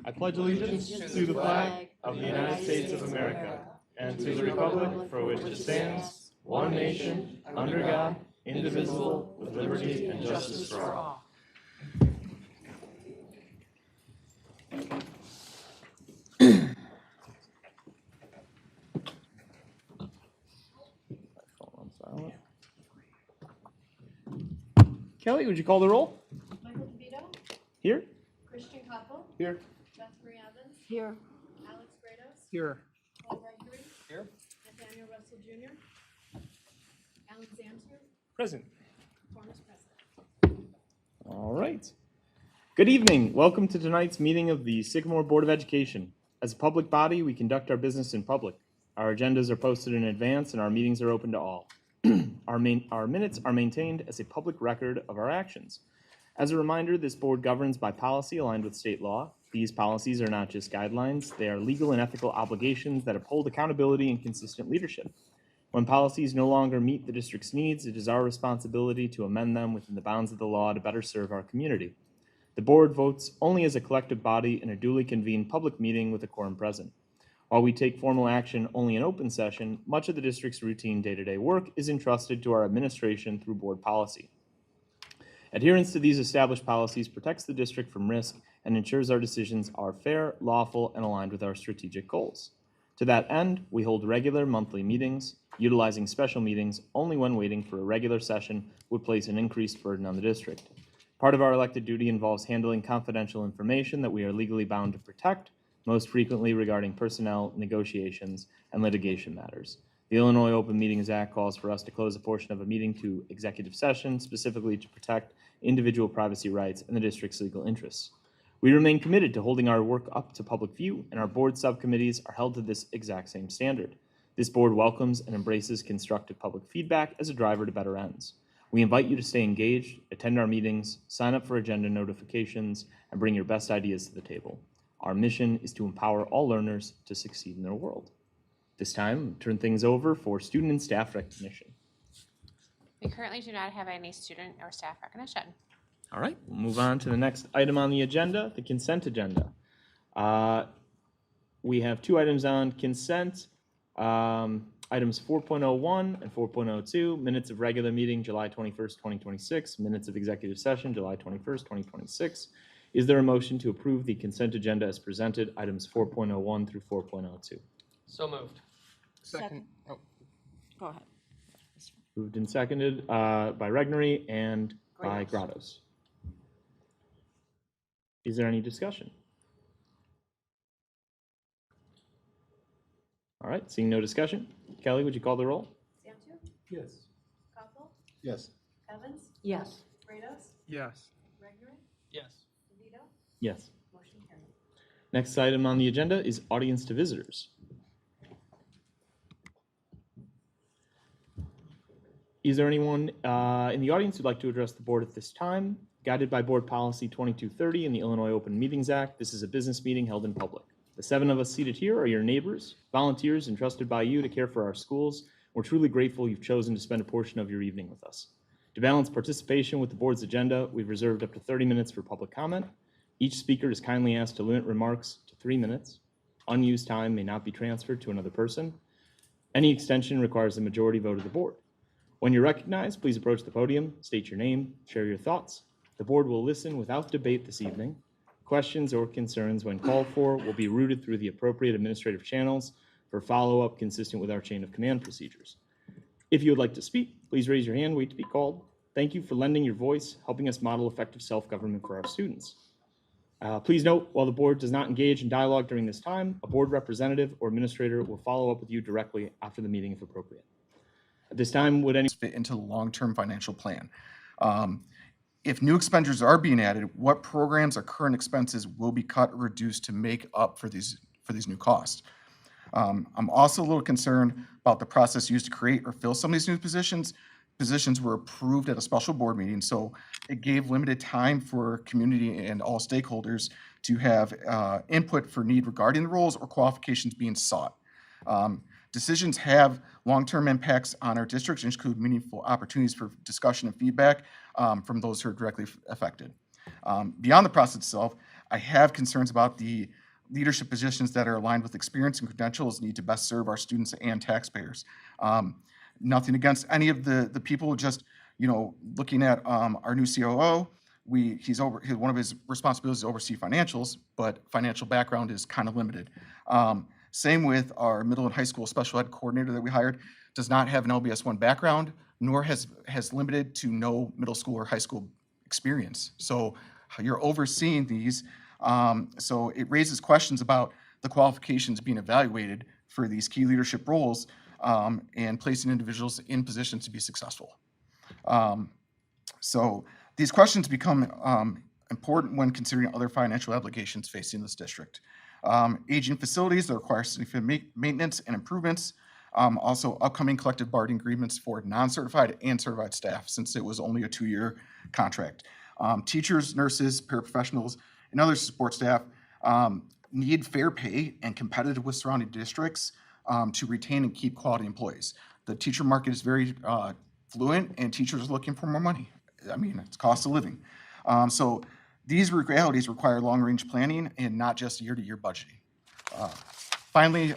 I pledge allegiance to the flag of the United States of America and to the republic for which it stands, one nation, under God, indivisible, with liberty and justice for all. Kelly, would you call the roll? Michael DeVito. Here. Christian Koppel. Here. Beth Marie Evans. Here. Alex Grados. Here. Paul Gregory. Here. Nathaniel Russell Jr. Alan Zamser. Present. Thomas Preston. All right. Good evening. Welcome to tonight's meeting of the Sycamore Board of Education. As a public body, we conduct our business in public. Our agendas are posted in advance and our meetings are open to all. Our minutes are maintained as a public record of our actions. As a reminder, this board governs by policy aligned with state law. These policies are not just guidelines, they are legal and ethical obligations that uphold accountability and consistent leadership. When policies no longer meet the district's needs, it is our responsibility to amend them within the bounds of the law to better serve our community. The board votes only as a collective body in a duly convened public meeting with a quorum present. While we take formal action only in open session, much of the district's routine day-to-day work is entrusted to our administration through board policy. Adherence to these established policies protects the district from risk and ensures our decisions are fair, lawful, and aligned with our strategic goals. To that end, we hold regular monthly meetings. Utilizing special meetings only when waiting for a regular session would place an increased burden on the district. Part of our elected duty involves handling confidential information that we are legally bound to protect, most frequently regarding personnel, negotiations, and litigation matters. The Illinois Open Meetings Act calls for us to close a portion of a meeting to executive session, specifically to protect individual privacy rights and the district's legal interests. We remain committed to holding our work up to public view, and our board subcommittees are held to this exact same standard. This board welcomes and embraces constructive public feedback as a driver to better ends. We invite you to stay engaged, attend our meetings, sign up for agenda notifications, and bring your best ideas to the table. Our mission is to empower all learners to succeed in their world. This time, turn things over for student and staff recognition. We currently do not have any student or staff recognition. All right, we'll move on to the next item on the agenda, the consent agenda. We have two items on consent, items 4.01 and 4.02, minutes of regular meeting, July 21st, 2026, minutes of executive session, July 21st, 2026. Is there a motion to approve the consent agenda as presented, items 4.01 through 4.02? So moved. Second. Oh. Go ahead. Moved and seconded by Regnery and by Grados. Grados. Is there any discussion? All right, seeing no discussion. Kelly, would you call the roll? Zamser. Yes. Koppel. Yes. Evans. Yes. Grados. Yes. Regnery. Yes. DeVito. Yes. Motion carried. Next item on the agenda is audience to visitors. Is there anyone in the audience who'd like to address the board at this time? Guided by Board Policy 2230 and the Illinois Open Meetings Act, this is a business meeting held in public. The 7 of us seated here are your neighbors, volunteers entrusted by you to care for our schools. We're truly grateful you've chosen to spend a portion of your evening with us. To balance participation with the board's agenda, we've reserved up to 30 minutes for public comment. Each speaker is kindly asked to limit remarks to 3 minutes. Unused time may not be transferred to another person. Any extension requires a majority vote of the board. When you're recognized, please approach the podium, state your name, share your thoughts. The board will listen without debate this evening. Questions or concerns, when called for, will be routed through the appropriate administrative channels for follow-up consistent with our chain of command procedures. If you would like to speak, please raise your hand, wait to be called. Thank you for lending your voice, helping us model effective self-government for our students. Please note, while the board does not engage in dialogue during this time, a board representative or administrator will follow up with you directly after the meeting if appropriate. At this time, would any fit into the long-term financial plan? If new expenditures are being added, what programs or current expenses will be cut or reduced to make up for these new costs? I'm also a little concerned about the process used to create or fill some of these new positions. Positions were approved at a special board meeting, so it gave limited time for community and all stakeholders to have input for need regarding the roles or qualifications being sought. Decisions have long-term impacts on our districts and include meaningful opportunities for discussion and feedback from those who are directly affected. Beyond the process itself, I have concerns about the leadership positions that are aligned with experience and credentials need to best serve our students and taxpayers. Nothing against any of the people, just, looking at our new COO, one of his responsibilities is to oversee financials, but financial background is kind of limited. Same with our middle and high school special ed coordinator that we hired, does not have an LBS 1 background, nor has limited to no middle school or high school experience. So you're overseeing these. So it raises questions about the qualifications being evaluated for these key leadership roles, and placing individuals in positions to be successful. So these questions become important when considering other financial obligations facing this district. Aging facilities that require significant maintenance and improvements. Also, upcoming collective bargaining agreements for non-certified and certified staff, since it was only a 2-year contract. Teachers, nurses, paraprofessionals, and other support staff need fair pay and competitive with surrounding districts to retain and keep quality employees. The teacher market is very fluent, and teachers are looking for more money. I mean, it's cost of living. So these realities require long-range planning and not just year-to-year budgeting. Finally,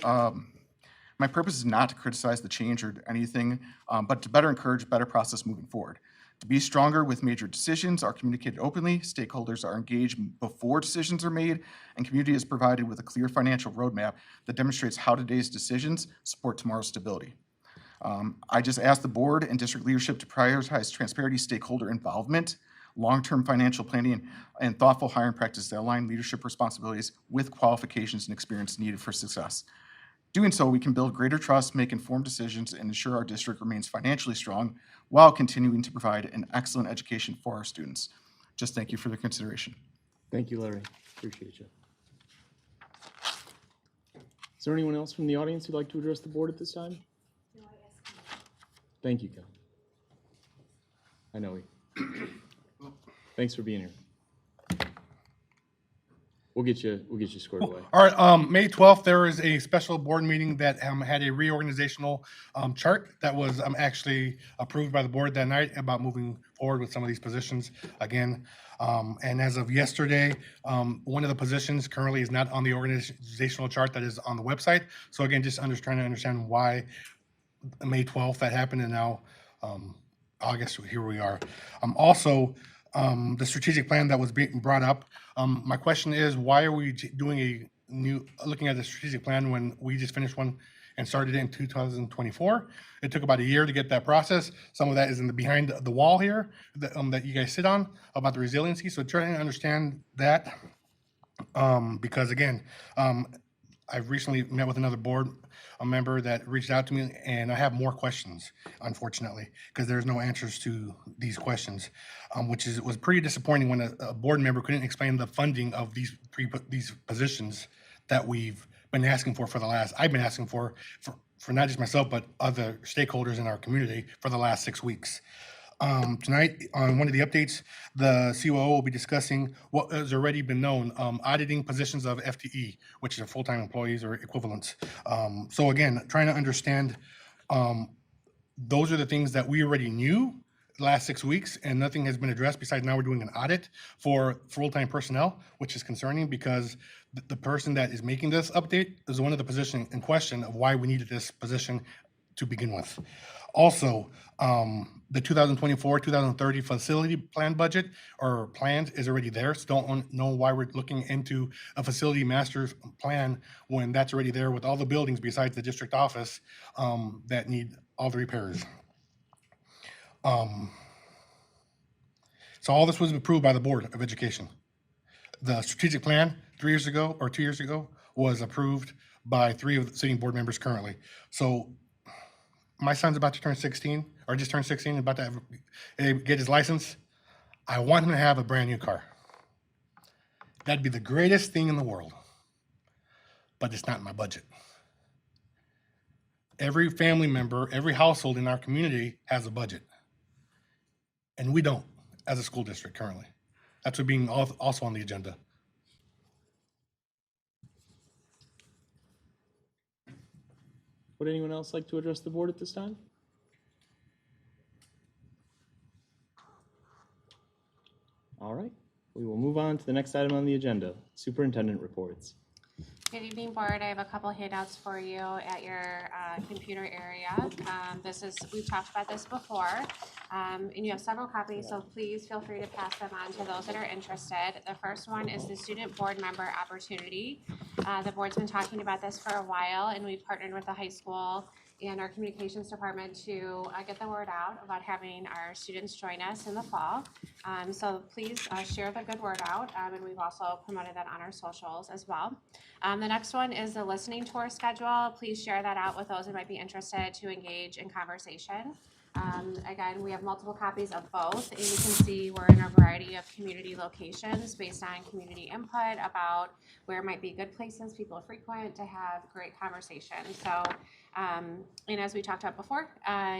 my purpose is not to criticize the change or anything, but to better encourage better process moving forward. To be stronger with major decisions are communicated openly, stakeholders are engaged before decisions are made, and community is provided with a clear financial roadmap that demonstrates how today's decisions support tomorrow's stability. I just asked the board and district leadership to prioritize transparency, stakeholder involvement, long-term financial planning, and thoughtful hiring practices that align leadership responsibilities with qualifications and experience needed for success. Doing so, we can build greater trust, make informed decisions, and ensure our district remains financially strong while continuing to provide an excellent education for our students. Just thank you for the consideration. Thank you, Larry. Appreciate you. Is there anyone else from the audience who'd like to address the board at this time? No, I asked him. Thank you, Kel. I know. Thanks for being here. We'll get you squared away. All right, May 12th, there is a special board meeting that had a reorganizational chart that was actually approved by the board that night about moving forward with some of these positions again. And as of yesterday, one of the positions currently is not on the organizational chart that is on the website. So again, just trying to understand why May 12th that happened, and now August, here we are. Also, the strategic plan that was being brought up. My question is, why are we doing looking at the strategic plan when we just finished one and started it in 2024? It took about a year to get that process. Some of that is in the behind the wall here that you guys sit on about the resiliency. So trying to understand that, because again, I've recently met with another board member that reached out to me, and I have more questions, unfortunately, because there's no answers to these questions, which was pretty disappointing when a board member couldn't explain the funding of these positions that we've been asking for I've been asking for not just myself, but other stakeholders in our community for the last 6 weeks. Tonight, on one of the updates, the COO will be discussing what has already been known, auditing positions of FTE, which are full-time employees or equivalents. So again, trying to understand, those are the things that we already knew the last 6 weeks, and nothing has been addressed besides now we're doing an audit for full-time personnel, which is concerning because the person that is making this update is one of the positions in question of why we needed this position to begin with. Also, the 2024-2030 facility plan budget or plans is already there. So don't know why we're looking into a facility master plan when that's already there with all the buildings besides the district office that need all the repairs. So all this was approved by the Board of Education. The strategic plan 3 years ago or 2 years ago was approved by 3 of the sitting board members currently. So my son's about to turn 16, or just turned 16, about to get his license. I want him to have a brand new car. That'd be the greatest thing in the world, but it's not in my budget. Every family member, every household in our community has a budget, and we don't as a school district currently. That's what being also on the agenda. Would anyone else like to address the board at this time? All right, we will move move on to the next item on the agenda, superintendent reports. Good evening, board. I have a couple handouts for you at your computer area. We've talked about this before, and you have several copies, so please feel free to pass them on to those that are interested. The first one is the student board member opportunity. The board's been talking about this for a while, and we've partnered with the high school and our communications department to get the word out about having our students join us in the fall. So please share the good word out, and we've also promoted that on our socials as well. The next one is the listening tour schedule. Please share that out with those that might be interested to engage in conversation. Again, we have multiple copies of both, and you can see we're in a variety of community locations based on community input about where might be good places people frequent to have great conversation. So, and as we talked about before,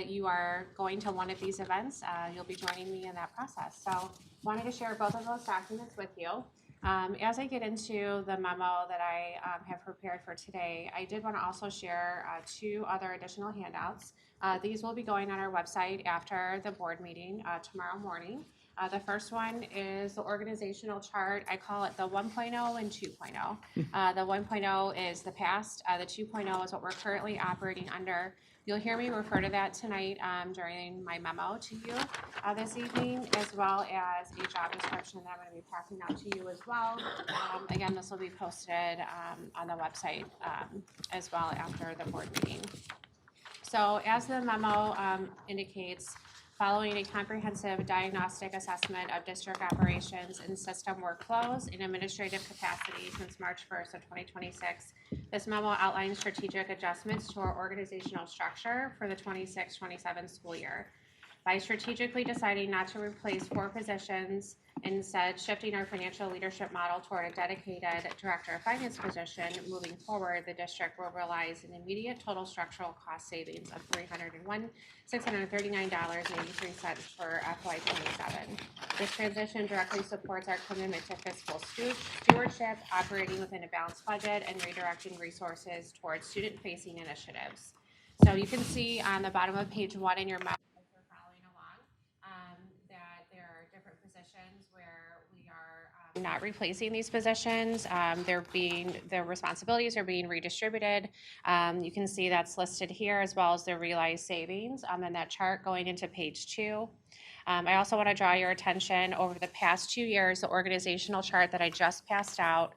you are going to one of these events. You'll be joining me in that process. So, wanted to share both of those documents with you. As I get into the memo that I have prepared for today, I did want to also share 2 other additional handouts. These will be going on our website after the board meeting tomorrow morning. The first one is the organizational chart. I call it the 1.0 and 2.0. The 1.0 is the past. The 2.0 is what we're currently operating under. You'll hear me refer to that tonight during my memo to you this evening, as well as a job description that I'm going to be passing out to you as well. Again, this will be posted on the website as well after the board meeting. So as the memo indicates, following a comprehensive diagnostic assessment of district operations and system workflows in administrative capacity since March 1st of 2026, this memo outlines strategic adjustments to our organizational structure for the 26-27 school year. By strategically deciding not to replace 4 positions, instead shifting our financial leadership model toward a dedicated director of finance position, moving forward, the district will realize an immediate total structural cost savings of $639.83 for FY27. This transition directly supports our commitment to fiscal stewardship, operating within a balanced budget, and redirecting resources towards student-facing initiatives. So you can see on the bottom of page 1 in your memo, that there are different positions where we are not replacing these positions. Their responsibilities are being redistributed. You can see that's listed here, as well as the realized savings in that chart going into page 2. I also want to draw your attention over the past 2 years, the organizational chart that I just passed out.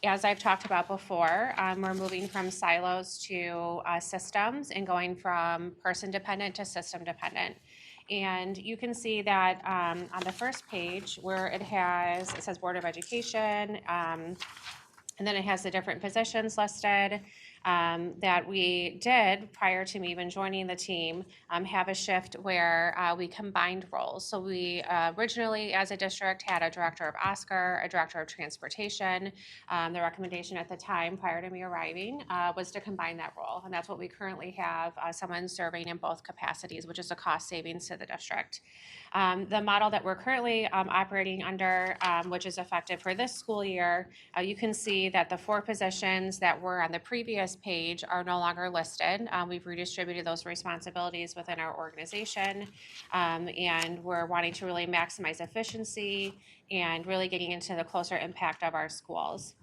As I've talked about before, we're moving from silos to systems and going from person dependent to system dependent. And you can see that on the first page where it says Board of Education, and then it has the different positions listed that we did prior to me even joining the team, have a shift where we combined roles. So we originally, as a district, had a director of Oscar, a director of transportation. The recommendation at the time prior to me arriving was to combine that role. And that's what we currently have, someone serving in both capacities, which is a cost savings to the district. The model that we're currently operating under, which is effective for this school year, you can see that the 4 positions that were on the previous page are no longer listed. We've redistributed those responsibilities within our organization, and we're wanting to really maximize efficiency and really getting into the closer impact of our schools.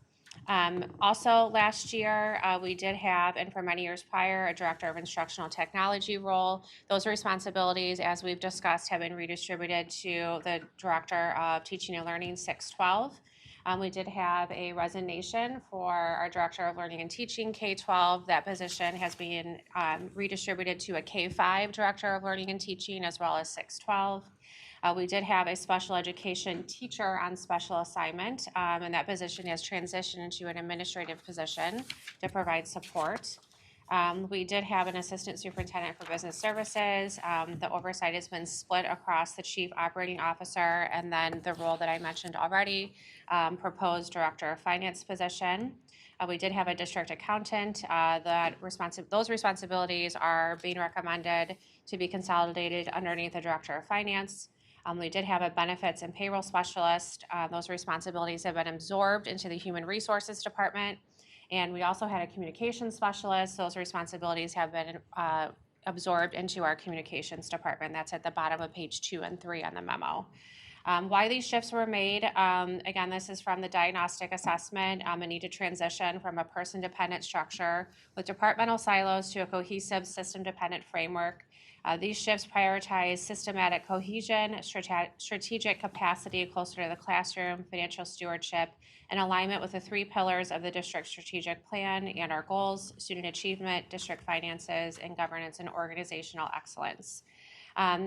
Also, last year, we did have, and for many years prior, a director of instructional technology role. Those responsibilities, as we've discussed, have been redistributed to the director of teaching and learning 612. We did have a resignation for our director of learning and teaching K-12. That position has been redistributed to a K-5 director of learning and teaching, as well as 612. We did have a special education teacher on special assignment, and that position has transitioned into an administrative position to provide support. We did have an assistant superintendent for business services. The oversight has been split across the chief operating officer and then the role that I mentioned already, proposed director of finance position. We did have a district accountant. Those responsibilities are being recommended to be consolidated underneath the director of finance. We did have a benefits and payroll specialist. Those responsibilities have been absorbed into the human resources department. And we also had a communications specialist. Those responsibilities have been absorbed into our communications department. That's at the bottom of page 2 and 3 on the memo. Why these shifts were made, again, this is from the diagnostic assessment, a need to transition from a person-dependent structure with departmental silos to a cohesive system-dependent framework. These shifts prioritize systematic cohesion, strategic capacity closer to the classroom, financial stewardship, and alignment with the 3 pillars of the district strategic plan and our goals: student achievement, district finances, and governance and organizational excellence.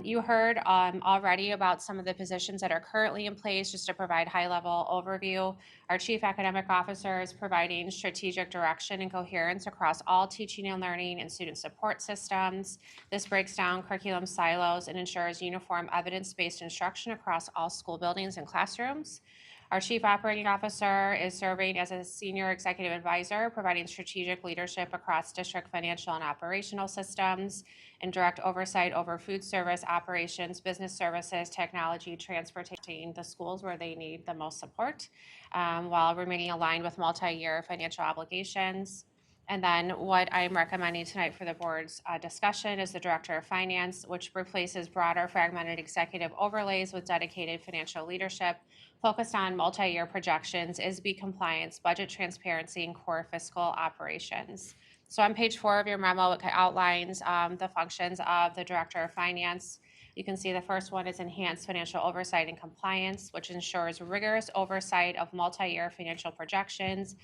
You heard already about some of the positions that are currently in place. Just to provide high-level overview, our Chief Academic Officer is providing strategic direction and coherence across all teaching and learning and student support systems. This breaks down curriculum silos and ensures uniform evidence-based instruction across all school buildings and classrooms. Our Chief Operating Officer is serving as a Senior Executive Advisor, providing strategic leadership across district financial and operational systems and direct oversight over food service operations, business services, technology, transportation, the schools where they need the most support, while remaining aligned with multi-year financial obligations. And then what I'm recommending tonight for the board's discussion is the Director of Finance, which replaces broader fragmented executive overlays with dedicated financial leadership focused on multi-year projections, ISB compliance, budget transparency, and core fiscal operations. So on page 4 of your memo, it outlines the functions of the Director of Finance. You can see the first one is enhanced financial oversight and compliance, which ensures rigorous oversight of multi-year financial projections,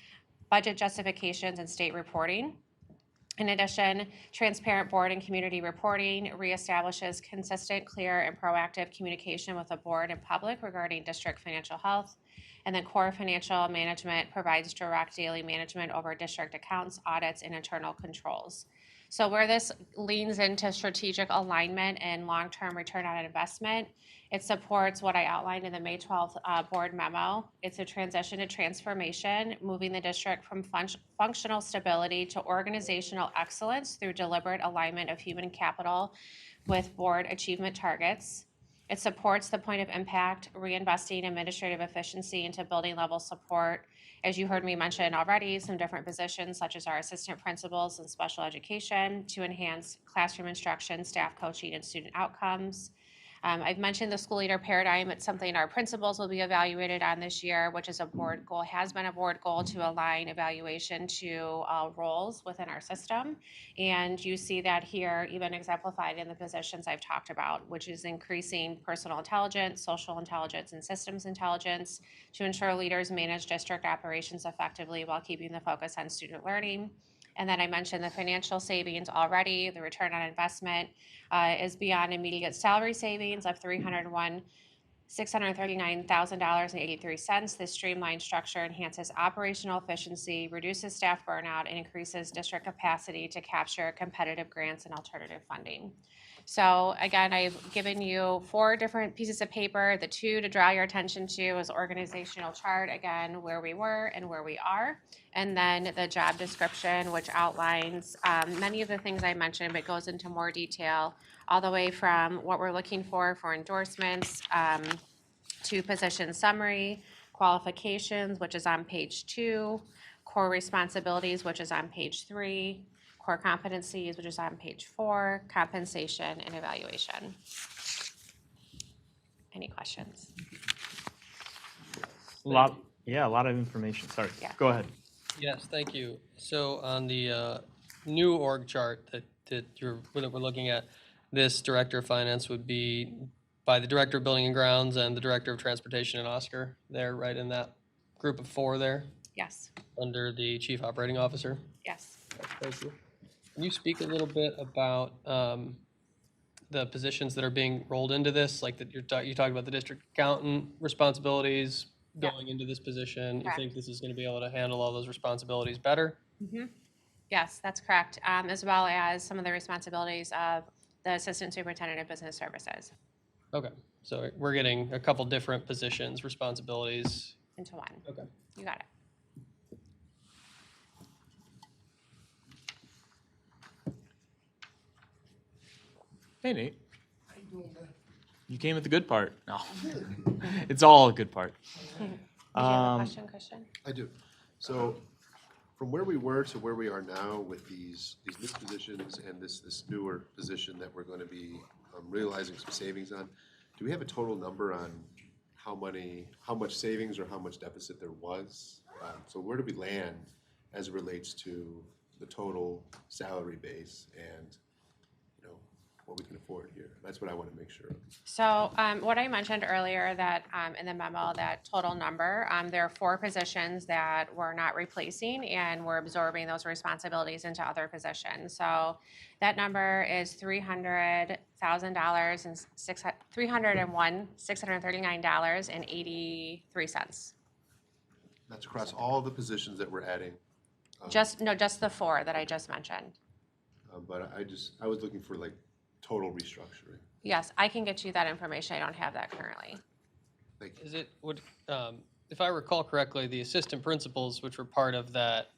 budget justifications, and state reporting. In addition, transparent board and community reporting reestablishes consistent, clear, and proactive communication with the board and public regarding district financial health. And then core financial management provides direct daily management over district accounts, audits, and internal controls. So where this leans into strategic alignment and long-term return on investment, it supports what I outlined in the May 12th board memo. It's a transition to transformation, moving the district from functional stability to organizational excellence through deliberate alignment of human capital with board achievement targets. It supports the point of impact, reinvesting administrative efficiency into building level support. As you heard me mention already, some different positions such as our assistant principals and special education to enhance classroom instruction, staff coaching, and student outcomes. I've mentioned the school leader paradigm. It's something our principals will be evaluated on this year, which is a board goal, has been a board goal to align evaluation to roles within our system. And you see that here even exemplified in the positions I've talked about, which is increasing personal intelligence, social intelligence, and systems intelligence to ensure leaders manage district operations effectively while keeping the focus on student learning. And then I mentioned the financial savings already. The return on investment is beyond immediate salary savings of $639,000.83. This streamlined structure enhances operational efficiency, reduces staff burnout, and increases district capacity to capture competitive grants and alternative funding. So again, I've given you 4 different pieces of paper. The 2 to draw your attention to is organizational chart, again, where we were and where we are. And then the job description, which outlines many of the things I mentioned, but goes into more detail, all the way from what we're looking for endorsements, to position summary, qualifications, which is on page 2, core responsibilities, which is on page 3, core competencies, which is on page 4, compensation and evaluation. Any questions? A lot of information. Sorry. Yeah. Go ahead. Yes, thank you. So on the new org chart that we're looking at, this Director of Finance would be by the Director of Building and Grounds and the Director of Transportation and Oscar. They're right in that group of 4 there Yes, under the Chief Operating Officer. yes. Thank you. Can you speak a little bit about the positions that are being rolled into this? Like that you talked about the district accountant responsibilities going into this position. Correct. You think this is going to be able to handle all those responsibilities better? Yes, that's correct, as well as some of the responsibilities of the Assistant Superintendent of Business Services Okay, so we're getting a couple different positions, responsibilities. into one. Okay. You got it. Hey, Nate. You came at the good part. No. It's all a good part. Did you have a question, Christian? I do. So from where we were to where we are now with these new positions and this newer position that we're going to be realizing some savings on, do we have a total number on how much savings or how much deficit there was. So where do we land as it relates to the total salary base and, you know, what we can afford here? That's what I want to make sure of. So what I mentioned earlier that in the memo, that total number, there are 4 positions that we're not replacing and we're absorbing those responsibilities into other positions. So that number is $300,000 and $639.83. That's across all the positions that we're adding. Just the 4 that I just mentioned. But I was looking for like total restructuring. Yes, I can get you that information. I don't have that currently. Thank you. Is it, if I recall correctly, the assistant principals, which were part of that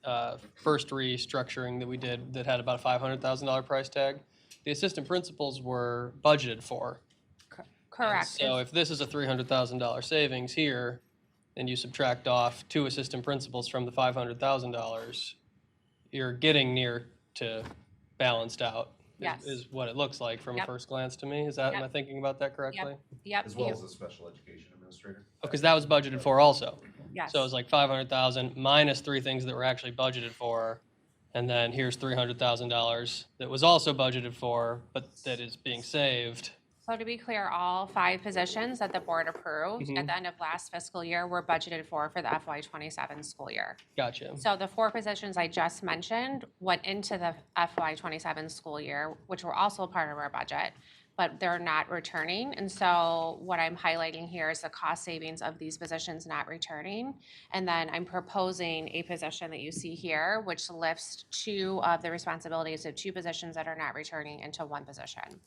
first restructuring that we did that had about a $500,000 price tag, the assistant principals were budgeted for. Correct. So if this is a $300,000 savings here, and you subtract off 2 assistant principals from the $500,000, you're getting near to balanced out. Yes. Is what it looks like from a Yep. first glance to me. Is that, am I Yep. thinking about that correctly? Yep. As well as the special education administrator. Because that was budgeted for also. Yes. So it was like 500,000 minus 3 things that were actually budgeted for, and then here's $300,000 that was also budgeted for, but that is being saved. So to be clear, all 5 positions that the board approved at the end of last fiscal year were budgeted for the FY27 school year. Gotcha. So the 4 positions I just mentioned went into the FY27 school year, which were also part of our budget, but they're not returning. And so what I'm highlighting here is the cost savings of these positions not returning. And then I'm proposing a position that you see here, which lifts 2 of the responsibilities of 2 positions that are not returning into 1 position.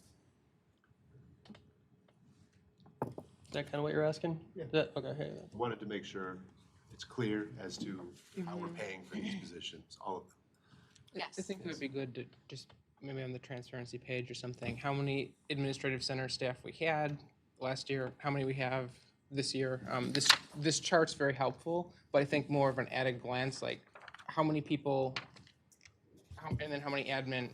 Is that kind of what you're asking? Yeah. Okay. Hey, I wanted to make sure it's clear as to how we're paying for these positions, all of them. Yes. I think it would be good to just, maybe on the transparency page or something, how many administrative center staff we had last year, how many we have this year. This chart's very helpful, but I think more of an at a glance, like how many people, and then how many admin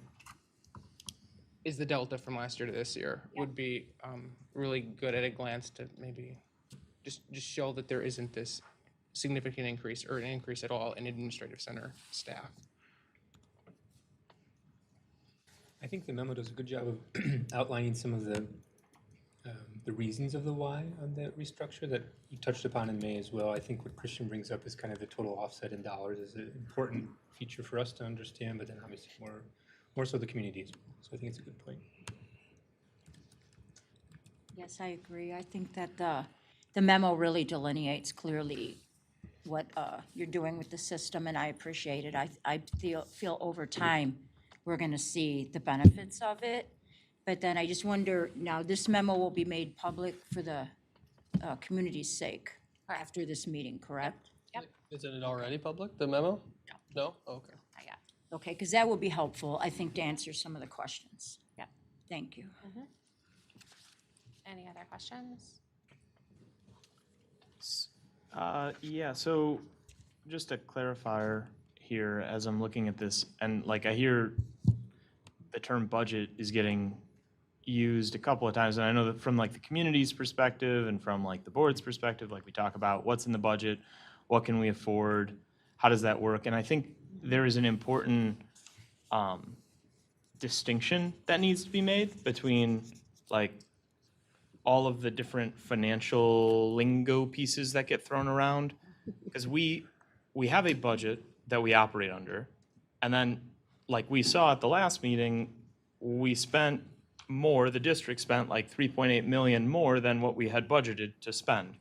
is the delta from last year to this year would be really good at a glance to maybe just show that there isn't this significant increase or an increase at all in administrative center staff. I think the memo does a good job of outlining some of the reasons of the why on the restructure that you touched upon in May as well. I think what Christian brings up is kind of the total offset in dollars is an important feature for us to understand, but then obviously more so the community as well. So I think it's a good point. Yes, I agree. I think that the memo really delineates clearly what you're doing with the system, and I appreciate it. I feel over time we're going to see the benefits of it. But then I just wonder, now this memo will be made public for the community's sake Correct. after this meeting, correct? isn't it already public, the memo? No? Okay. Not yet. Okay, because that would be helpful, I think, to answer some of the questions. Yep. Thank you. Any other questions? Yeah, so just a clarifier here as I'm looking at this, and like I hear the term budget is getting used a couple of times, and I know that from like the community's perspective and from like the board's perspective, like we talk about what's in the budget, what can we afford, how does that work, and I think there is an important distinction that needs to be made between like all of the different financial lingo pieces that get thrown around, because we have a budget that we operate under, and then like we saw at the last meeting, we spent more, the district spent like 3.8 million more than what we had budgeted to spend.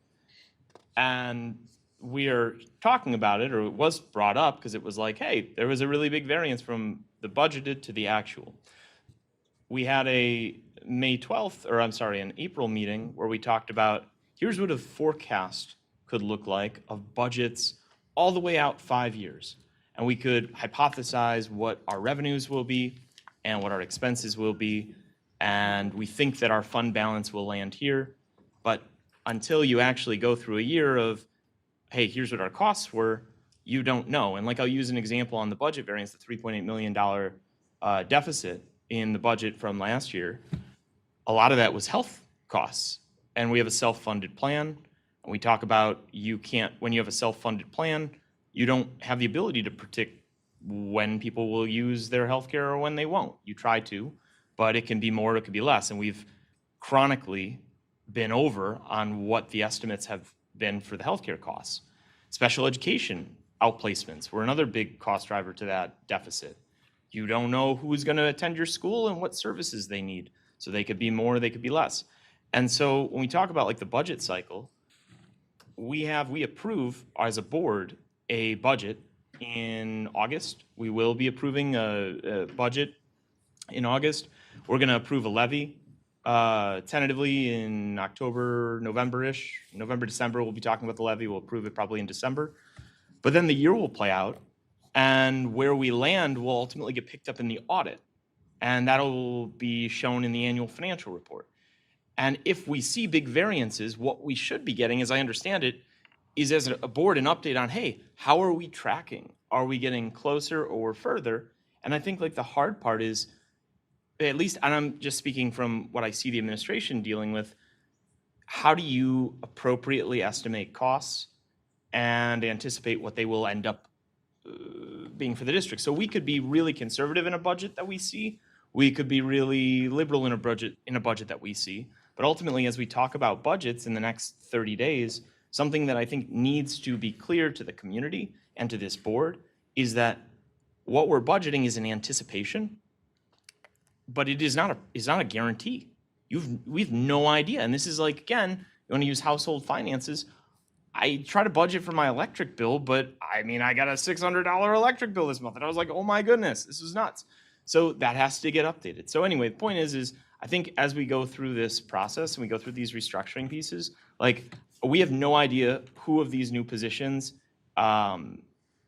And we are talking about it, or it was brought up because it was like, hey, there was a really big variance from the budgeted to the actual. We had a May 12th, or I'm sorry, an April meeting where we talked about, here's what a forecast could look like of budgets all the way out 5 years. And we could hypothesize what our revenues will be and what our expenses will be. And we think that our fund balance will land here. But until you actually go through a year of, hey, here's what our costs were, you don't know. And like I'll use an example on the budget variance, the $3.8 million deficit in the budget from last year. A lot of that was health costs. And we have a self-funded plan. And we talk about you can't, when you have a self-funded plan, you don't have the ability to predict when people will use their healthcare or when they won't. You try to, but it can be more, it could be less. And we've chronically been over on what the estimates have been for the healthcare costs. Special education outplacements were another big cost driver to that deficit. You don't know who's going to attend your school and what services they need. So they could be more, they could be less. And so when we talk about like the budget cycle, we approve as a board a budget in August. We will be approving a budget in August. We're going to approve a levy tentatively in October, November-ish. November, December, we'll be talking about the levy. We'll approve it probably in December. But then the year will play out, and where we land will ultimately get picked up in the audit. And that'll be shown in the annual financial report. And if we see big variances, what we should be getting, as I understand it, is as a board an update on, hey, how are we tracking? Are we getting closer or further? And I think like the hard part is, at least, and I'm just speaking from what I see the administration dealing with, how do you appropriately estimate costs and anticipate what they will end up being for the district? So we could be really conservative in a budget that we see. We could be really liberal in a budget that we see. But ultimately, as we talk about budgets in the next 30 days, something that I think needs to be clear to the community and to this board is that what we're budgeting is an anticipation, but it is not a guarantee. We've no idea. And this is like, again, you want to use household finances. I try to budget for my electric bill, but I mean, I got a $600 electric bill this month. And I was like, oh my goodness, this is nuts. So that has to get updated. So anyway, the point is I think as we go through this process and we go through these restructuring pieces, like we have no idea who of these new positions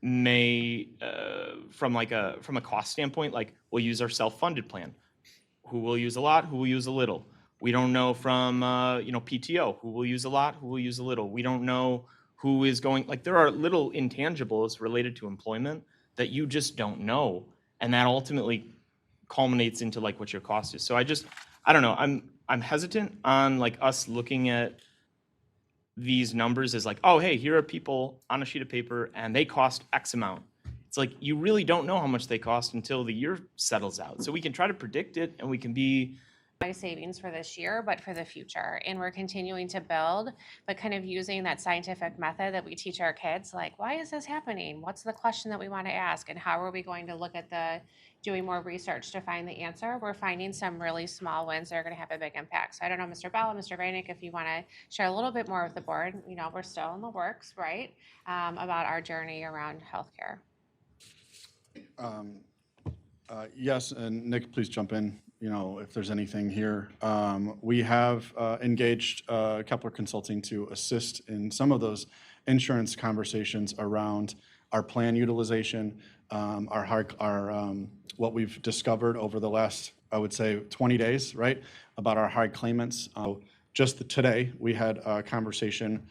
may, from a cost standpoint, like we'll use our self-funded plan. Who will use a lot, who will use a little. We don't know from, PTO, who will use a lot, who will use a little. We don't know who is going, like there are little intangibles related to employment that you just don't know. And that ultimately culminates into like what your cost is. So I don't know, I'm hesitant on like us looking at these numbers as like, oh, hey, here are people on a sheet of paper and they cost X amount. It's like you really don't know how much they cost until the year settles out. So we can try to predict it and we can be My savings for this year, but for the future. And we're continuing to build, but kind of using that scientific method that we teach our kids, like, why is this happening? What's the question that we want to ask? And how are we going to look at doing more research to find the answer? We're finding some really small wins that are going to have a big impact. So I don't know, Mr. Bell, Mr. Vanek, if you want to share a little bit more with the board. We're still in the works, right? About our journey around healthcare. Yes, and Nick, please jump in, if there's anything here. We have engaged Kepler Consulting to assist in some of those insurance conversations around our plan utilization, what we've discovered over the last, I would say, 20 days, right, about our high claimants. Just today, we had a conversation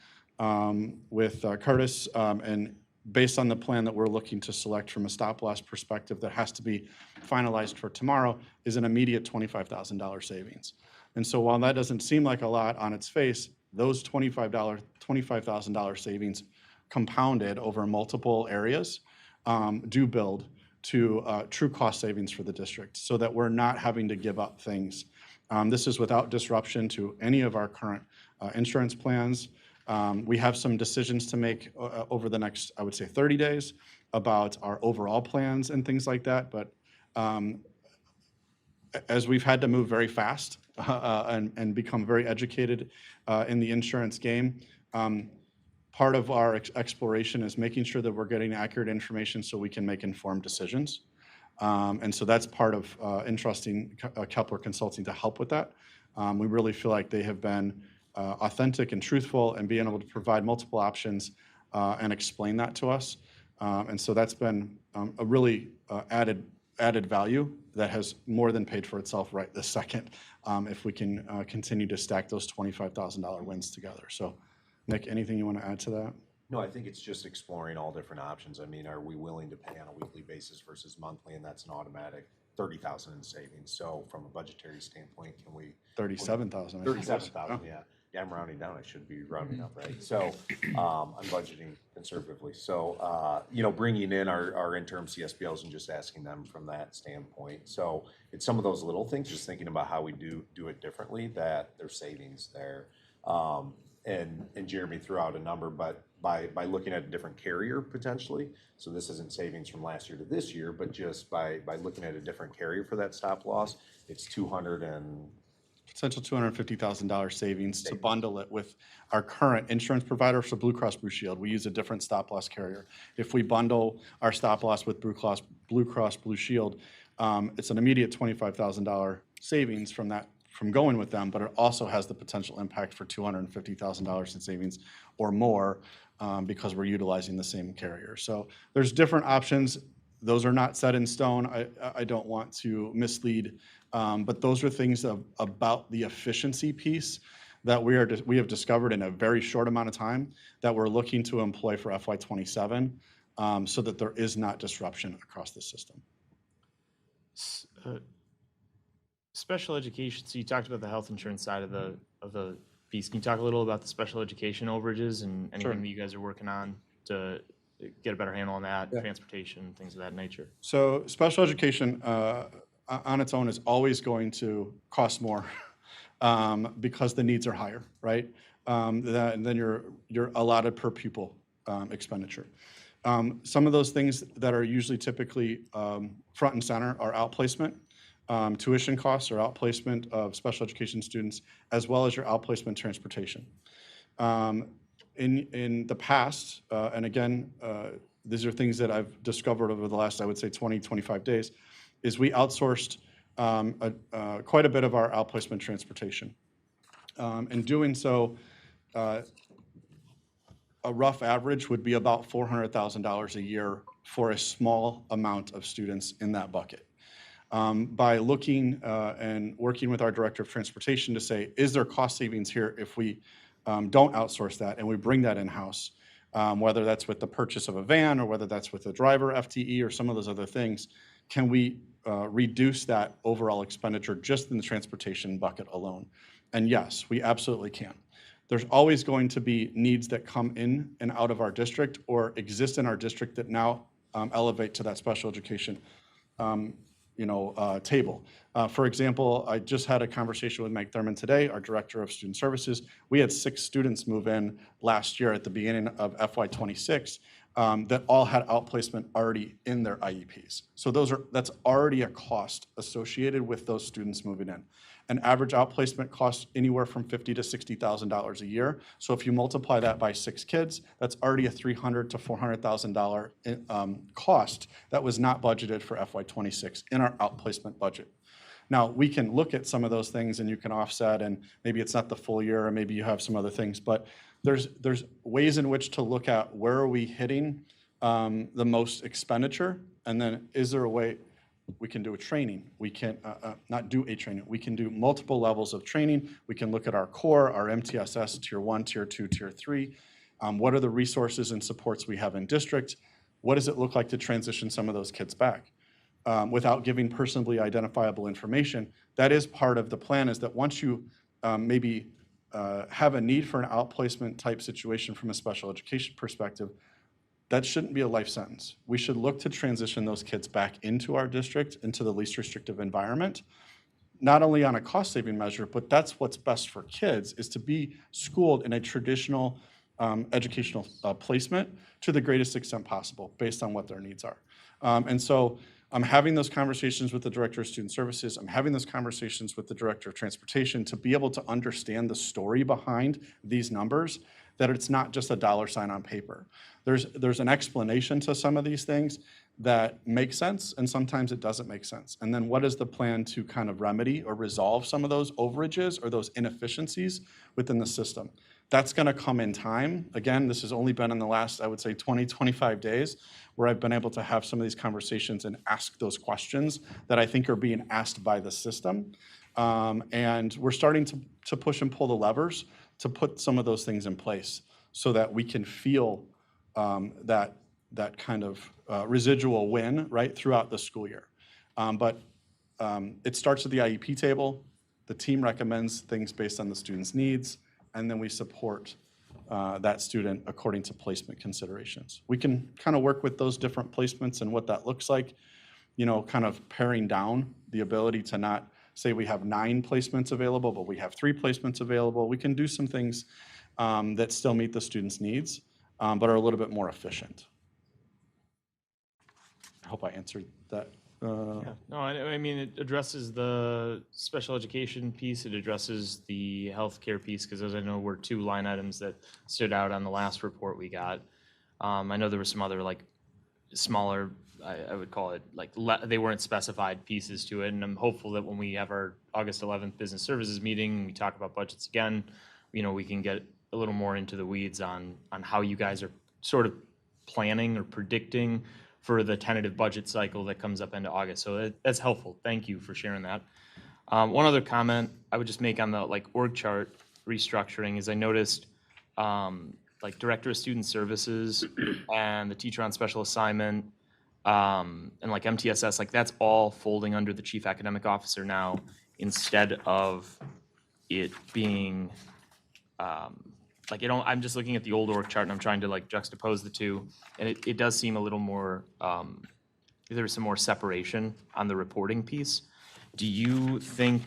with Curtis, and based on the plan that we're looking to select from a stop loss perspective that has to be finalized for tomorrow, is an immediate $25,000 savings. And so while that doesn't seem like a lot on its face, those $25,000 savings compounded over multiple areas do build to true cost savings for the district so that we're not having to give up things. This is without disruption to any of our current insurance plans. We have some decisions to make over the next, I would say, 30 days about our overall plans and things like that. But as we've had to move very fast and become very educated in the insurance game, part of our exploration is making sure that we're getting accurate information so we can make informed decisions. And so that's part of entrusting Kepler Consulting to help with that. We really feel like they have been authentic and truthful and being able to provide multiple options and explain that to us. And so that's been a really added value that has more than paid for itself right this second if we can continue to stack those $25,000 wins together. So Nick, anything you want to add to that? No, I think it's just exploring all different options. I mean, are we willing to pay on a weekly basis versus monthly? And that's an automatic 30,000 in savings. So from a budgetary standpoint, can we? 37,000. 37,000, yeah. Yeah, I'm rounding down. I should be rounding up, right? So, I'm budgeting conservatively. So, bringing in our interim CSBLs and just asking them from that standpoint. So it's some of those little things, just thinking about how we do it differently, that there's savings there. And Jeremy threw out a number, but by looking at a different carrier potentially, so this isn't savings from last year to this year, but just by looking at a different carrier for that stop loss, it's Potential $250,000 savings to bundle it with our current insurance provider, so Blue Cross Blue Shield. We use a different stop loss carrier. If we bundle our stop loss with Blue Cross Blue Shield, it's an immediate $25,000 savings from going with them, but it also has the potential impact for $250,000 in savings or more because we're utilizing the same carrier. So there's different options. Those are not set in stone. I don't want to mislead, but those are things about the efficiency piece that we have discovered in a very short amount of time that we're looking to employ for FY27 so that there is not disruption across the system. Special education, so you talked about the health insurance side of the piece. Can you talk a little about the special education overages and anything that you guys are working on to get a better handle on that, transportation, things of that nature? So special education on its own is always going to cost more because the needs are higher, right? Than your allotted per pupil expenditure. Some of those things that are usually typically front and center are outplacement, tuition costs or outplacement of special education students, as well as your outplacement transportation. In the past, and again, these are things that I've discovered over the last, I would say, 20, 25 days, is we outsourced quite a bit of our outplacement transportation. In doing so, a rough average would be about $400,000 a year for a small amount of students in that bucket. By looking and working with our director of transportation to say, is there cost savings here if we don't outsource that and we bring that in-house, whether that's with the purchase of a van or whether that's with a driver FTE or some of those other things, can we reduce that overall expenditure just in the transportation bucket alone? And yes, we absolutely can. There's always going to be needs that come in and out of our district or exist in our district that now elevate to that special education table. For example, I just had a conversation with Mike Thurman today, our Director of Student Services. We had 6 students move in last year at the beginning of FY26 that all had outplacement already in their IEPs. So that's already a cost associated with those students moving in. An average outplacement costs anywhere from $50,000 to $60,000 a year. So if you multiply that by 6 kids, that's already a $300,000 to $400,000 cost that was not budgeted for FY26 in our outplacement budget. Now, we can look at some of those things and you can offset, and maybe it's not the full year, or maybe you have some other things, but there's ways in which to look at where are we hitting the most expenditure, and then is there a way we can do a training? We can not do a training. We can do multiple levels of training. We can look at our core, our MTSS, Tier 1, Tier 2, Tier 3. What are the resources and supports we have in district? What does it look like to transition some of those kids back? Without giving personally identifiable information, that is part of the plan, is that once you maybe have a need for an outplacement type situation from a special education perspective, that shouldn't be a life sentence. We should look to transition those kids back into our district, into the least restrictive environment, not only on a cost-saving measure, but that's what's best for kids, is to be schooled in a traditional educational placement to the greatest extent possible based on what their needs are. And so I'm having those conversations with the Director of Student Services. I'm having those conversations with the Director of Transportation to be able to understand the story behind these numbers, that it's not just a dollar sign on paper. There's an explanation to some of these things that make sense, and sometimes it doesn't make sense. And then what is the plan to kind of remedy or resolve some of those overages or those inefficiencies within the system? That's gonna come in time. Again, this has only been in the last, I would say, 20, 25 days where I've been able to have some of these conversations and ask those questions that I think are being asked by the system. And we're starting to push and pull the levers to put some of those things in place so that we can feel that kind of residual win, right, throughout the school year. But it starts at the IEP table. The team recommends things based on the student's needs. and then we support that student according to placement considerations. We can kind of work with those different placements and what that looks like, you know, kind of paring down the ability to not say we have 9 placements available, but we have 3 placements available. We can do some things that still meet the students' needs, but are a little bit more efficient. I hope I answered that. Yeah. No, I mean, it addresses the special education piece. It addresses the healthcare piece, because those I know were 2 line items that stood out on the last report we got. I know there were some other like smaller, I would call it like they weren't specified pieces to it, and I'm hopeful that when we have our August 11th business services meeting and we talk about budgets again, you know, we can get a little more into the weeds on how you guys are sort of planning or predicting for the tentative budget cycle that comes up into August. So that's helpful. Thank you for sharing that. One other comment I would just make on the like org chart restructuring is I noticed like Director of Student Services and the teacher on special assignment and like MTSS, like that's all folding under the Chief Academic Officer now, instead of it being like, I'm just looking at the old org chart and I'm trying to like juxtapose the two, and it does seem a little more, there's some more separation on the reporting piece. Do you think,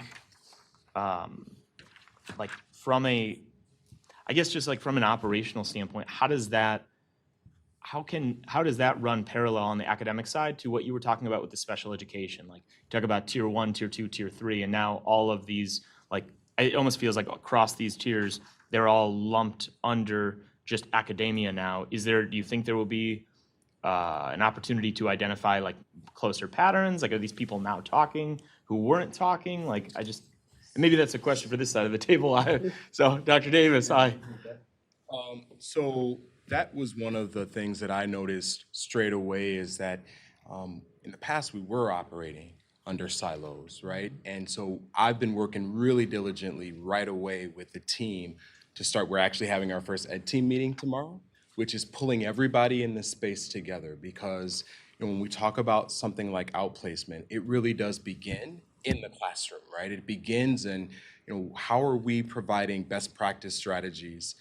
like from a, I guess just like from an operational standpoint, how does that run parallel on the academic side to what you were talking about with the special education? Like talk about tier 1, tier 2, tier 3, and now all of these, like it almost feels like across these tiers, they're all lumped under just academia now. Do you think there will be an opportunity to identify like closer patterns? Like, are these people now talking who weren't talking? Like, and maybe that's a question for this side of the table. So Dr. Davis, hi. So that was one of the things that I noticed straight away, is that in the past we were operating under silos, right? And so I've been working really diligently right away with the team to start. We're actually having our first ed team meeting tomorrow, which is pulling everybody in this space together, because when we talk about something like outplacement, it really does begin in the classroom, right? It begins in, how are we providing best practice strategies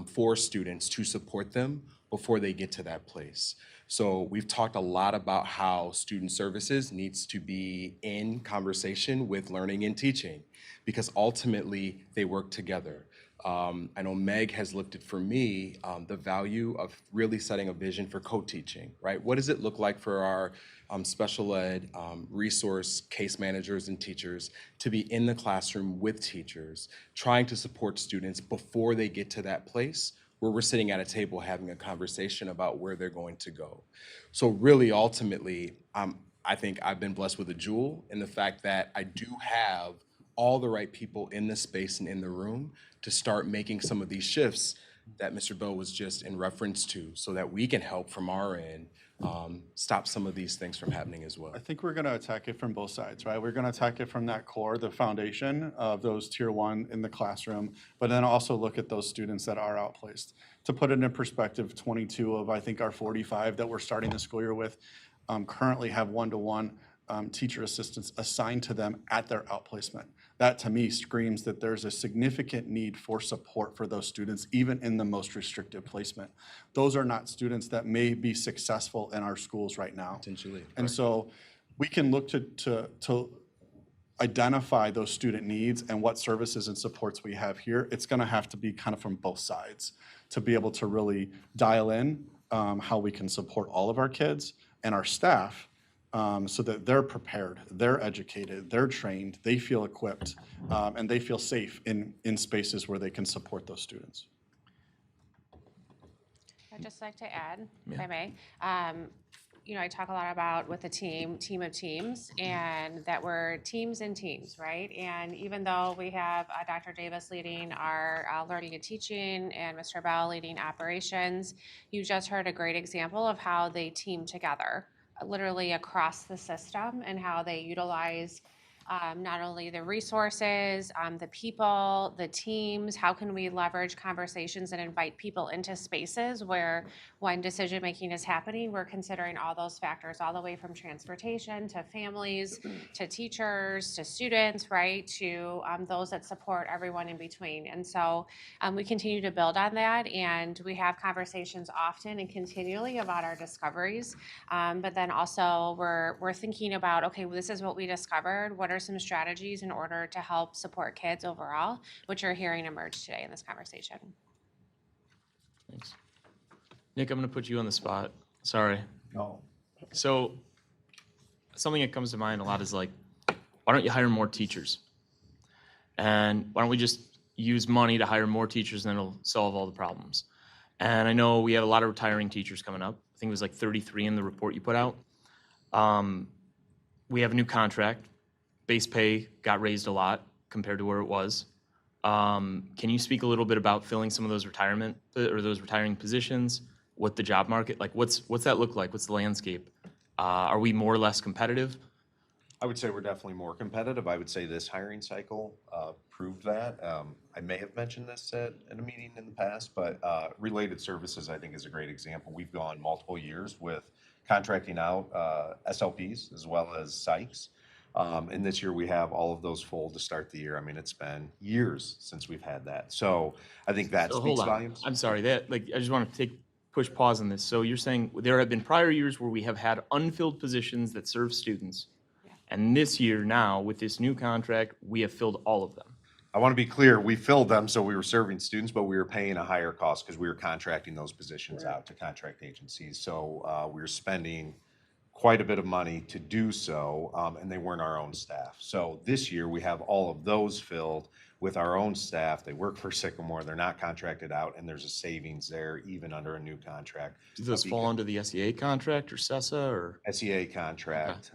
for students to support them before they get to that place. So we've talked a lot about how student services needs to be in conversation with learning and teaching, because ultimately they work together. I know Meg has lifted for me the value of really setting a vision for co-teaching, right? What does it look like for our special ed resource case managers and teachers to be in the classroom with teachers, trying to support students before they get to that place where we're sitting at a table having a conversation about where they're going to go. So really, ultimately, I think I've been blessed with a jewel in the fact that I do have all the right people in the space and in the room to start making some of these shifts that Mr. Bell was just in reference to, so that we can help from our end stop some of these things from happening as well. I think we're going to attack it from both sides, right? We're going to attack it from that core, the foundation of those tier 1 in the classroom, but then also look at those students that are outplaced. To put it in perspective, 22 of, I think, our 45 that we're starting the school year with currently have one-to-one teacher assistants assigned to them at their outplacement. That to me screams that there's a significant need for support for those students, even in the most restrictive placement. Those are not students that may be successful in our schools right now. Potentially. And so we can look to identify those student needs and what services and supports we have here. It's gonna have to be kind of from both sides to be able to really dial in how we can support all of our kids and our staff, so that they're prepared, they're educated, they're trained, they feel equipped, and they feel safe in spaces where they can support those students. I'd just like to add, if I may. I talk a lot about with the team of teams, and that we're teams and teams, right? And even though we have Dr. Davis leading our learning and teaching and Mr. Bell leading operations, you just heard a great example of how they team together, literally across the system, and how they utilize not only the resources, the people, the teams, how can we leverage conversations and invite people into spaces where when decision making is happening, we're considering all those factors, all the way from transportation to families, to teachers, to students, right, to those that support everyone in between. And so we continue to build on that, and we have conversations often and continually about our discoveries. But then also we're thinking about, okay, well, this is what we discovered. What are some strategies in order to help support kids overall, which you're hearing emerge today in this conversation. Thanks. Nick, I'm going to put you on the spot. Sorry. No. So something that comes to mind a lot is like, why don't you hire more teachers? And why don't we just use money to hire more teachers and then it'll solve all the problems? And I know we have a lot of retiring teachers coming up. I think it was like 33 in the report you put out. We have a new contract. Base pay got raised a lot compared to where it was. Can you speak a little bit about filling some of those retirement or those retiring positions? What the job market, like what's that look like? What's the landscape? Are we more or less competitive? I would say we're definitely more competitive. I would say this hiring cycle proved that. I may have mentioned this at a meeting in the past, but related services, I think, is a great example. We've gone multiple years with contracting out SLPs as well as psychs. And this year we have all of those full to start the year. I mean, it's been years since we've had that. So I think that So speaks hold on. volumes. I'm sorry, that like I just want to push pause on this. So you're saying there have been prior years where we have had unfilled positions that serve students. And this year now, with this new contract, we have filled all of them. I want to be clear, we filled them, so we were serving students, but we were paying a higher cost because we were contracting those positions out to contract agencies. So we were spending quite a bit of money to do so, and they weren't our own staff. So this year, we have all of those filled with our own staff. They work for Sycamore, they're not contracted out, and there's a savings there even under a new contract. Do those fall under the SEA contract or CESA or? SEA contract,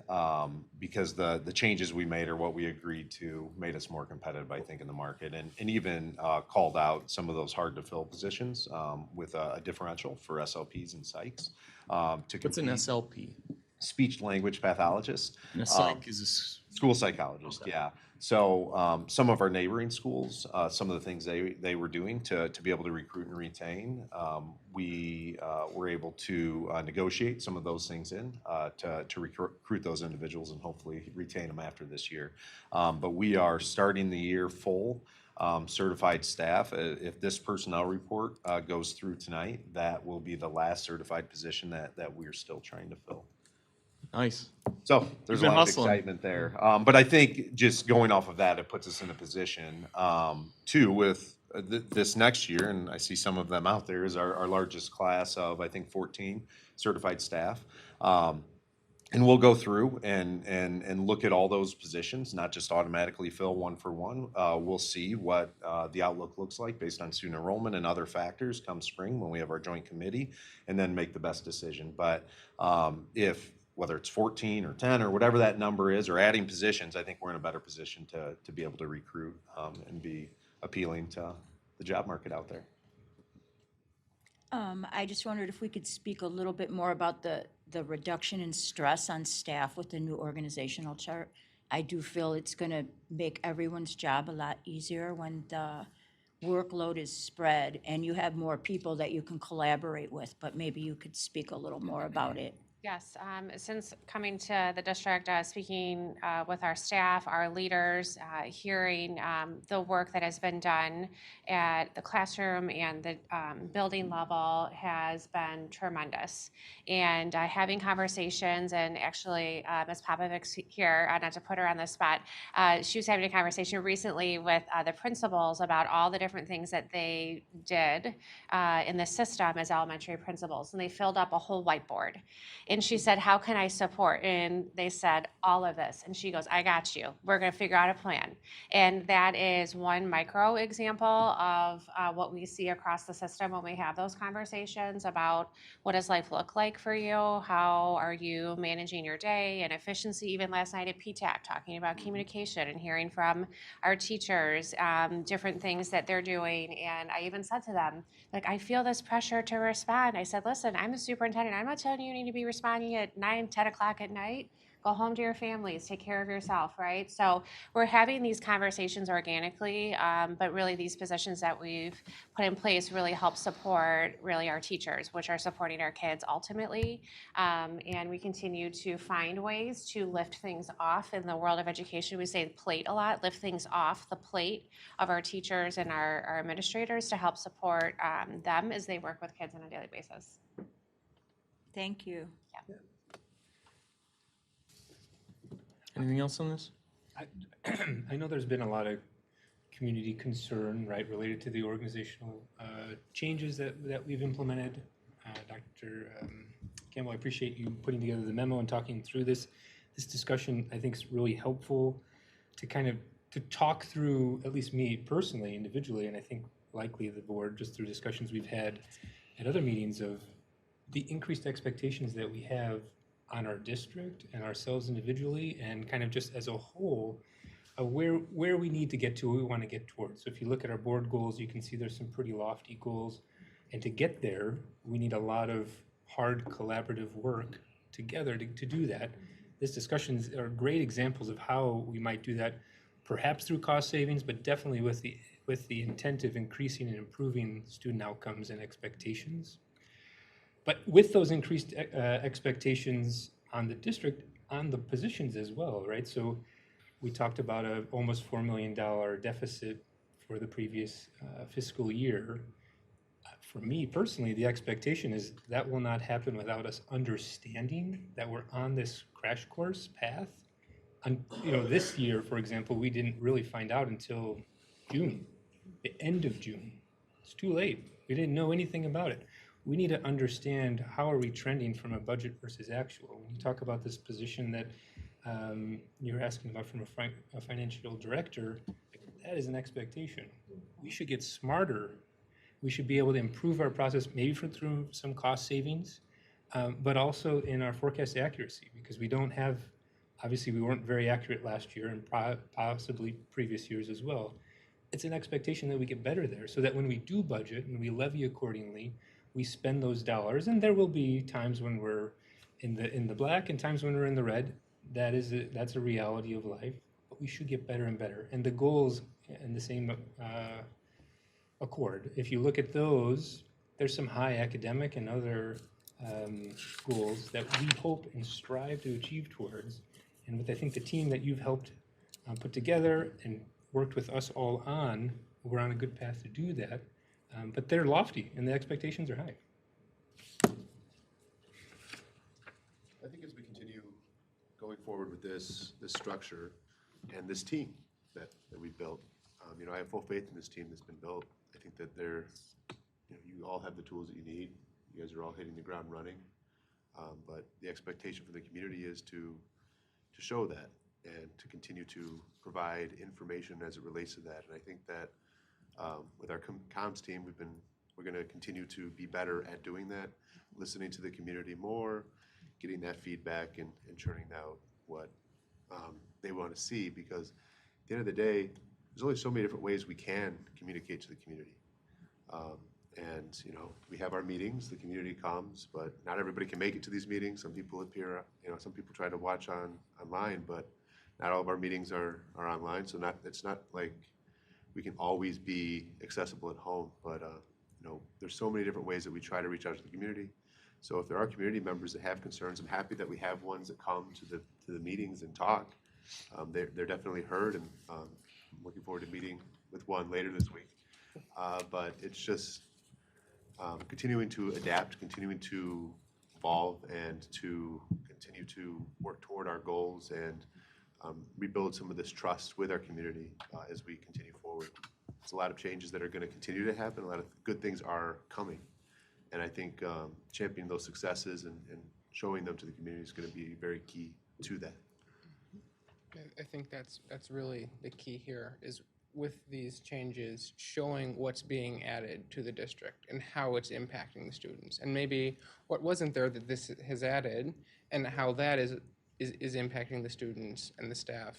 because the changes we made are what we agreed to, made us more competitive, I think, in the market, and even called out some of those hard-to-fill positions with a differential for SLPs and psychs. What's an SLP? Speech language pathologist. And a psych is School psychologist, yeah. So some of our neighboring schools, some of the things they were doing to be able to recruit and retain, we were able to negotiate some of those things in to recruit those individuals and hopefully retain them after this year. But we are starting the year full. Certified staff. If this personnel report goes through tonight, that will be the last certified position that we're still trying to fill. Nice. So there's a been lot hustling. of excitement there. But I think just going off of that, it puts us in a position too with this next year, and I see some of them out there, is our largest class of, I think, 14 certified staff. And we'll go through and look at all those positions, not just automatically fill one for one. We'll see what the outlook looks like based on student enrollment and other factors come spring when we have our joint committee, and then make the best decision. But whether it's 14 or 10 or whatever that number is, or adding positions, I think we're in a better position to be able to recruit and be appealing to the job market out there. I just wondered if we could speak a little bit more about the reduction in stress on staff with the new organizational chart. I do feel it's going to make everyone's job a lot easier when the workload is spread and you have more people that you can collaborate with, but maybe you could speak a little more about it. Yes, since coming to the district, speaking with our staff, our leaders, hearing the work that has been done at the classroom and the building level has been tremendous. And having conversations, and actually Ms. Popovic's here, not to put her on the spot, she was having a conversation recently with the principals about all the different things that they did in the system as elementary principals. And they filled up a whole whiteboard. And she said, how can I support? And they said, all of this. And she goes, I got you. We're going to figure out a plan. And that is one micro example of what we see across the system when we have those conversations about what does life look like for you? How are you managing your day and efficiency? Even last night at PTAC, talking about communication and hearing from our teachers, different things that they're doing. And I even said to them, like, I feel this pressure to respond. I said, listen, I'm the superintendent. I'm not telling you you need to be responding at 9, 10 o'clock at night. Go home to your families, take care of yourself, right? So we're having these conversations organically, but really these positions that we've put in place really help support really our teachers, which are supporting our kids ultimately. And we continue to find ways to lift things off in the world of education. We say plate a lot, lift things off the plate of our teachers and our administrators to help support them as they work with kids on a daily basis. Thank you. Anything else on this? I know there's been a lot of community concern, right, related to the organizational changes that we've implemented. Dr. Campbell, I appreciate you putting together the memo and talking through this. This discussion, I think, is really helpful to kind of to talk through, at least me personally, individually, and I think likely the board, just through discussions we've had at other meetings of the increased expectations that we have on our district and ourselves individually, and kind of just as a whole, where we need to get to, what we want to get towards. So if you look at our board goals, you can see there's some pretty lofty goals. And to get there, we need a lot of hard collaborative work together to do that. These discussions are great examples of how we might do that, perhaps through cost savings, but definitely with the intent of increasing and improving student outcomes and expectations. But with those increased expectations on the district, on the positions as well, right? So we talked about a almost $4 million deficit for the previous fiscal year. For me personally, the expectation is that will not happen without us understanding that we're on this crash course path. And, this year, for example, we didn't really find out until June, the end of June. It's too late. We didn't know anything about it. We need to understand how are we trending from a budget versus actual. When you talk about this position that you're asking about from a financial director, that is an expectation. We should get smarter. We should be able to improve our process, maybe through some cost savings, but also in our forecast accuracy, because we don't have, obviously we weren't very accurate last year and possibly previous years as well. It's an expectation that we get better there, so that when we do budget and we levy accordingly, we spend those dollars, and there will be times when we're in the black and times when we're in the red. That's a reality of life, but we should get better and better. And the goals in the same accord. If you look at those, there's some high academic and other goals that we hope and strive to achieve towards. And with, I think, the team that you've helped put together and worked with us all on, we're on a good path to do that. But they're lofty and the expectations are high. I think as we continue going forward with this structure and this team that we've built, I have full faith in this team that's been built. I think that you all have the tools that you need. You guys are all hitting the ground running. But the expectation from the community is to show that and to continue to provide information as it relates to that. And I think that with our comms team, we're going to continue to be better at doing that, listening to the community more, getting that feedback and churning out what they want to see, because at the end of the day, there's only so many different ways we can communicate to the community. And we have our meetings, the community comes, but not everybody can make it to these meetings. Some people appear, some people try to watch online, but not all of our meetings are online. So it's not like we can always be accessible at home, but there's so many different ways that we try to reach out to the community. So if there are community members that have concerns, I'm happy that we have ones that come to the meetings and talk. They're definitely heard, and I'm looking forward to meeting with one later this week. But it's just continuing to adapt, continuing to evolve, and to continue to work toward our goals and rebuild some of this trust with our community as we continue forward. There's a lot of changes that are going to continue to happen. A lot of good things are coming. And I think championing those successes and showing them to the community is going to be very key to that. I think that's really the key here, is with these changes, showing what's being added to the district and how it's impacting the students, and maybe what wasn't there that this has added, and how that is impacting the students and the staff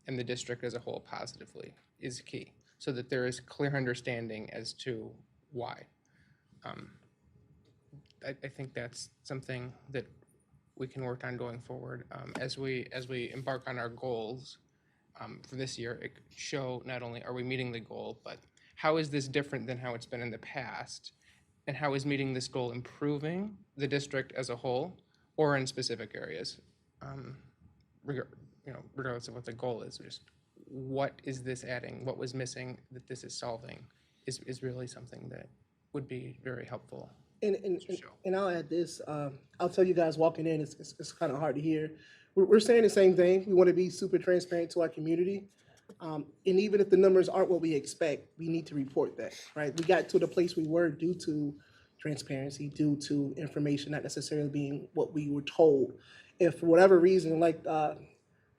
and the district as a whole positively is key, so that there is clear understanding as to why. I think that's something that we can work on going forward as we embark on our goals for this year. It could show not only are we meeting the goal, but how is this different than how it's been in the past, and how is meeting this goal improving the district as a whole, or in specific areas, regardless of what the goal is. Just what is this adding? What was missing that this is solving is really something that would be very helpful. And I'll add this. I'll tell you guys walking in, it's kind of hard to hear. We're saying the same thing. We want to be super transparent to our community. And even if the numbers aren't what we expect, we need to report that, right? We got to the place we were due to transparency, due to information not necessarily being what we were told. If for whatever reason, like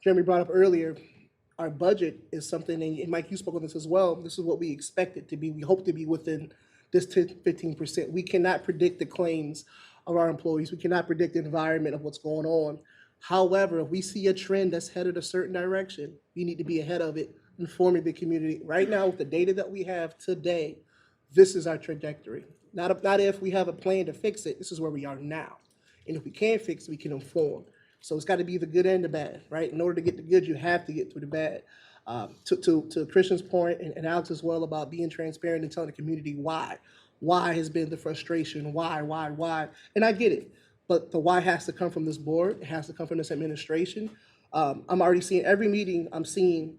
Jeremy brought up earlier, our budget is something, and Mike, you spoke on this as well, this is what we expect it to be. We hope to be within this 10-15%. We cannot predict the claims of our employees. We cannot predict the environment of what's going on. However, if we see a trend that's headed a certain direction, we need to be ahead of it, informing the community. Right now, with the data that we have today, this is our trajectory. Not if we have a plan to fix it, this is where we are now. And if we can't fix it, we can inform. So it's got to be the good and the bad, right? In order to get the good, you have to get through the bad. To Christian's point and Alex as well about being transparent and telling the community why. Why has been the frustration, why? And I get it, but the why has to come from this board, it has to come from this administration. I'm already seeing every meeting, I'm seeing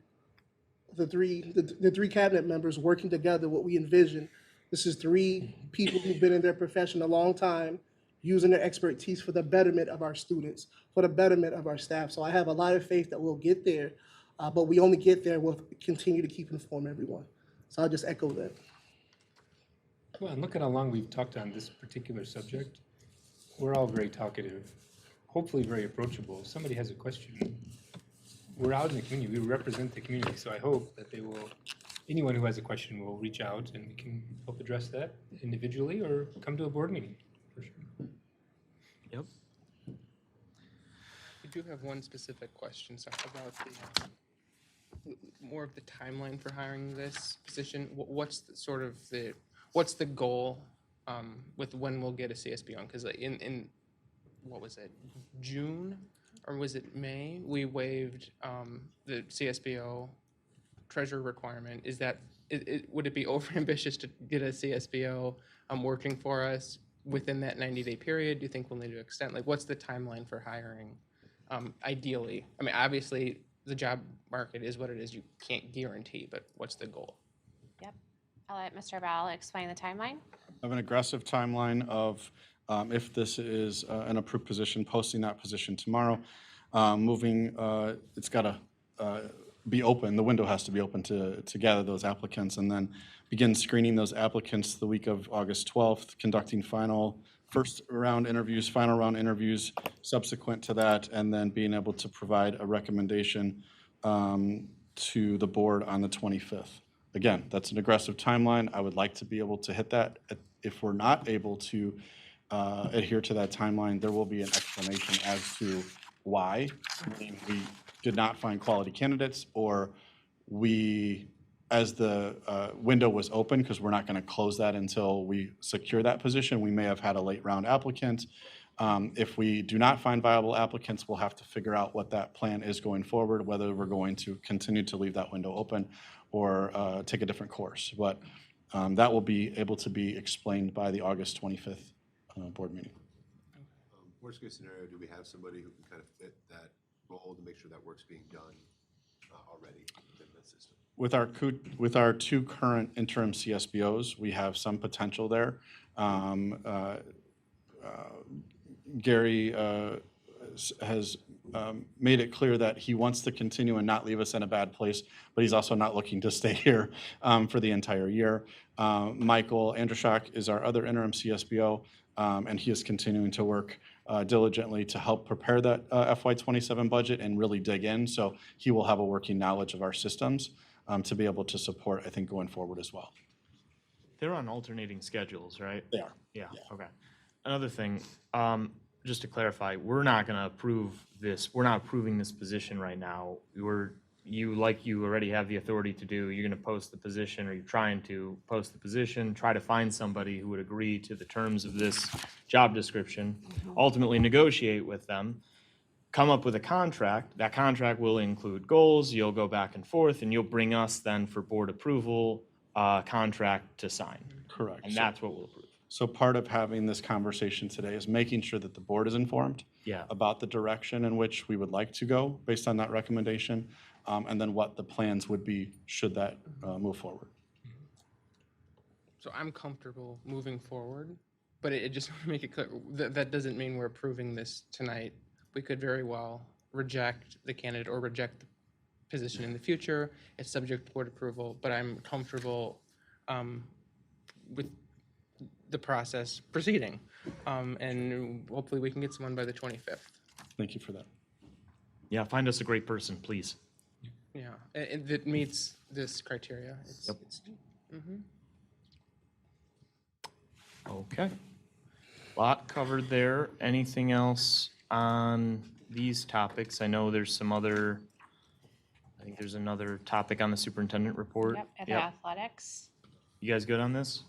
the three cabinet members working together, what we envision. This is three people who've been in their profession a long time, using their expertise for the betterment of our students, for the betterment of our staff. So I have a lot of faith that we'll get there, but we only get there, we'll continue to keep informing everyone. So I'll just echo that. Well, and look at how long we've talked on this particular subject. We're all very talkative, hopefully very approachable. If somebody has a question, we're out in the community, we represent the community, so I hope that anyone who has a question will reach out and we can help address that individually or come to a board meeting, for sure. Yep. We do have one specific question about more of the timeline for hiring this position. What's the goal with when we'll get a CSB on? Because in what was it, June or was it May? We waived the CSBO treasurer requirement. Would it be overambitious to get a CSBO working for us within that 90-day period? Do you think we'll need to extend? Like, what's the timeline for hiring? Ideally, I mean, obviously, the job market is what it is. You can't guarantee, but what's the goal? Yep. I'll let Mr. Bell explain the timeline. I have an aggressive timeline of if this is an approved position, posting that position tomorrow, it's got to be open, the window has to be open to gather those applicants, and then begin screening those applicants the week of August 12th, conducting first round interviews, final round interviews subsequent to that, and then being able to provide a recommendation to the board on the 25th. Again, that's an aggressive timeline. I would like to be able to hit that. If we're not able to adhere to that timeline, there will be an explanation as to why. I mean, we did not find quality candidates, or as the window was open, because we're not going to close that until we secure that position, we may have had a late round applicant. If we do not find viable applicants, we'll have to figure out what that plan is going forward, whether we're going to continue to leave that window open or take a different course. But that will be able to be explained by the August 25th board meeting. Worst case scenario, do we have somebody who can kind of fit that role to make sure that work's being done already within the system? With our two current interim CSBOs, we have some potential there. Gary has made it clear that he wants to continue and not leave us in a bad place, but he's also not looking to stay here for the entire year. Michael Andrushak is our other interim CSBO, and he is continuing to work diligently to help prepare that FY27 budget and really dig in. So he will have a working knowledge of our systems to be able to support, I think, going forward as well. They're on alternating schedules, right? They are. Yeah. Okay. Another thing, just to clarify, we're not going to approve this. We're not approving this position right now. you already have the authority to do, you're going to post the position, or you're trying to post the position, try to find somebody who would agree to the terms of this job description, ultimately negotiate with them, come up with a contract. That contract will include goals. You'll go back and forth, and you'll bring us then for board approval, contract to sign. Correct. And that's what we'll approve. So part of having this conversation today is making sure that the board is informed Yeah. about the direction in which we would like to go based on that recommendation, and then what the plans would be should that move forward. So I'm comfortable moving forward, but it just want to make it clear that that doesn't mean we're approving this tonight. We could very well reject the candidate or reject the position in the future. It's subject to board approval, but I'm comfortable with the process proceeding. And hopefully we can get someone by the 25th. Thank you for that. Yeah, find us a great person, please. Yeah, and that meets this criteria. Yep. Mhm. Okay. Lot covered there. Anything else on these topics? I know there's some other, I think there's another topic on the superintendent report. Yep, at the athletics. You guys good on this?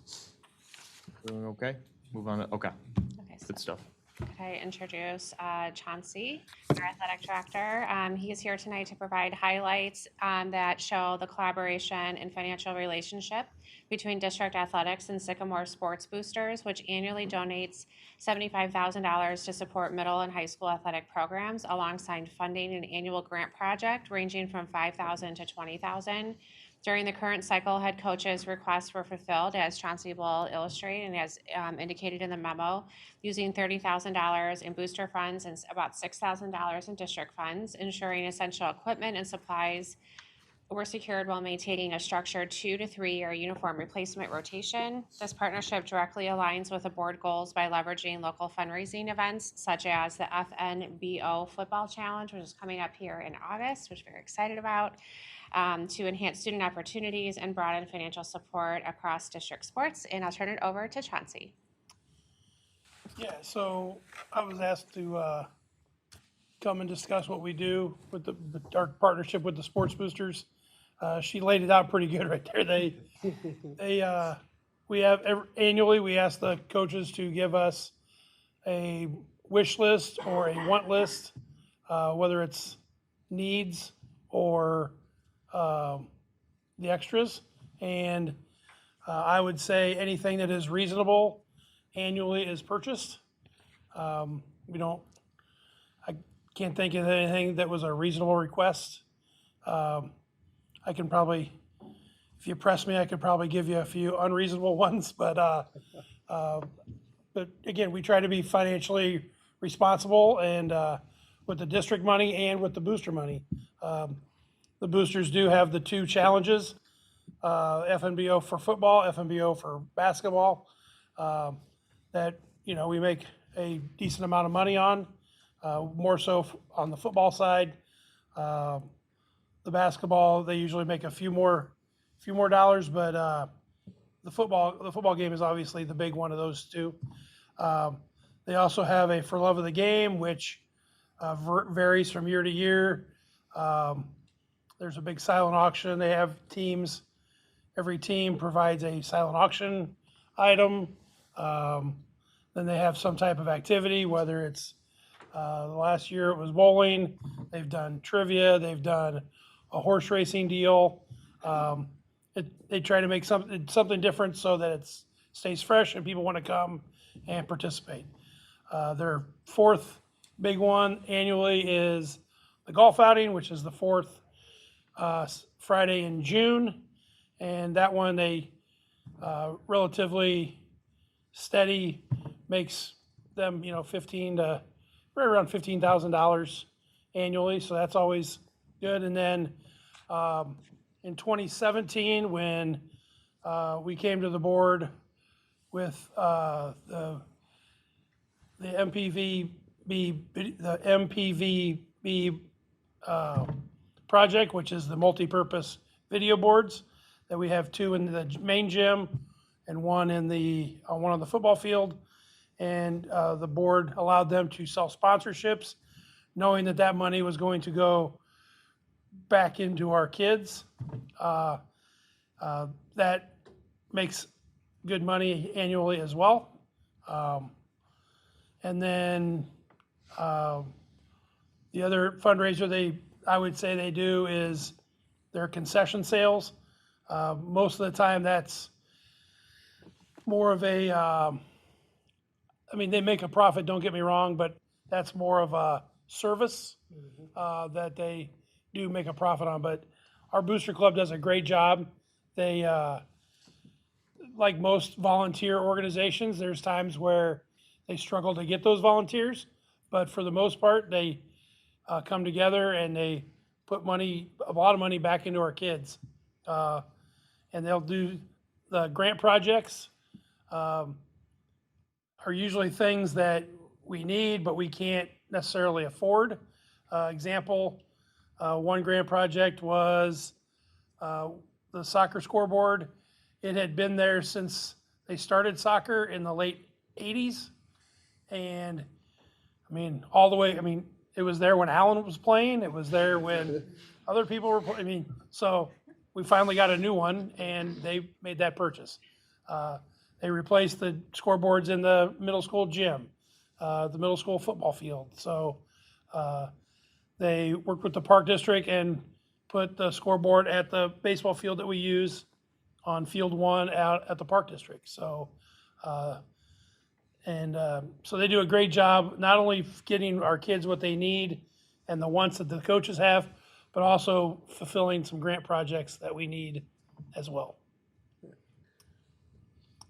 Doing okay? Move on to, okay, Okay, so good stuff. could I introduce Chauncey, our athletic director? He is here tonight to provide highlights that show the collaboration and financial relationship between district athletics and Sycamore Sports Boosters, which annually donates $75,000 to support middle and high school athletic programs, alongside funding an annual grant project ranging from $5,000 to $20,000. During the current cycle, head coaches' requests were fulfilled, as Chauncey will illustrate and as indicated in the memo, using $30,000 in booster funds and about $6,000 in district funds, ensuring essential equipment and supplies were secured while maintaining a structured 2 to 3 year uniform replacement rotation. This partnership directly aligns with the board goals by leveraging local fundraising events such as the FNBO Football Challenge, which is coming up here in August, which we're very excited about, to enhance student opportunities and broaden financial support across district sports. And I'll turn it over to Chauncey. Yeah, so I was asked to come and discuss what we do with our partnership with the Sports Boosters. She laid it out pretty good right there. We have annually, we ask the coaches to give us a wish list or a want list, whether it's needs or the extras. And I would say anything that is reasonable annually is purchased. I can't think of anything that was a reasonable request. I can probably, if you press me, I could probably give you a few unreasonable ones, but again, we try to be financially responsible and with the district money and with the booster money. The boosters do have the two challenges, FNBO for football, FNBO for basketball, that, we make a decent amount of money on, more so on the football side. The basketball, they usually make a few more dollars, but the football game is obviously the big one of those two. They also have a For Love of the Game, which varies from year to year. There's a big silent auction. They have teams. Every team provides a silent auction item. Then they have some type of activity, whether it's last year it was bowling. They've done trivia. They've done a horse racing deal. They try to make something different so that it stays fresh and people want to come and participate. Their fourth big one annually is the golf outing, which is the fourth Friday in June. And that one, they relatively steady, makes them, right around $15,000 annually. So that's always good. And then in 2017, when we came to the board with the MPVB project, which is the multi-purpose video boards, that we have two in the main gym and one on the football field. And the board allowed them to sell sponsorships, knowing that money was going to go back into our kids. That makes good money annually as well. And then the other fundraiser I would say they do is their concession sales. Most of the time that's more of a, I mean, they make a profit, don't get me wrong, but that's more of a service that they do make a profit on. But our Booster Club does a great job. They, like most volunteer organizations, there's times where they struggle to get those volunteers, but for the most part, they come together and they put money, a lot of money back into our kids. And they'll do the grant projects, are usually things that we need, but we can't necessarily afford. Example, one grant project was the soccer scoreboard. It had been there since they started soccer in the late 80s. And I mean, all the way, I mean, it was there when Allen was playing. It was there when other people were playing. I mean, so we finally got a new one and they made that purchase. They replaced the scoreboards in the middle school gym, the middle school football field. So they worked with the park district and put the scoreboard at the baseball field that we use on field 1 out at the park district. So, so they do a great job, not only getting our kids what they need and the wants that the coaches have, but also fulfilling some grant projects that we need as well.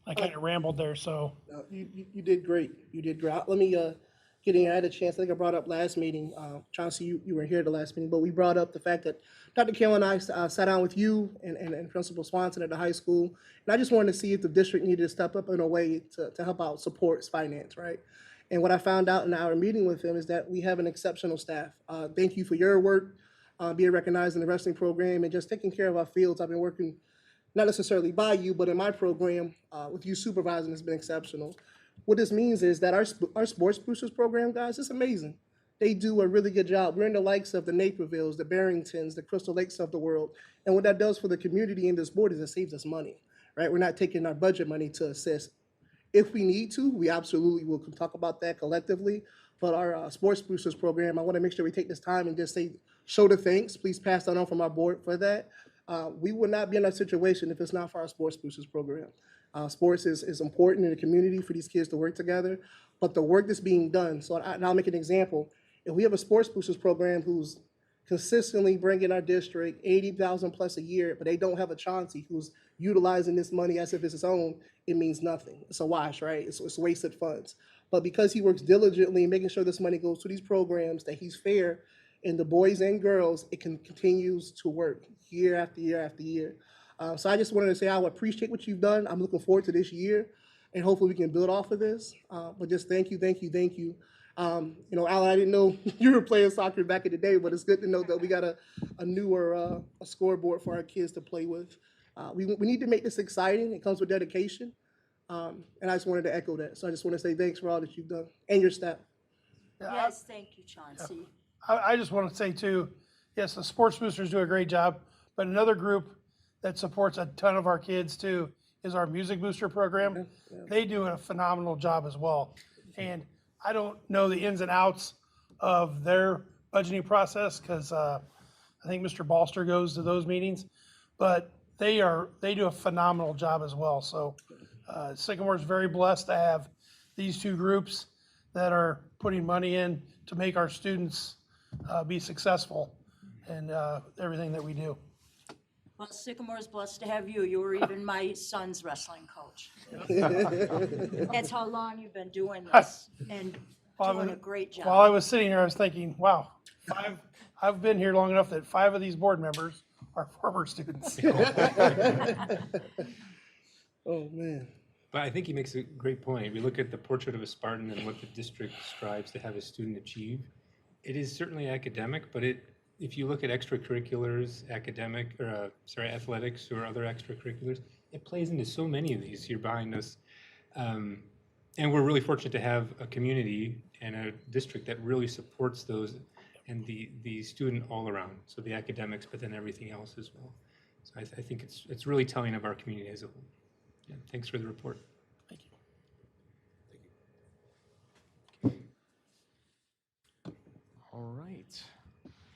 I kind of rambled there, so. You did great. You did great. Let me I had a chance. I think I brought up last meeting. Chauncey, you were here at the last meeting, but we brought up the fact that Dr. Kell and I sat down with you and Principal Swanson at the high school, and I just wanted to see if the district needed to step up in a way to help out support finance, right? And what I found out in our meeting with him is that we have an exceptional staff. Thank you for your work, being recognized in the wrestling program and just taking care of our fields. I've been working not necessarily by you, but in my program with you supervising has been exceptional. What this means is that our Sports Boosters program, guys, it's amazing. They do a really good job. We're in the likes of the Napervilles, the Barringtons, the Crystal Lakes of the world. And what that does for the community and this board is it saves us money, right? We're not taking our budget money to assist. If we need to, we absolutely will talk about that collectively. But our Sports Boosters program, I want to make sure we take this time and just say, show the thanks. Please pass that on from our board for that. We would not be in that situation if it's not for our Sports Boosters program. Sports is important in the community for these kids to work together, but the work that's being done, so I'll make an example. If we have a Sports Boosters program who's consistently bringing our district 80,000 plus a year, but they don't have a Chauncey who's utilizing this money as if it's his own, it means nothing. It's a wash, right? It's wasted funds. But because he works diligently in making sure this money goes to these programs, that he's fair, and the boys and girls, it continues to work year after year after year. So I just wanted to say I would appreciate what you've done. I'm looking forward to this year, and hopefully we can build off of this. But just thank you, thank you, thank you. You know, Alan, I didn't know you were playing soccer back in the day, but it's good to know that we got a newer a scoreboard for our kids to play with. We need to make this exciting. It comes with dedication, and I just wanted to echo that. So I just want to say thanks for all that you've done and your staff. Yes, thank you, Chauncey. I just want to say too, yes, the Sports Boosters do a great job, but another group that supports a ton of our kids too is our Music Booster program. They do a phenomenal job as well. And I don't know the ins and outs of their budgeting process because I think Mr. Balster goes to those meetings, but they do a phenomenal job as well. So Sycamore is very blessed to have these two groups that are putting money in to make our students be successful in everything that we do. Well, Sycamore is blessed to have you. You were even my son's wrestling coach. That's how long you've been doing this and doing a great job. While I was sitting here, I was thinking, wow, I've been here long enough that 5 of these board members are former students. Oh, man. But I think he makes a great point. We look at the portrait of a Spartan and what the district strives to have a student achieve. It is certainly academic, but if you look at extracurriculars, athletics or other extracurriculars, it plays into so many of these here behind us. And we're really fortunate to have a community and a district that really supports those and the student all around, so the academics, but then everything else as well. So I think it's really telling of our community as a whole. Yeah, thanks for the report. Thank you. All right.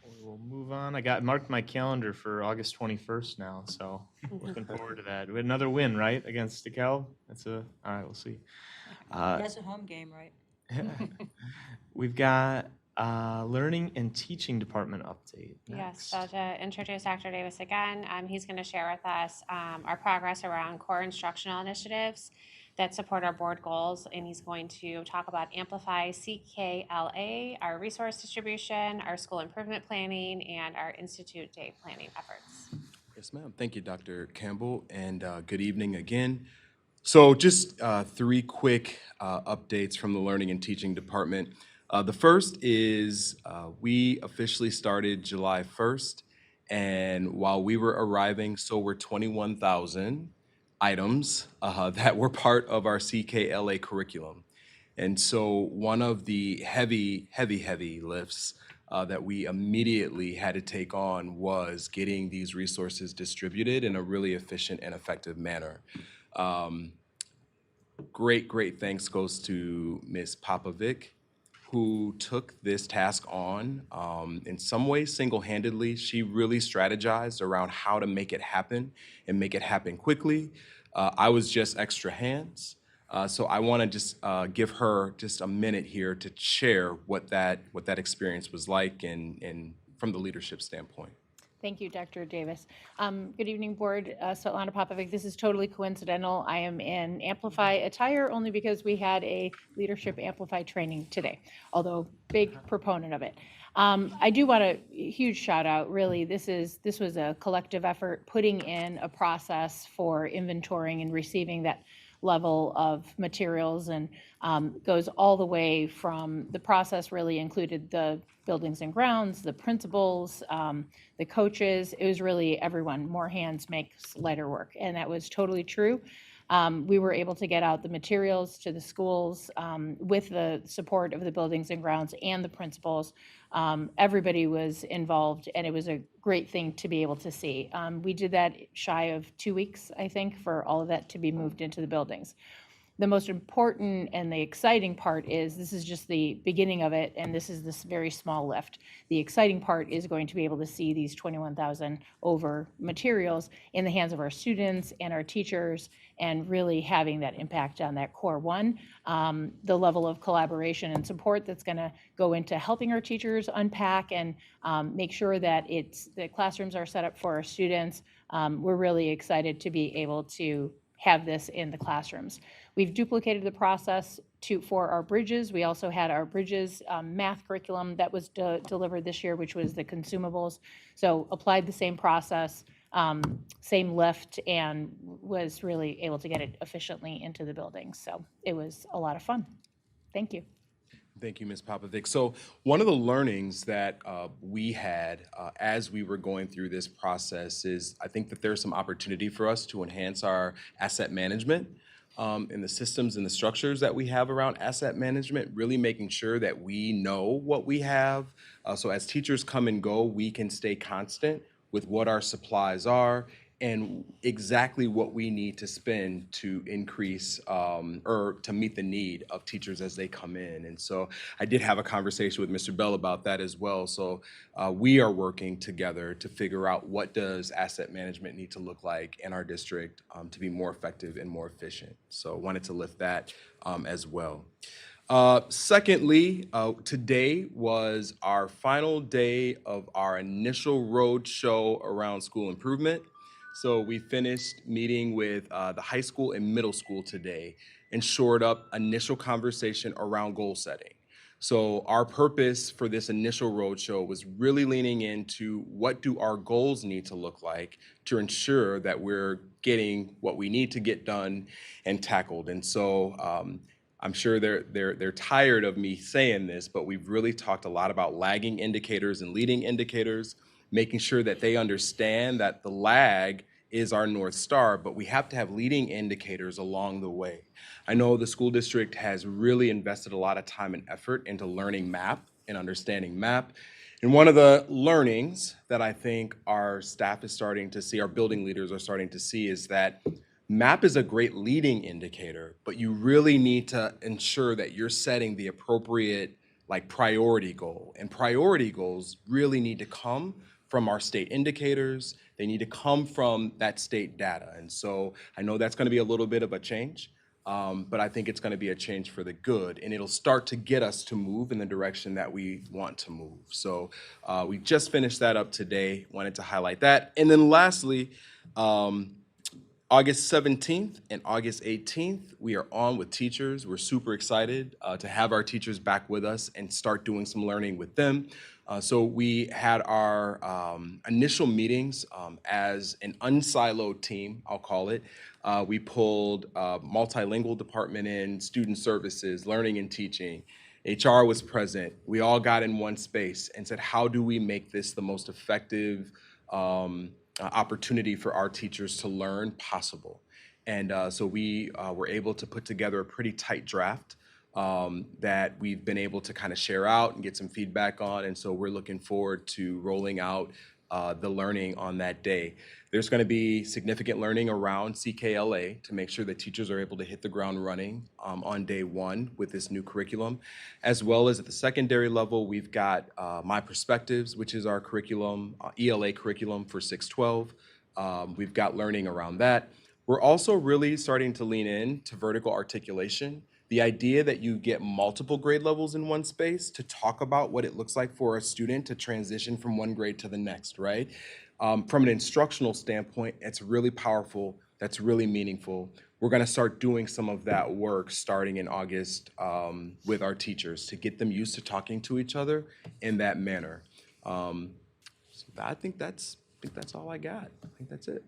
We will move on. I got marked my calendar for August 21st now, so looking forward to that. We had another win, right, against DeKalb? All right, we'll see. That's a home game, right? We've got learning and teaching department update Yes, next. so to introduce Dr. Davis again, he's going to share with us our progress around core instructional initiatives that support our board goals, and he's going to talk about Amplify CKLA, our resource distribution, our school improvement planning, and our Institute Day planning efforts. Yes, ma'am. Thank you, Dr. Campbell, and good evening again. So just three quick updates from the Learning and Teaching Department. The first is we officially started July 1st, and while we were arriving, so were 21,000 items that were part of our CKLA curriculum. And so one of the heavy lifts that we immediately had to take on was getting these resources distributed in a really efficient and effective manner. Great thanks goes to Ms. Popovic, who took this task on in some ways single-handedly. She really strategized around how to make it happen and make it happen quickly. I was just extra hands. So I want to just give her just a minute here to share what that experience was like and from the leadership standpoint. Thank you, Dr. Davis. Good evening, Board. Svetlana Popovic. This is totally coincidental. I am in Amplify attire only because we had a leadership Amplify training today, although big proponent of it. I do want a huge shout out. Really, this was a collective effort, putting in a process for inventorying and receiving that level of materials, and goes all the way from the process really included the buildings and grounds, the principals, the coaches. It was really everyone. More hands makes lighter work, and that was totally true. We were able to get out the materials to the schools with the support of the buildings and grounds and the principals. Everybody was involved, and it was a great thing to be able to see. We did that shy of 2 weeks, I think, for all of that to be moved into the buildings. The most important and the exciting part is this is just the beginning of it, and this is this very small lift. The exciting part is going to be able to see these 21,000 over materials in the hands of our students and our teachers, and really having that impact on that core one. The level of collaboration and support that's going to go into helping our teachers unpack and make sure that the classrooms are set up for our students. We're really excited to be able to have this in the classrooms. We've duplicated the process for our bridges. We also had our bridges math curriculum that was delivered this year, which was the consumables. So applied the same process, same lift, and was really able to get it efficiently into the building. So it was a lot of fun. Thank you. Thank you, Ms. Popovic. So one of the learnings that we had as we were going through this process is I think that there's some opportunity for us to enhance our asset management and the systems and the structures that we have around asset management, really making sure that we know what we have. So as teachers come and go, we can stay constant with what our supplies are and exactly what we need to spend to increase or to meet the need of teachers as they come in. And so I did have a conversation with Mr. Bell about that as well. So we are working together to figure out what does asset management need to look like in our district to be more effective and more efficient. So I wanted to lift that as well. Secondly, today was our final day of our initial road show around school improvement. So we finished meeting with the high school and middle school today and shored up initial conversation around goal setting. So our purpose for this initial roadshow was really leaning into what do our goals need to look like to ensure that we're getting what we need to get done and tackled. And so I'm sure they're tired of me saying this, but we've really talked a lot about lagging indicators and leading indicators, making sure that they understand that the lag is our North Star, but we have to have leading indicators along the way. I know the school district has really invested a lot of time and effort into learning MAP and understanding MAP. And one of the learnings that I think our staff is starting to see, our building leaders are starting to see, is that MAP is a great leading indicator, but you really need to ensure that you're setting the appropriate priority goal. And priority goals really need to come from our state indicators. They need to come from that state data. And so I know that's going to be a little bit of a change, but I think it's going to be a change for the good, and it'll start to get us to move in the direction that we want to move. So we just finished that up today. Wanted to highlight that. And then lastly, August 17th and August 18th, we are on with teachers. We're super excited to have our teachers back with us and start doing some learning with them. So we had our initial meetings as an unsiloed team, I'll call it. We pulled multilingual department in, student services, learning and teaching. HR was present. We all got in one space and said, how do we make this the most effective opportunity for our teachers to learn possible? And so we were able to put together a pretty tight draft that we've been able to kind of share out and get some feedback on. And so we're looking forward to rolling out the learning on that day. There's going to be significant learning around CKLA to make sure that teachers are able to hit the ground running on day one with this new curriculum, as well as at the secondary level, we've got My Perspectives, which is our curriculum, ELA curriculum for 612. We've got learning around that. We're also really starting to lean in to vertical articulation. The idea that you get multiple grade levels in one space to talk about what it looks like for a student to transition from one grade to the next, right? From an instructional standpoint, it's really powerful. That's really meaningful. We're going to start doing some of that work starting in August with our teachers to get them used to talking to each other in that manner. So I think that's all I got. I think that's it.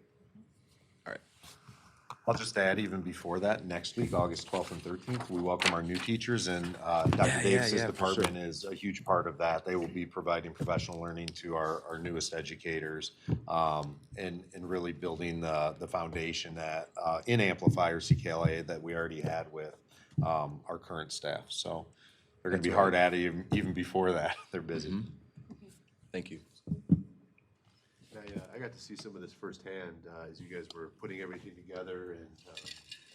I'll just add, even before that, next week, August 12th and 13th, we welcome our new teachers, and Dr. Davis's department is a huge part of that. They will be providing professional learning to our newest educators, and really building the foundation that in Amplify or CKLA that we already had with our current staff. So they're going to be hard at it even before that. They're busy. Thank you. I got to see some of this firsthand as you guys were putting everything together and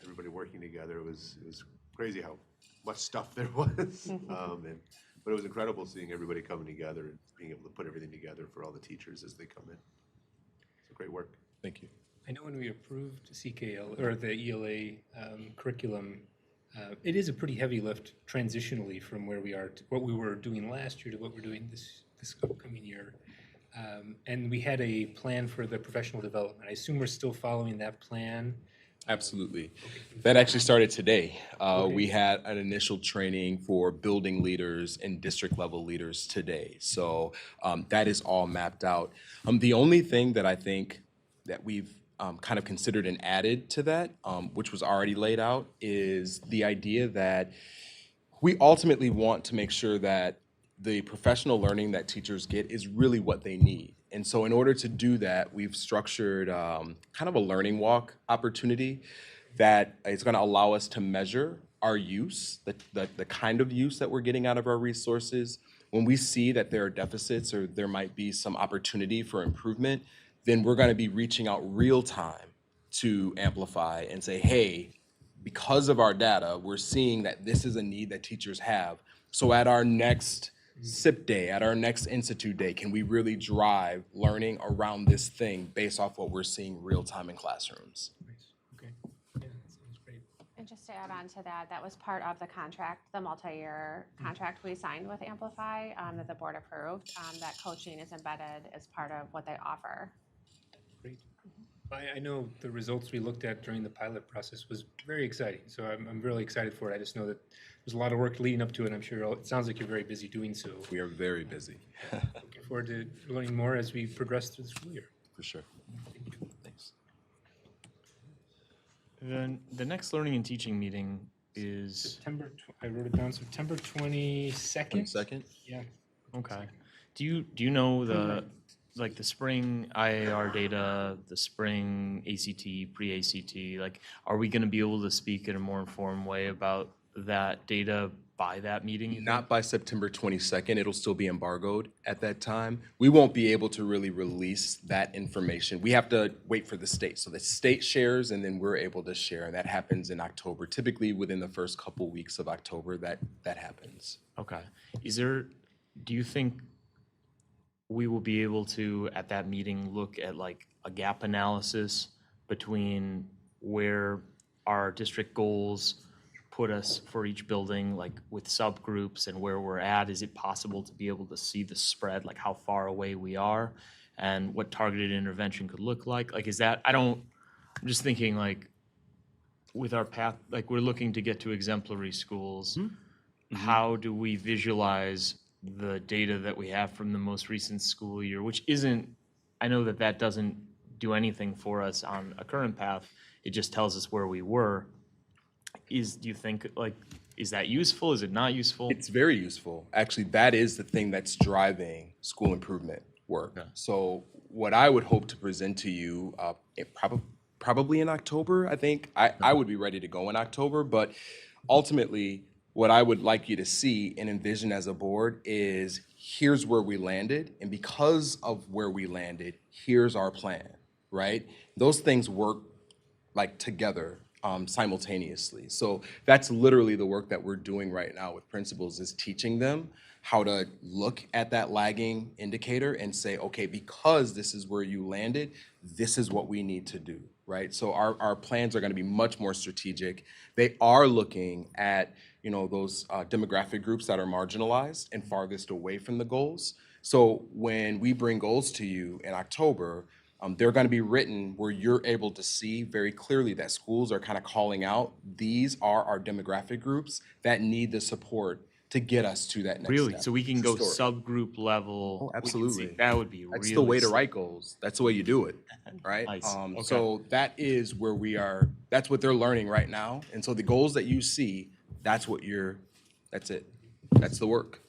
everybody working together. It was crazy how much stuff there was, but it was incredible seeing everybody coming together and being able to put everything together for all the teachers as they come in. So great work. Thank you. I know when we approved CKL or the ELA curriculum, it is a pretty heavy lift transitionally from where we are to what we were doing last year to what we're doing this upcoming year. And we had a plan for the professional development. I assume we're still following that plan. Absolutely. That actually started today. We had an initial training for building leaders and district level leaders today. So that is all mapped out. The only thing that I think that we've kind of considered and added to that, which was already laid out, is the idea that we ultimately want to make sure that the professional learning that teachers get is really what they need. And so in order to do that, we've structured kind of a learning walk opportunity that is going to allow us to measure our use, the kind of use that we're getting out of our resources. When we see that there are deficits or there might be some opportunity for improvement, then we're going to be reaching out real time to Amplify and say, hey, because of our data, we're seeing that this is a need that teachers have. So at our next SIP day, at our next Institute day, can we really drive learning around this thing based off what we're seeing real time in classrooms? Okay. Yeah, that sounds great. And just to add on to that, that was part of the contract, the multi-year contract we signed with Amplify that the board approved, that coaching is embedded as part of what they offer. Great. I know the results we looked at during the pilot process was very exciting, so I'm really excited for it. I just know that there's a lot of work leading up to it. I'm sure it sounds like you're very busy doing so. We are very busy. Looking forward to learning more as we progress through the school year. For sure. Thanks. Then the next learning and teaching meeting is I wrote it down, September 22nd. 22nd? Yeah. okay. Do you know the spring IAR data, the spring ACT, pre-ACT? Like, are we going to be able to speak in a more informed way about that data by that meeting? you think? Not by September 22nd. It'll still be embargoed at that time. We won't be able to really release that information. We have to wait for the state. So the state shares, and then we're able to share, and that happens in October. Typically, within the first couple weeks of October, that happens. Okay. Do you think we will be able to, at that meeting, look at like a gap analysis between where our district goals put us for each building, like with subgroups and where we're at? Is it possible to be able to see the spread, like how far away we are and what targeted intervention could look like? Like, is that, I'm just thinking like with our path, like we're looking to get to exemplary schools. How do we visualize the data that we have from the most recent school year, which isn't, I know that doesn't do anything for us on a current path. It just tells us where we were. Do you think, like, is that useful? Is it not useful? It's very useful. Actually, that is the thing that's driving school improvement work. Okay. So what I would hope to present to you, probably in October, I think. I would be ready to go in October, but ultimately, what I would like you to see and envision as a board is here's where we landed, and because of where we landed, here's our plan, right? Those things work like together simultaneously. So that's literally the work that we're doing right now with principals, is teaching them how to look at that lagging indicator and say, okay, because this is where you landed, this is what we need to do, right? So our plans are going to be much more strategic. They are looking at, those demographic groups that are marginalized and farthest away from the goals. So when we bring goals to you in October, they're going to be written where you're able to see very clearly that schools are kind of calling out, these are our demographic groups that need the support to get us to that next Really? step. So we can go Story. subgroup level? Oh, We can absolutely. see- That would be That's really. the way to slick. write goals. That's the way you do it, right? Nice. Okay. So that is where we are. That's what they're learning right now. And so the goals that you see, that's it. That's the work.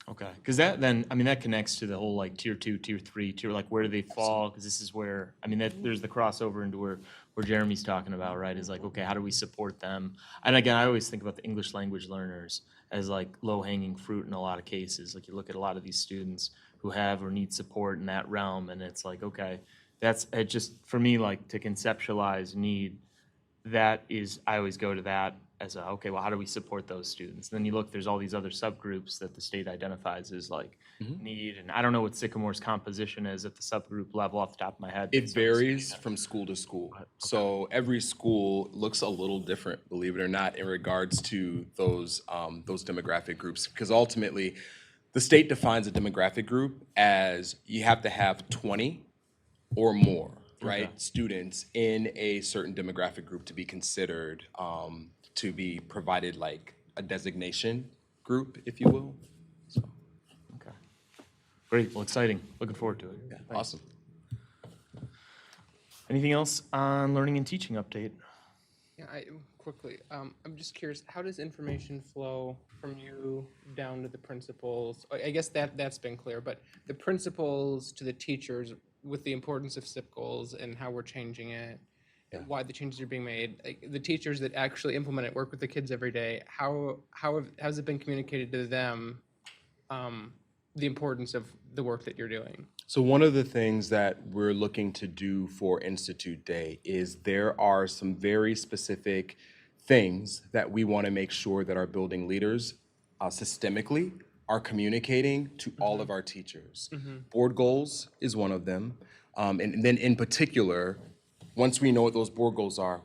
Okay, because that connects to the whole like tier 2, tier 3, like where do they fall? Because this is where, there's the crossover into where Jeremy's talking about, right? Is like, okay, how do we support them? And again, I always think about the English language learners as like low-hanging fruit in a lot of cases. Like you look at a lot of these students who have or need support in that realm, and it's like, okay, it just, for me, like to conceptualize need, I always go to that as okay, well, how do we support those students? And then you look, there's all these other subgroups that the state identifies as like need, and I don't know what Sycamore's composition is at the subgroup level off the top of my head. It varies from school to school. So every school looks a little different, believe it or not, in regards to those demographic groups. Because ultimately, the state defines a demographic group as you have to have 20 or more, right, Okay. students in a certain demographic group to be considered, to be provided like a designation group, if you will. So, Okay. Great, well, exciting, looking forward to it. yeah, Thanks. awesome. Anything else on learning and teaching update? Yeah, quickly, I'm just curious, how does information flow from you down to the principals? I guess that's been clear, but the principals to the teachers with the importance of SIP goals and how we're changing it, and why the changes are being made, like, the teachers that actually implement it, work with the kids every day, how's it been communicated to them, the importance of the work that you're doing? So one of the things that we're looking to do for Institute Day is there are some very specific things that we want to make sure that our building leaders systemically are communicating to all of our teachers. Board goals is one of them. And then in particular, once we know what those board goals are,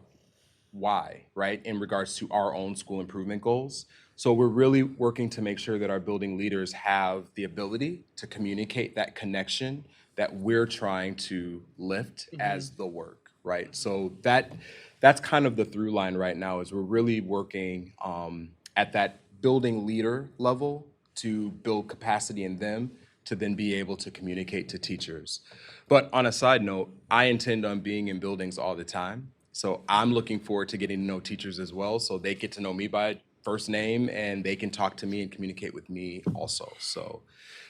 why, right, in regards to our own school improvement goals. So we're really working to make sure that our building leaders have the ability to communicate that connection that we're trying to lift as the work, right? So that's kind of the through line right now, is we're really working at that building leader level to build capacity in them to then be able to communicate to teachers. But on a side note, I intend on being in buildings all the time. So I'm looking forward to getting to know teachers as well, so they get to know me by first name, and they can talk to me and communicate with me also. So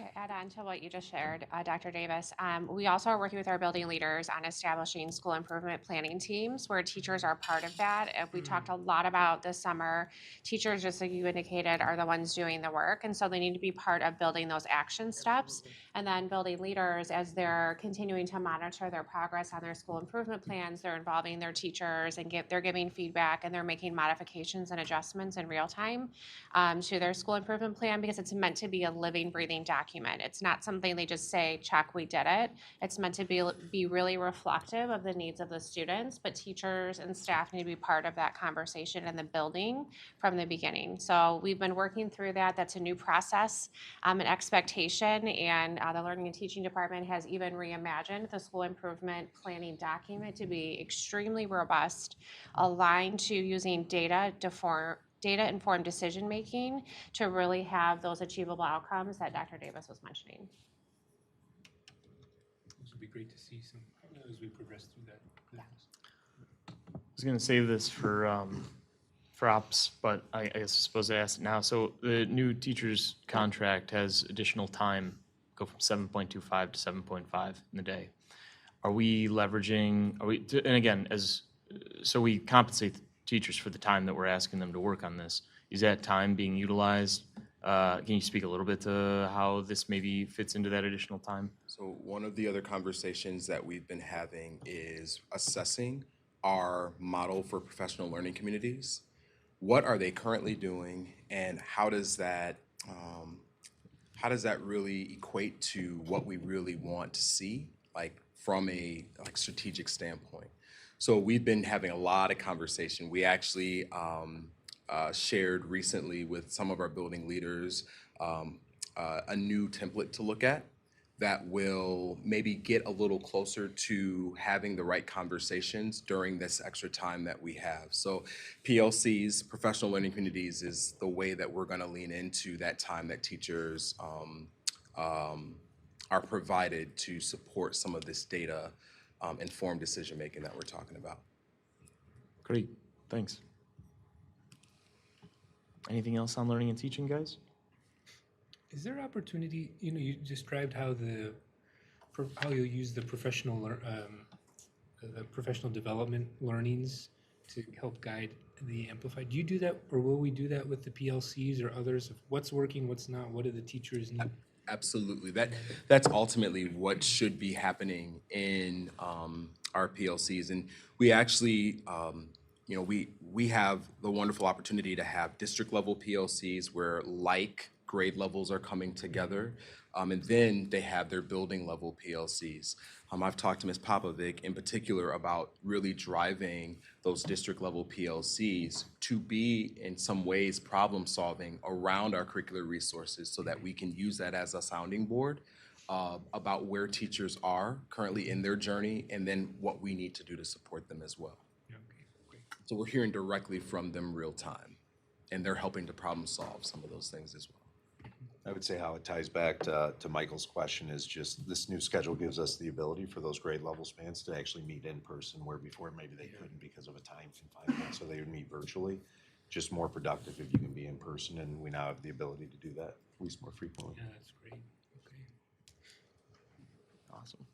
To add on to what you just shared, Dr. Davis, we also are working with our building leaders on establishing school improvement planning teams where teachers are part of that. We talked a lot about this summer. Teachers, just like you indicated, are the ones doing the work, and so they need to be part of building those action steps. And then building leaders, as they're continuing to monitor their progress on their school improvement plans, they're involving their teachers and they're giving feedback, and they're making modifications and adjustments in real time to their school improvement plan, because it's meant to be a living, breathing document. It's not something they just say, check, we did it. It's meant to be really reflective of the needs of the students, but teachers and staff need to be part of that conversation in the building from the beginning. So we've been working through that. That's a new process, an expectation, and the Learning and Teaching Department has even reimagined the school improvement planning document to be extremely robust, aligned to using data-informed decision-making to really have those achievable outcomes that Dr. Davis was mentioning. This would be great to see some as we progress through that. I was going to save this for ops, but I suppose I asked it now. So the new teacher's contract has additional time, go from 7.25 to 7.5 in the day. Are we leveraging, and again, so we compensate teachers for the time that we're asking them to work on this. Is that time being utilized? Can you speak a little bit to how this maybe fits into that additional time? So one of the other conversations that we've been having is assessing our model for professional learning communities. What are they currently doing, and how does that really equate to what we really want to see, like from a strategic standpoint? So we've been having a lot of conversation. We actually shared recently with some of our building leaders a new template to look at that will maybe get a little closer to having the right conversations during this extra time that we have. So PLCs, professional learning communities, is the way that we're going to lean into that time that teachers are provided to support some of this data informed decision making that we're talking about. Great, thanks. Anything else on learning and teaching, guys? Is there opportunity, you described how you'll use the professional development learnings to help guide the Amplify. Do you do that, or will we do that with the PLCs or others? What's working, what's not, what do the teachers need? Absolutely. That's ultimately what should be happening in our PLCs. And we actually, we have the wonderful opportunity to have district level PLCs where grade levels are coming together, and then they have their building level PLCs. I've talked to Ms. Popovic in particular about really driving those district level PLCs to be in some ways problem solving around our curricular resources so that we can use that as a sounding board about where teachers are currently in their journey and then what we need to do to support them as well. Okay, great. So we're hearing directly from them real time, and they're helping to problem solve some of those things as well. I would say how it ties back to Michael's question is just this new schedule gives us the ability for those grade level spans to actually meet in person, where before maybe they couldn't because of a time confinement, so they would meet virtually. Just more productive if you can be in person, and we now have the ability to do that at least more frequently. Yeah, that's great. Okay. Awesome.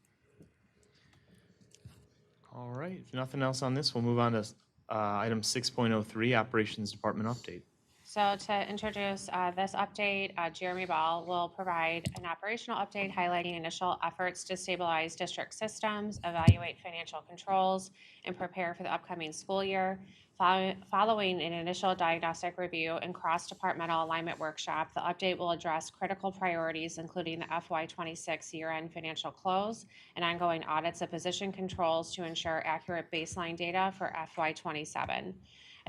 All right, if nothing else on this, we'll move on to item 6.03, Operations Department Update. So to introduce this update, Jeremy Ball will provide an operational update highlighting initial efforts to stabilize district systems, evaluate financial controls, and prepare for the upcoming school year. Following an initial diagnostic review and cross-departmental alignment workshop, the update will address critical priorities, including the FY26 year-end financial close and ongoing audits of position controls to ensure accurate baseline data for FY27.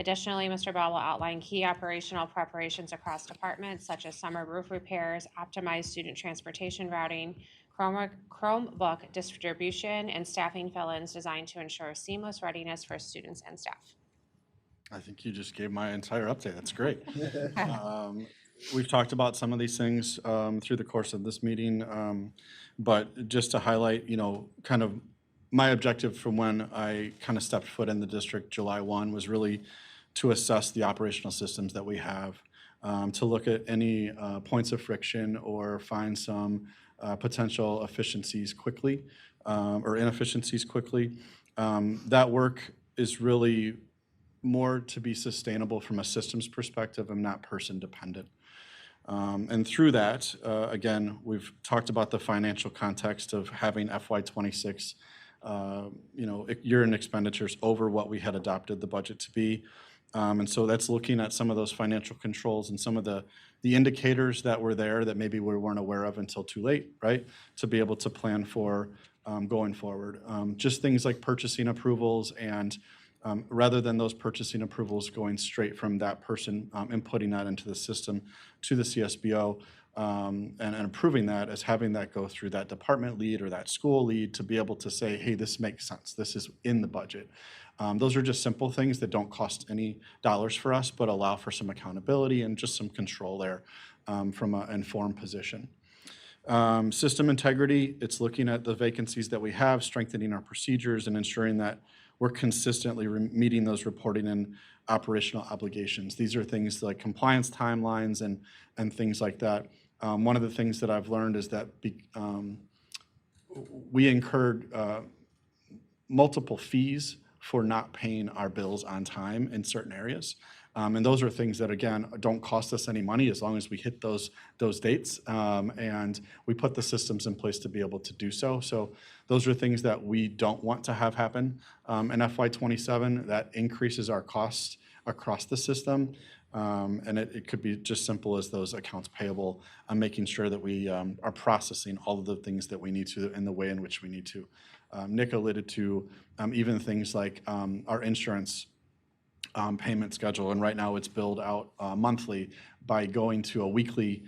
Additionally, Mr. Bell will outline key operational preparations across departments such as summer roof repairs, optimized student transportation routing, Chromebook distribution, and staffing fill-ins designed to ensure seamless readiness for students and staff. I think you just gave my entire update. That's great. We've talked about some of these things through the course of this meeting, but just to highlight, kind of my objective from when I kind of stepped foot in the district July 1 was really to assess the operational systems that we have, to look at any points of friction or find some potential efficiencies quickly or inefficiencies quickly. That work is really more to be sustainable from a systems perspective and not person dependent. And through that, again, we've talked about the financial context of having FY26, year-end expenditures over what we had adopted the budget to be. And so that's looking at some of those financial controls and some of the indicators that were there that maybe we weren't aware of until too late, right? To be able to plan for going forward. Just things like purchasing approvals and rather than those purchasing approvals going straight from that person inputting that into the system to the CSBO and approving that, as having that go through that department lead or that school lead to be able to say, hey, this makes sense. This is in the budget. Those are just simple things that don't cost any dollars for us, but allow for some accountability and just some control there from an informed position. System integrity, it's looking at the vacancies that we have, strengthening our procedures and ensuring that we're consistently meeting those reporting and operational obligations. These are things like compliance timelines and things like that. One of the things that I've learned is that we incurred multiple fees for not paying our bills on time in certain areas. And those are things that, again, don't cost us any money as long as we hit those dates. And we put the systems in place to be able to do so. So those are things that we don't want to have happen in FY27. That increases our costs across the system. And it could be just simple as those accounts payable and making sure that we are processing all of the things that we need to in the way in which we need to. Nick alluded to even things like our insurance payment schedule, and right now it's billed out monthly. By going to a weekly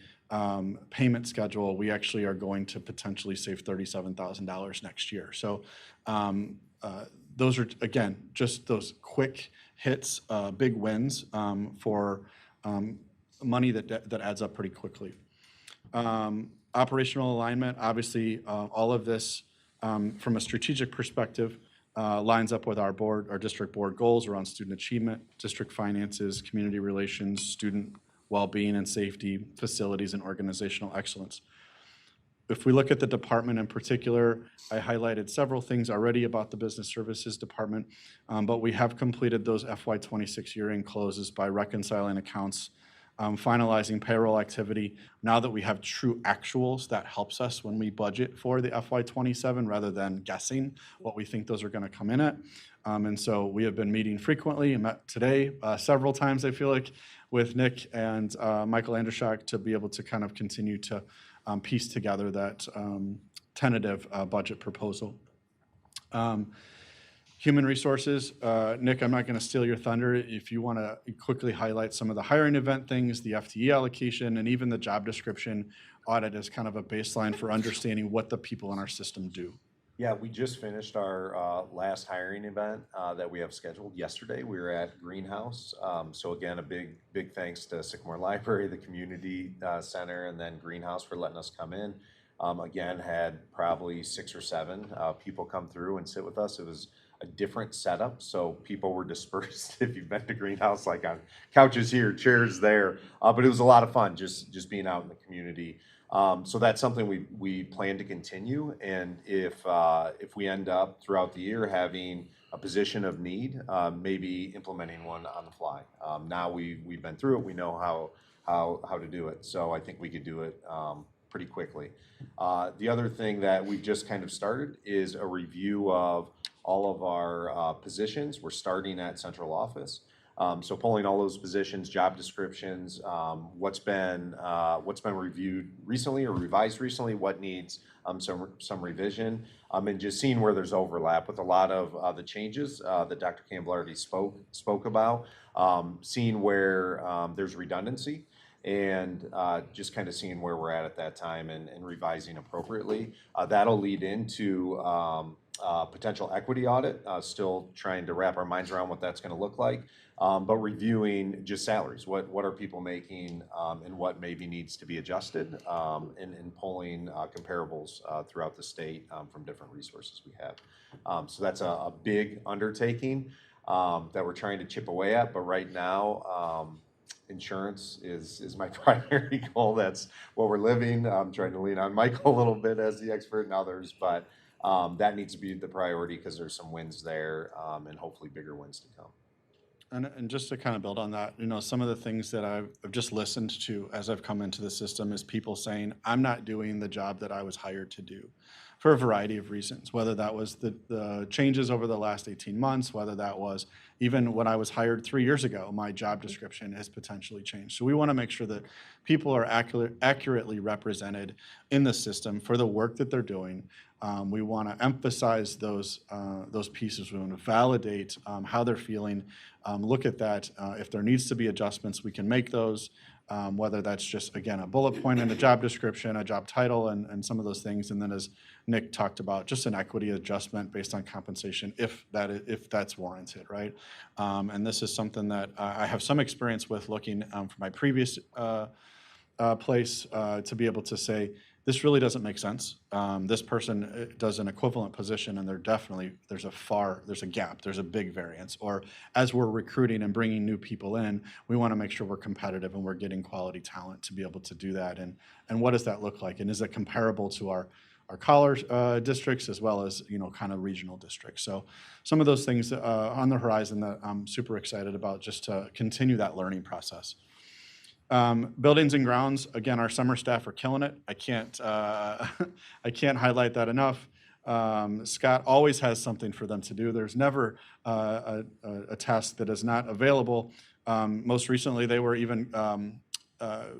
payment schedule, we actually are going to potentially save $37,000 next year. So those are, again, just those quick hits, big wins for money that adds up pretty quickly. Operational alignment, obviously, all of this from a strategic perspective lines up with our district board goals around student achievement, district finances, community relations, student well-being and safety, facilities, and organizational excellence. If we look at the department in particular, I highlighted several things already about the business services department, but we have completed those FY26 year-end closes by reconciling accounts, finalizing payroll activity. Now that we have true actuals, that helps us when we budget for the FY27 rather than guessing what we think those are going to come in at. And so we have been meeting frequently and met today several times, I feel like, with Nick and Michael Anderschak to be able to kind of continue to piece together that tentative budget proposal. Human resources, Nick, I'm not going to steal your thunder. If you want to quickly highlight some of the hiring event things, the FTE allocation, and even the job description audit as kind of a baseline for understanding what the people in our system do. Yeah, we just finished our last hiring event that we have scheduled yesterday. We were at Greenhouse. So again, a big thanks to Sycamore Library, the community center, and then Greenhouse for letting us come in. Again, had probably 6 or 7 people come through and sit with us. It was a different setup, so people were dispersed. If you've been to Greenhouse, like on couches here, chairs there, but it was a lot of fun just being out in the community. So that's something we plan to continue, and if we end up throughout the year having a position of need, maybe implementing one on the fly. Now we've been through it, we know how to do it, so I think we could do it pretty quickly. The other thing that we've just kind of started is a review of all of our positions. We're starting at central office. So pulling all those positions, job descriptions, what's been reviewed recently or revised recently, what needs some revision, and just seeing where there's overlap with a lot of the changes that Dr. Campbell already spoke about, seeing where there's redundancy, and just kind of seeing where we're at that time and revising appropriately. That'll lead into potential equity audit, still trying to wrap our minds around what that's going to look like. But reviewing just salaries, what are people making, and what maybe needs to be adjusted, and pulling comparables throughout the state from different resources we have. So that's a big undertaking that we're trying to chip away at. But right now, insurance is my primary goal. That's what we're living. I'm trying to lean on Michael a little bit as the expert and others, but that needs to be the priority because there's some wins there, and hopefully bigger wins to come. And just to kind of build on that, some of the things that I've just listened to as I've come into the system is people saying, I'm not doing the job that I was hired to do for a variety of reasons, whether that was the changes over the last 18 months, whether that was even when I was hired 3 years ago, my job description has potentially changed. So we want to make sure that people are accurately represented in the system for the work that they're doing. We want to emphasize those pieces. We want to validate how they're feeling. Look at that. If there needs to be adjustments, we can make those, whether that's just, again, a bullet point in a job description, a job title, and some of those things. And then as Nick talked about, just an equity adjustment based on compensation if that's warranted, right? And this is something that I have some experience with looking from my previous place to be able to say, this really doesn't make sense. This person does an equivalent position and there's a gap, there's a big variance. Or as we're recruiting and bringing new people in, we want to make sure we're competitive and we're getting quality talent to be able to do that. And what does that look like? And is it comparable to our collar districts as well as, kind of regional districts? So some of those things on the horizon that I'm super excited about just to continue that learning process. Buildings and grounds, again, our summer staff are killing it. I can't highlight that enough. Scott always has something for them to do. There's never a task that is not available. Most recently, they were even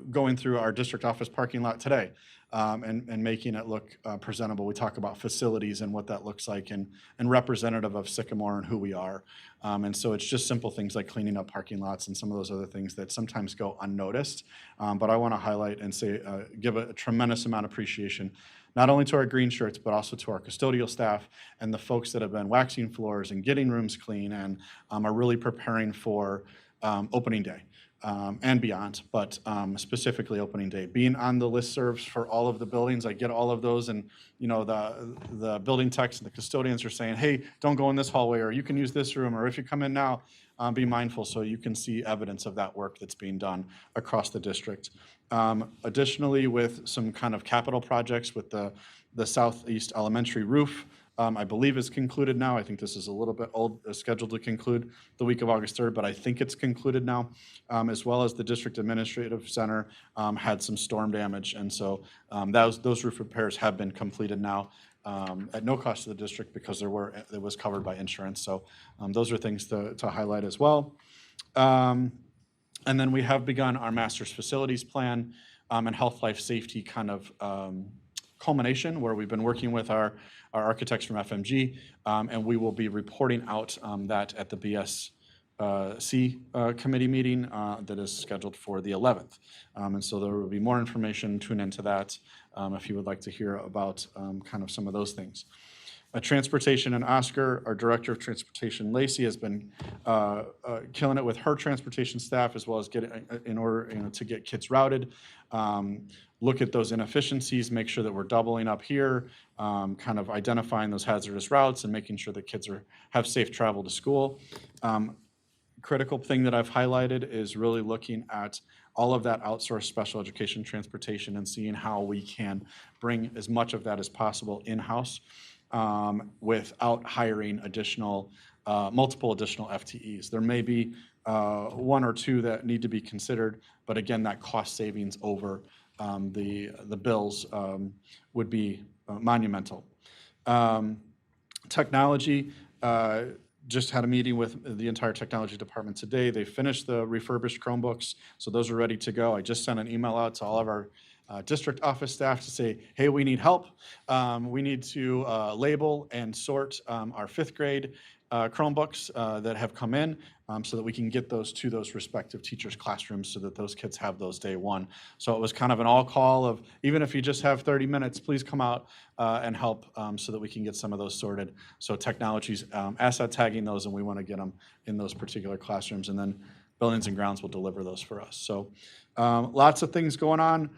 going through our district office parking lot today and making it look presentable. We talk about facilities and what that looks like and representative of Sycamore and who we are. And so it's just simple things like cleaning up parking lots and some of those other things that sometimes go unnoticed. But I want to highlight and say, give a tremendous amount of appreciation, not only to our green shirts, but also to our custodial staff and the folks that have been waxing floors and getting rooms clean and are really preparing for opening day. And beyond, but specifically opening day. Being on the listservs for all of the buildings, I get all of those, and the building techs and the custodians are saying, hey, don't go in this hallway, or you can use this room, or if you come in now, be mindful so you can see evidence of that work that's being done across the district. Additionally, with some kind of capital projects with the Southeast Elementary roof, I believe is concluded now. I think this is a little bit old, scheduled to conclude the week of August 3rd, but I think it's concluded now, as well as the District Administrative Center had some storm damage. And so those roof repairs have been completed now at no cost to the district because it was covered by insurance. So those are things to highlight as well. And then we have begun our master's facilities plan and health, life, safety kind of culmination where we've been working with our architects from FMG, and we will be reporting out that at the BSC committee meeting that is scheduled for the 11th. And so there will be more information. Tune into that if you would like to hear about kind of some of those things. Transportation and Oscar, our Director of Transportation, Lacey, has been killing it with her transportation staff as well as in order to get kids routed. Look at those inefficiencies, make sure that we're doubling up here, kind of identifying those hazardous routes and making sure that kids have safe travel to school. Critical thing that I've highlighted is really looking at all of that outsourced special education transportation and seeing how we can bring as much of that as possible in-house without hiring multiple additional FTEs. There may be one or two that need to be considered, but again, that cost savings over the bills would be monumental. Technology, just had a meeting with the entire technology department today. They finished the refurbished Chromebooks, so those are ready to go. I just sent an email out to all of our district office staff to say, hey, we need help. We need to label and sort our 5th grade Chromebooks that have come in so that we can get those to those respective teachers' classrooms so that those kids have those day one. So it was kind of an all call of, even if you just have 30 minutes, please come out and help so that we can get some of those sorted. So technology's asset tagging those, and we want to get them in those particular classrooms, and then Buildings and Grounds will deliver those for us. So lots of things going on.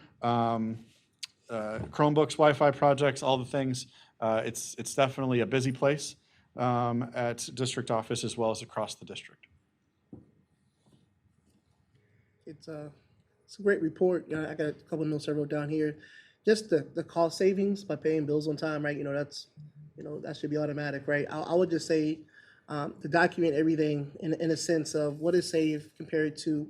Chromebooks, Wi-Fi projects, all the things. It's definitely a busy place at district office as well as across the district. It's a great report. I got a couple notes I wrote down here. Just the cost savings by paying bills on time, right? That should be automatic, right? I would just say to document everything in a sense of what is saved compared to,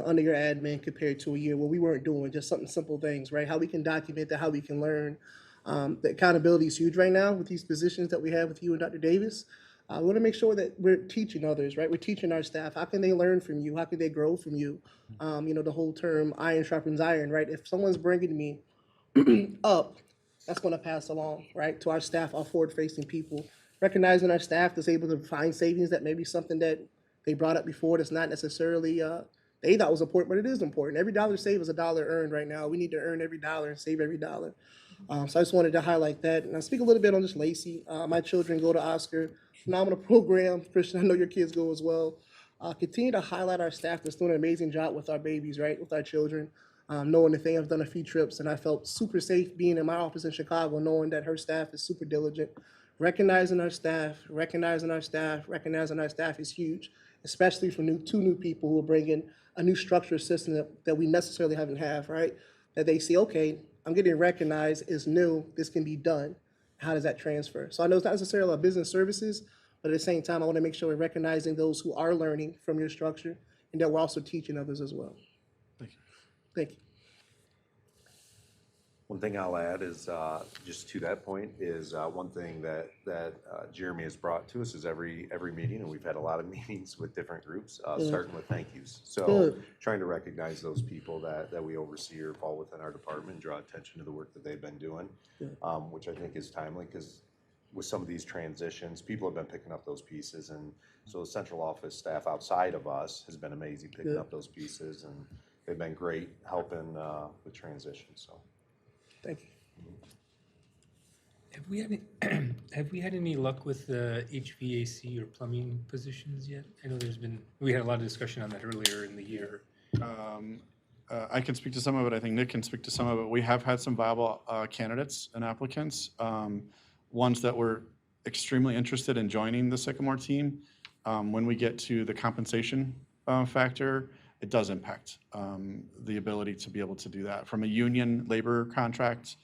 under your admin compared to a year where we weren't doing just something simple things, right? How we can document that, how we can learn. The accountability is huge right now with these positions that we have with you and Dr. Davis. We want to make sure that we're teaching others, right? We're teaching our staff. How can they learn from you? How can they grow from you? The whole term iron sharpens iron, right? If someone's bringing me up, that's going to pass along, right, to our staff, our forward-facing people. Recognizing our staff that's able to find savings that may be something that they brought up before that's not necessarily they thought was important, but it is important. Every dollar saved is a dollar earned right now. We need to earn every dollar and save every dollar. So I just wanted to highlight that. And I'll speak a little bit on just Lacey. My children go to Oscar. Phenomenal program. Christian, I know your kids go as well. Continue to highlight our staff that's doing an amazing job with our babies, right, with our children. Knowing that they have done a few trips, and I felt super safe being in my office in Chicago, knowing that her staff is super diligent. Recognizing our staff is huge, especially for two new people who are bringing a new structure system that we necessarily haven't have, right? That they see, okay, I'm getting recognized, it's new, this can be done. How does that transfer? So I know it's not necessarily about business services, but at the same time, I want to make sure we're recognizing those who are learning from your structure, and that we're also teaching others as well. Thank you. Thank you. One thing I'll add is, just to that point, is one thing that Jeremy has brought to us is every meeting, and we've had a lot of meetings with different groups, starting with thank yous. So trying to recognize those people that we oversee or fall within our department and draw attention to the work that they've been doing, which I think is timely because with some of these transitions, people have been picking up those pieces. And so the central office staff outside of us has been amazing picking up those pieces, and they've been great helping with transition. So. Thank you. Have we had any luck with the HVAC or plumbing positions yet? I know we had a lot of discussion on that earlier in the year. I can speak to some of it. I think Nick can speak to some of it. We have had some viable candidates and applicants, ones that were extremely interested in joining the Sycamore team. When we get to the compensation factor, it does impact the ability to be able to do that. From a union labor contract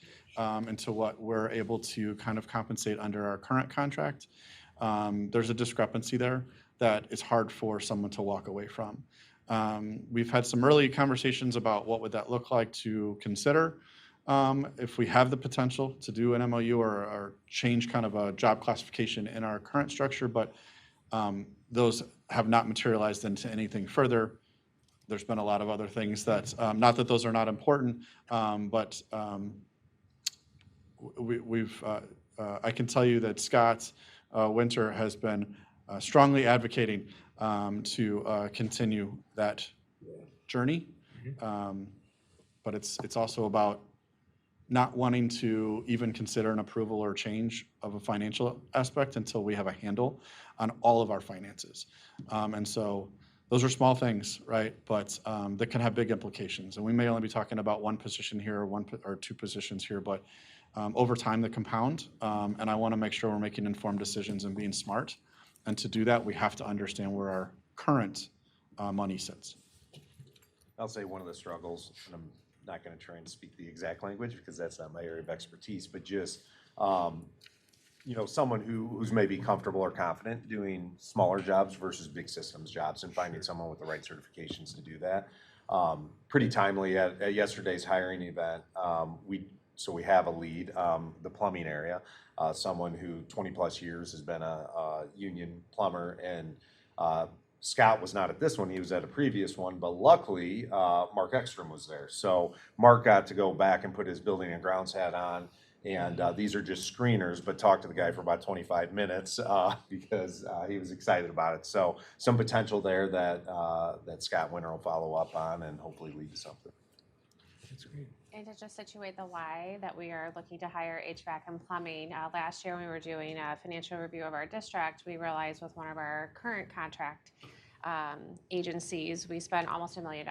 into what we're able to kind of compensate under our current contract, there's a discrepancy there that is hard for someone to walk away from. We've had some early conversations about what would that look like to consider if we have the potential to do an MOU or change kind of a job classification in our current structure, but those have not materialized into anything further. There's been a lot of other things that, not that those are not important, but I can tell you that Scott Winter has been strongly advocating to continue that journey. But it's also about not wanting to even consider an approval or change of a financial aspect until we have a handle on all of our finances. And so those are small things, right? But that can have big implications. And we may only be talking about one position here or two positions here, but over time they compound. And I want to make sure we're making informed decisions and being smart. And to do that, we have to understand where our current money sits. I'll say one of the struggles, and I'm not going to try and speak the exact language because that's not my area of expertise, but just someone who's maybe comfortable or confident doing smaller jobs versus big systems jobs, and finding someone with the right certifications to do that. Pretty timely at yesterday's hiring event, we have a lead, the plumbing area, someone who 20 plus years has been a union plumber, and Scott was not at this one, he was at a previous one, but luckily Mark Ekstrom was there. So Mark got to go back and put his building and grounds hat on And these are just screeners, but talked to the guy for about 25 minutes because he was excited about it. So some potential there that that Scott Winter will follow up on and hopefully lead to something. That's great. And to just situate the why that we are looking to hire HVAC and plumbing, last year when we were doing a financial review of our district, we realized with one of our current contract agencies, we spent almost $1 million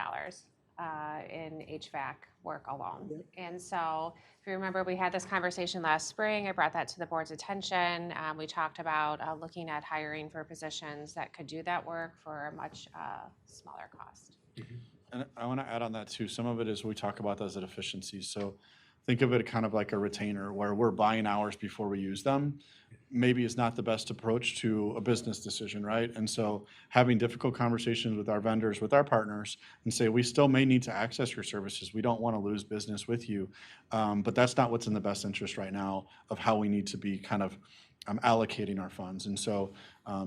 in HVAC work alone. And so if you remember, we had this conversation last spring. I brought that to the board's attention. We talked about looking at hiring for positions that could do that work for a much smaller cost. And I want to add on that too. Some of it is we talk about those as efficiencies. So think of it kind of like a retainer where we're buying hours before we use them. Maybe is not the best approach to a business decision, right? And so having difficult conversations with our vendors, with our partners, and say, we still may need to access your services. We don't want to lose business with you. But that's not what's in the best interest right now of how we need to be kind of allocating our funds. And so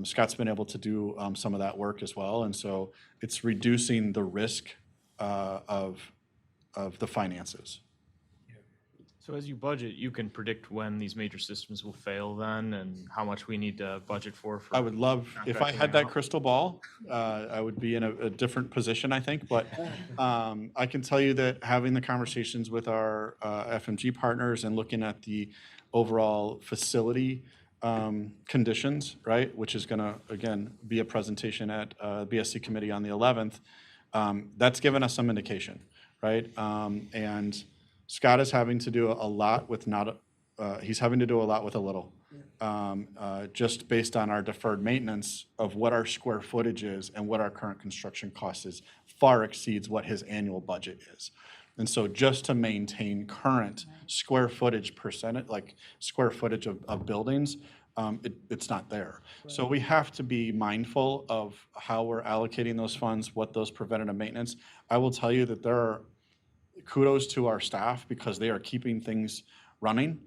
Scott's been able to do some of that work as well. And so it's reducing the risk of the finances. So as you budget, you can predict when these major systems will fail then and how much we need to budget for I would love, if I contracting had that out? crystal ball, I would be in a different position, I think. But I can tell you that having the conversations with our FMG partners and looking at the overall facility conditions, right, which is going to, again, be a presentation at BSC committee on the 11th, that's given us some indication, right? And Scott is having to do a lot with he's having to do a lot with a little. Just based on our deferred maintenance of what our square footage is and what our current construction cost is, far exceeds what his annual budget is. And so just to maintain current square footage percentage, like square footage of buildings, it's not there. So we have to be mindful of how we're allocating those funds, what those preventative maintenance. I will tell you that there are kudos to our staff because they are keeping things running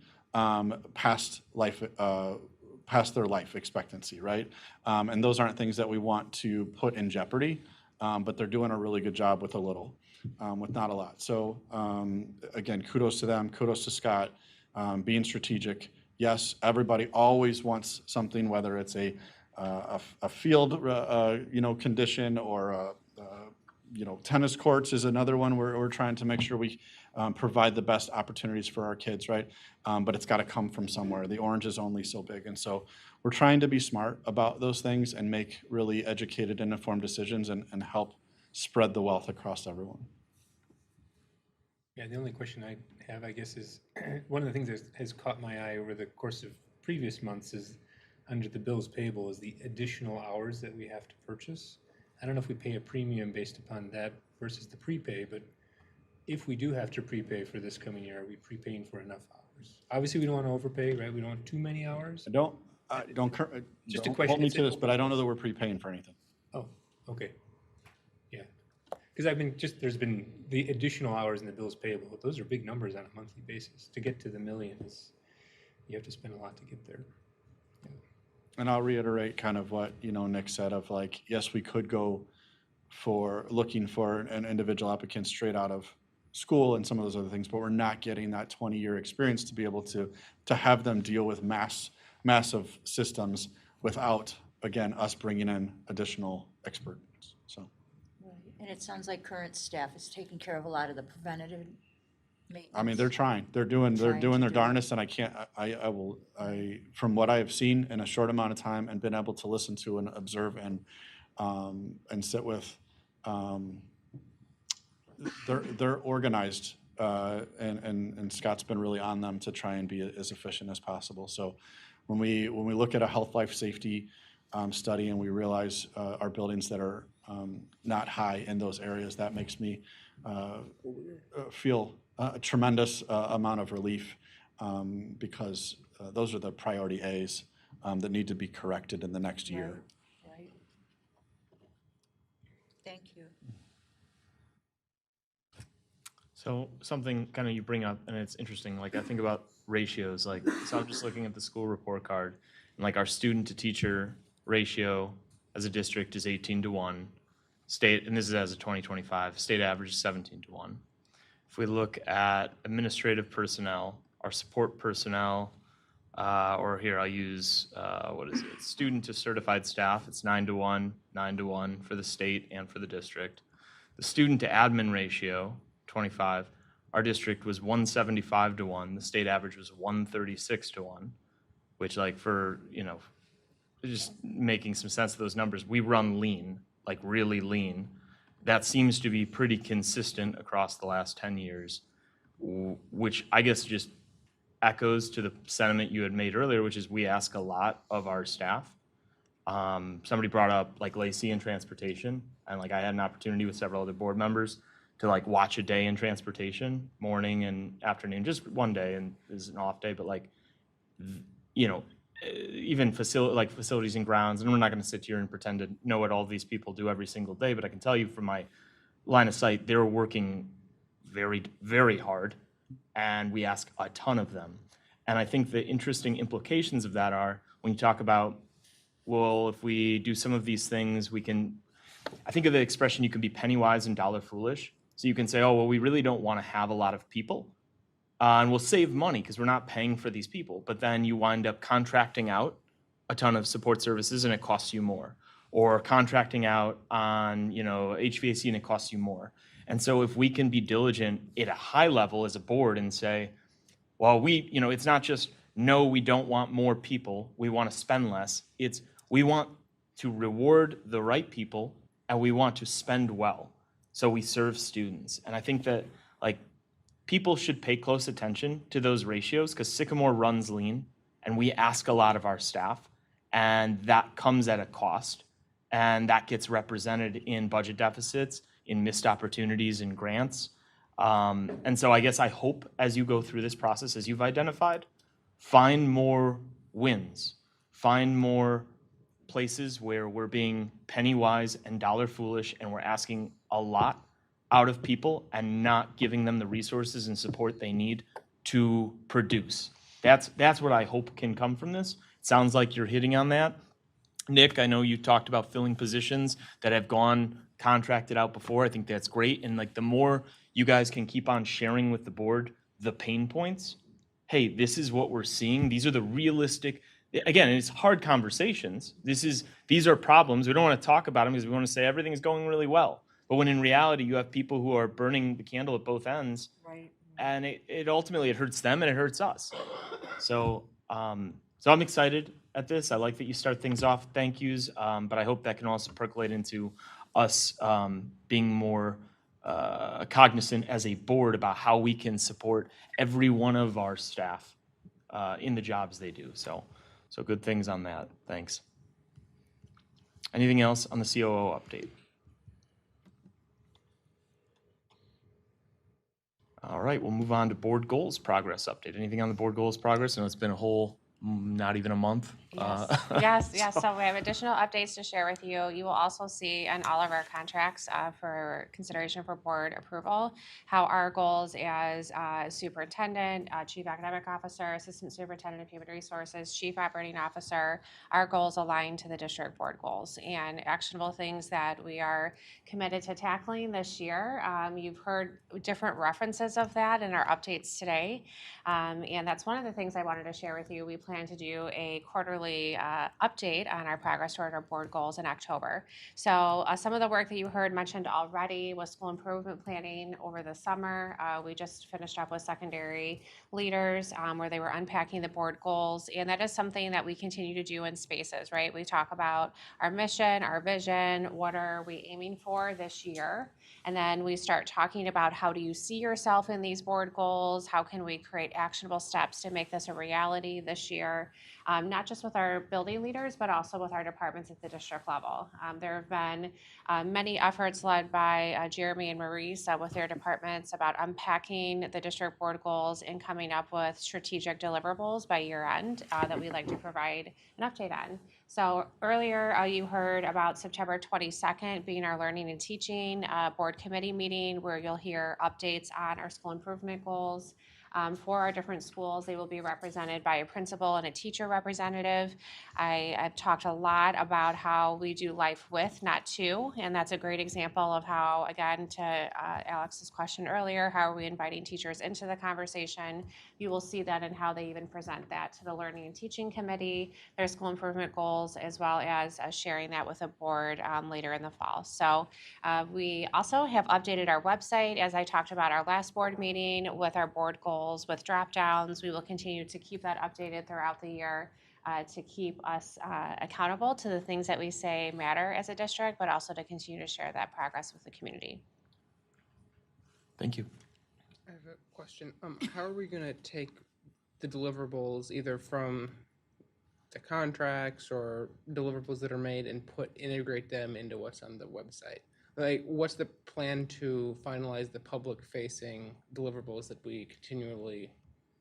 past their life expectancy, right? And those aren't things that we want to put in jeopardy, but they're doing a really good job with a little, with not a lot. So again, kudos to them, kudos to Scott, being strategic. Yes, everybody always wants something, whether it's a field, condition or tennis courts is another one where we're trying to make sure we provide the best opportunities for our kids, right? But it's got to come from somewhere. The orange is only so big. And so we're trying to be smart about those things and make really educated and informed decisions and help spread the wealth across everyone. Yeah, the only question I have, I guess, is one of the things that has caught my eye over the course of previous months is under the bills payable is the additional hours that we have to purchase. I don't know if we pay a premium based upon that versus the prepay, but if we do have to prepay for this coming year, are we prepaying for enough hours? Obviously, we don't want to overpay, right? We don't want too many hours. Don't Just a don't question. hold me It's to this, but I don't know that we're prepaying for anything. Oh, okay. Yeah. Because there's been the additional hours in the bills payable. Those are big numbers on a monthly basis. To get to the millions, you have to spend a lot to get there. And I'll reiterate kind of what, Nick said of like, yes, we could go for looking for an individual applicant straight out of school and some of those other things, but we're not getting that 20-year experience to be able to have them deal with massive systems without, again, us bringing in additional experts, so. And it sounds like current staff is taking care of a lot of the preventative maintenance. I mean, they're trying. They're doing Trying their to do it. darndest, and from what I have seen in a short amount of time and been able to listen to and observe and sit with, they're organized, and Scott's been really on them to try and be as efficient as possible. So when we look at a health, life, safety study and we realize our buildings that are not high in those areas, that makes me feel a tremendous amount of relief because those are the priority A's that need to be corrected in the next year. Right. Thank you. So something kind of you bring up, and it's interesting, like I think about ratios, like, so I'm just looking at the school report card, and like our student to teacher ratio as a district is 18-1. State, and this is as of 2025, state average is 17-1. If we look at administrative personnel, our support personnel, or here I'll use, what is it? Student to certified staff, it's 9-to-1, 9-to-1 for the state and for the district. The student to admin ratio, 25, our district was 175-to-1. The state average was 136-to-1, which like for, just making some sense of those numbers, we run lean, like really lean. That seems to be pretty consistent across the last 10 years, which I guess just echoes to the sentiment you had made earlier, which is we ask a lot of our staff. Somebody brought up like Lacey in transportation, and like I had an opportunity with several other board members to like watch a day in transportation, morning and afternoon, just one day, and is an off day, but like, even facilities and grounds, and we're not going to sit here and pretend to know what all these people do every single day, but I can tell you from my line of sight, they're working very, very hard, and we ask a ton of them. And I think the interesting implications of that are when you talk about, well, if we do some of these things, we can, I think of the expression, you can be penny wise and dollar foolish. So you can say, oh, well, we really don't want to have a lot of people. And we'll save money because we're not paying for these people. But then you wind up contracting out a ton of support services and it costs you more. Or contracting out on, HVAC and it costs you more. And so if we can be diligent at a high level as a board and say, well, it's not just, no, we don't want more people, we want to spend less. It's, we want to reward the right people and we want to spend well. So we serve students. And I think that people should pay close attention to those ratios because Sycamore runs lean and we ask a lot of our staff, and that comes at a cost, and that gets represented in budget deficits, in missed opportunities and grants. And so I guess I hope as you go through this process, as you've identified, find more wins, find more places where we're being penny wise and dollar foolish and we're asking a lot out of people and not giving them the resources and support they need to produce. That's what I hope can come from this. It sounds like you're hitting on that. Nick, I know you talked about filling positions that have gone contracted out before. I think that's great. And the more you guys can keep on sharing with the board the pain points, hey, this is what we're seeing. These are the realistic, again, it's hard conversations. These are problems. We don't want to talk about them because we want to say everything is going really well. But when in reality, you have people who are burning the candle at both ends, Right. and it ultimately it hurts them and it hurts us. So I'm excited at this. I like that you start things off thank yous, but I hope that can also percolate into us being more cognizant as a board about how we can support every one of our staff in the jobs they do. So good things on that. Thanks. Anything else on the COO update? All right, we'll move on to board goals progress update. Anything on the board goals progress? I know it's been a whole, not even a month. Yes. So we have additional updates to share with you. You will also see on all of our contracts for consideration for board approval, how our goals as superintendent, chief academic officer, assistant superintendent of human resources, chief operating officer, our goals align to the district board goals and actionable things that we are committed to tackling this year. You've heard different references of that in our updates today. And that's one of the things I wanted to share with you. We plan to do a quarterly update on our progress toward our board goals in October. So some of the work that you heard mentioned already was school improvement planning over the summer. We just finished up with secondary leaders where they were unpacking the board goals. And that is something that we continue to do in spaces, right? We talk about our mission, our vision, what are we aiming for this year? And then we start talking about how do you see yourself in these board goals? How can we create actionable steps to make this a reality this year? Not just with our building leaders, but also with our departments at the district level. There have been many efforts led by Jeremy and Maurice with their departments about unpacking the district board goals and coming up with strategic deliverables by year end that we'd like to provide an update on. So earlier you heard about September 22nd being our learning and teaching board committee meeting where you'll hear updates on our school improvement goals. For our different schools, they will be represented by a principal and a teacher representative. I've talked a lot about how we do life with, not to, and that's a great example of how, again, to Alex's question earlier, how are we inviting teachers into the conversation? You will see that in how they even present that to the Learning and Teaching Committee, their school improvement goals, as well as sharing that with the board later in the fall. So we also have updated our website, as I talked about our last board meeting, with our board goals, with drop downs. We will continue to keep that updated throughout the year to keep us accountable to the things that we say matter as a district, but also to continue to share that progress with the community. Thank you. I have a question. How are we going to take the deliverables either from the contracts or deliverables that are made and integrate them into what's on the website? Like, what's the plan to finalize the public-facing deliverables that we continually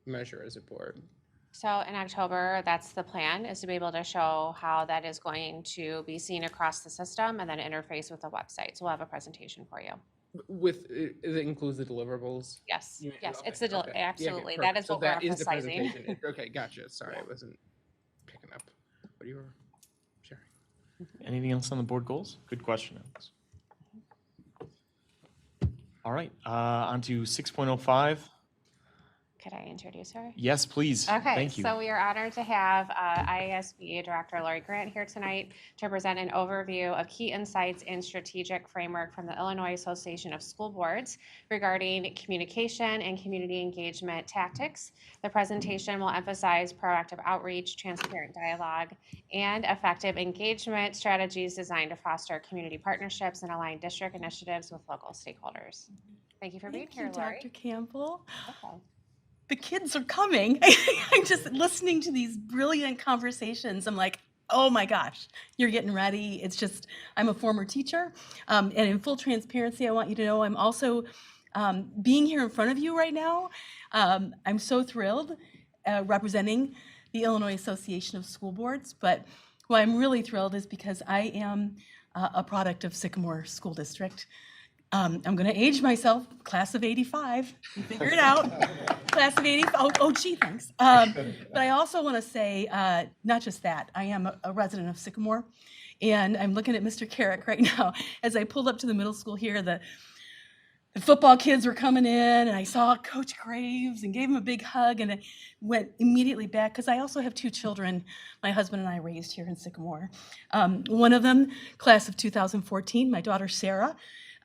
measure as a board? So in October, that's the plan, is to be able to show how that is going to be seen across the system and then interface with the website. So we'll have a presentation for you. It includes the deliverables? Yes, yes, Okay, it's the, okay. Yeah, okay, absolutely. perfect. That is So what we're that is the emphasizing. presentation. Okay, gotcha. Sorry, I wasn't picking up what you were sharing. Anything else on the board goals? Good question, Alex. All right, on to 6.05. Could I introduce her? Yes, please. Okay, Thank you. so we are honored to have IASB Director Lori Grant here tonight to present an overview of key insights and strategic framework from the Illinois Association of School Boards regarding communication and community engagement tactics. The presentation will emphasize proactive outreach, transparent dialogue, and effective engagement strategies designed to foster community partnerships and align district initiatives with local stakeholders. Thank you for being here, Lori. Dr. Campbell. Okay. The kids are coming. I'm just listening to these brilliant conversations. I'm like, oh my gosh, you're getting ready. It's just, I'm a former teacher. And in full transparency, I want you to know I'm also being here in front of you right now. I'm so thrilled representing the Illinois Association of School Boards. But why I'm really thrilled is because I am a product of Sycamore School District. I'm going to age myself, class of 85. You figure it out. Class of 85. Oh, gee, thanks. But I also want to say, not just that, I am a resident of Sycamore. And I'm looking at Mr. Carrick right now. As I pulled up to the middle school here, the football kids were coming in, and I saw Coach Graves and gave him a big hug, and I went immediately back, because I also have 2 children my husband and I raised here in Sycamore. One of them, class of 2014, my daughter Sarah,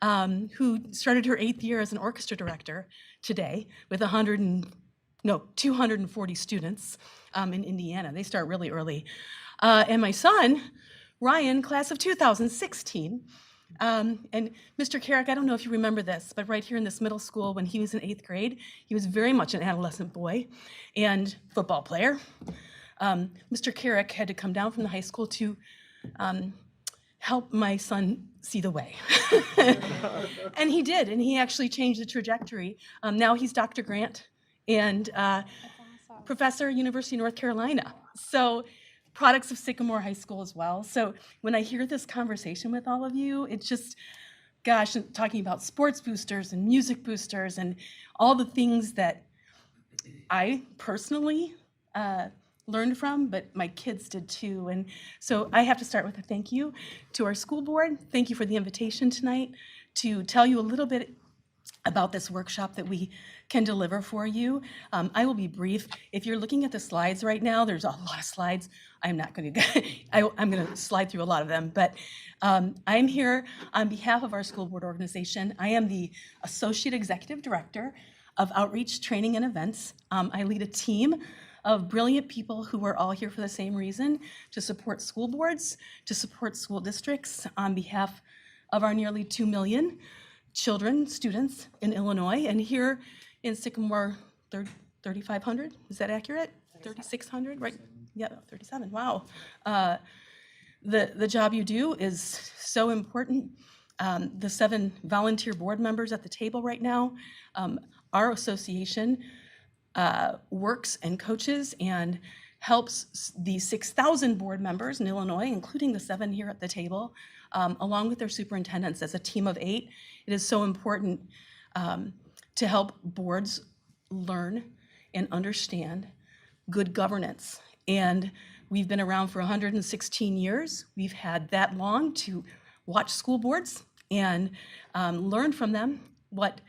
who started her 8th year as an orchestra director today with 240 students in Indiana. They start really early. And my son, Ryan, class of 2016. And Mr. Carrick, I don't know if you remember this, but right here in this middle school, when he was in 8th grade, he was very much an adolescent boy and football player. Mr. Carrick had to come down from the high school to help my son see the way. And he did, and he actually changed the trajectory. Now he's Dr. Grant and professor at University of North Carolina. So products of Sycamore High School as well. So when I hear this conversation with all of you, it's just, gosh, talking about sports boosters and music boosters and all the things that I personally learned from, but my kids did too. And so I have to start with a thank you to our school board. Thank you for the invitation tonight to tell you a little bit about this workshop that we can deliver for you. I will be brief. If you're looking at the slides right now, there's a lot of slides. I'm not going to, I'm going to slide through a lot of them, but I'm here on behalf of our school board organization. I am the Associate Executive Director of Outreach, Training, and Events. I lead a team of brilliant people who are all here for the same reason, to support school boards, to support school districts on behalf of our nearly 2 million children, students in Illinois. And here in Sycamore, 3,500, is that accurate? 3,600, right? Yeah, 37, wow. The job you do is so important. The 7 volunteer board members at the table right now, our association works and coaches and helps the 6,000 board members in Illinois, including the 7 here at the table, along with their superintendents as a team of 8. It is so important to help boards learn and understand good governance. And we've been around for 116 years. We've had that long to watch school boards and learn from them what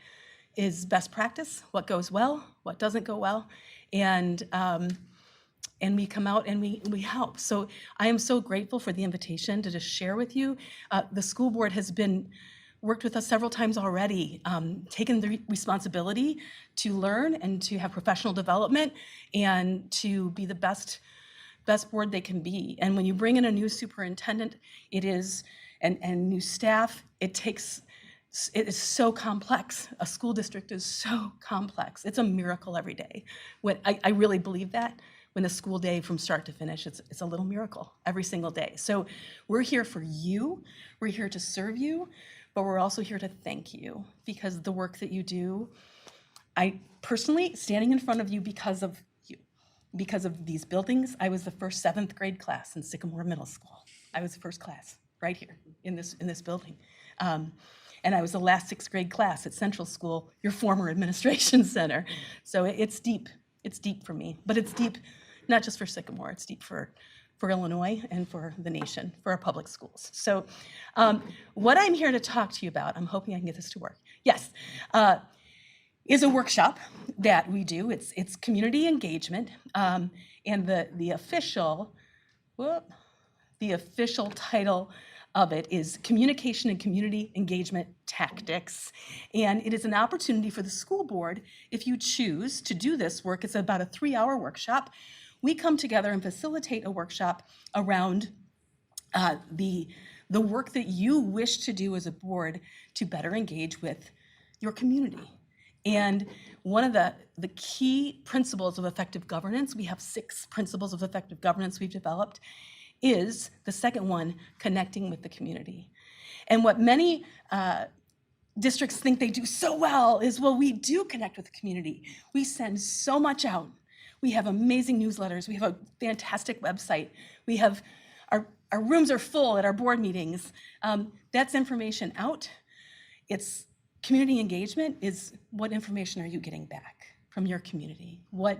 is best practice, what goes well, what doesn't go well, and we come out and we help. So I am so grateful for the invitation to just share with you. The school board has worked with us several times already, taken the responsibility to learn and to have professional development and to be the best board they can be. And when you bring in a new superintendent, and new staff, it is so complex. A school district is so complex. It's a miracle every day. I really believe that. When a school day from start to finish, it's a little miracle every single day. So we're here for you. We're here to serve you, but we're also here to thank you because the work that you do, I personally, standing in front of you because of you, because of these buildings, I was the first 7th grade class in Sycamore Middle School. I was the first class right here in this building. And I was the last 6th grade class at Central School, your former administration center. So it's deep. It's deep for me, but it's deep not just for Sycamore, it's deep for Illinois and for the nation, for our public schools. So what I'm here to talk to you about, I'm hoping I can get this to work. Yes, is a workshop that we do. It's community engagement, and the official title of it is Communication and Community Engagement Tactics. And it is an opportunity for the school board, if you choose to do this work, it's about a 3-hour workshop. We come together and facilitate a workshop around the work that you wish to do as a board to better engage with your community. And one of the key principles of effective governance, we have 6 principles of effective governance we've developed, is the second one, connecting with the community. And what many districts think they do so well is, well, we do connect with the community. We send so much out. We have amazing newsletters. We have a fantastic website. We have, our rooms are full at our board meetings. That's information out. It's community engagement is what information are you getting back from your community? What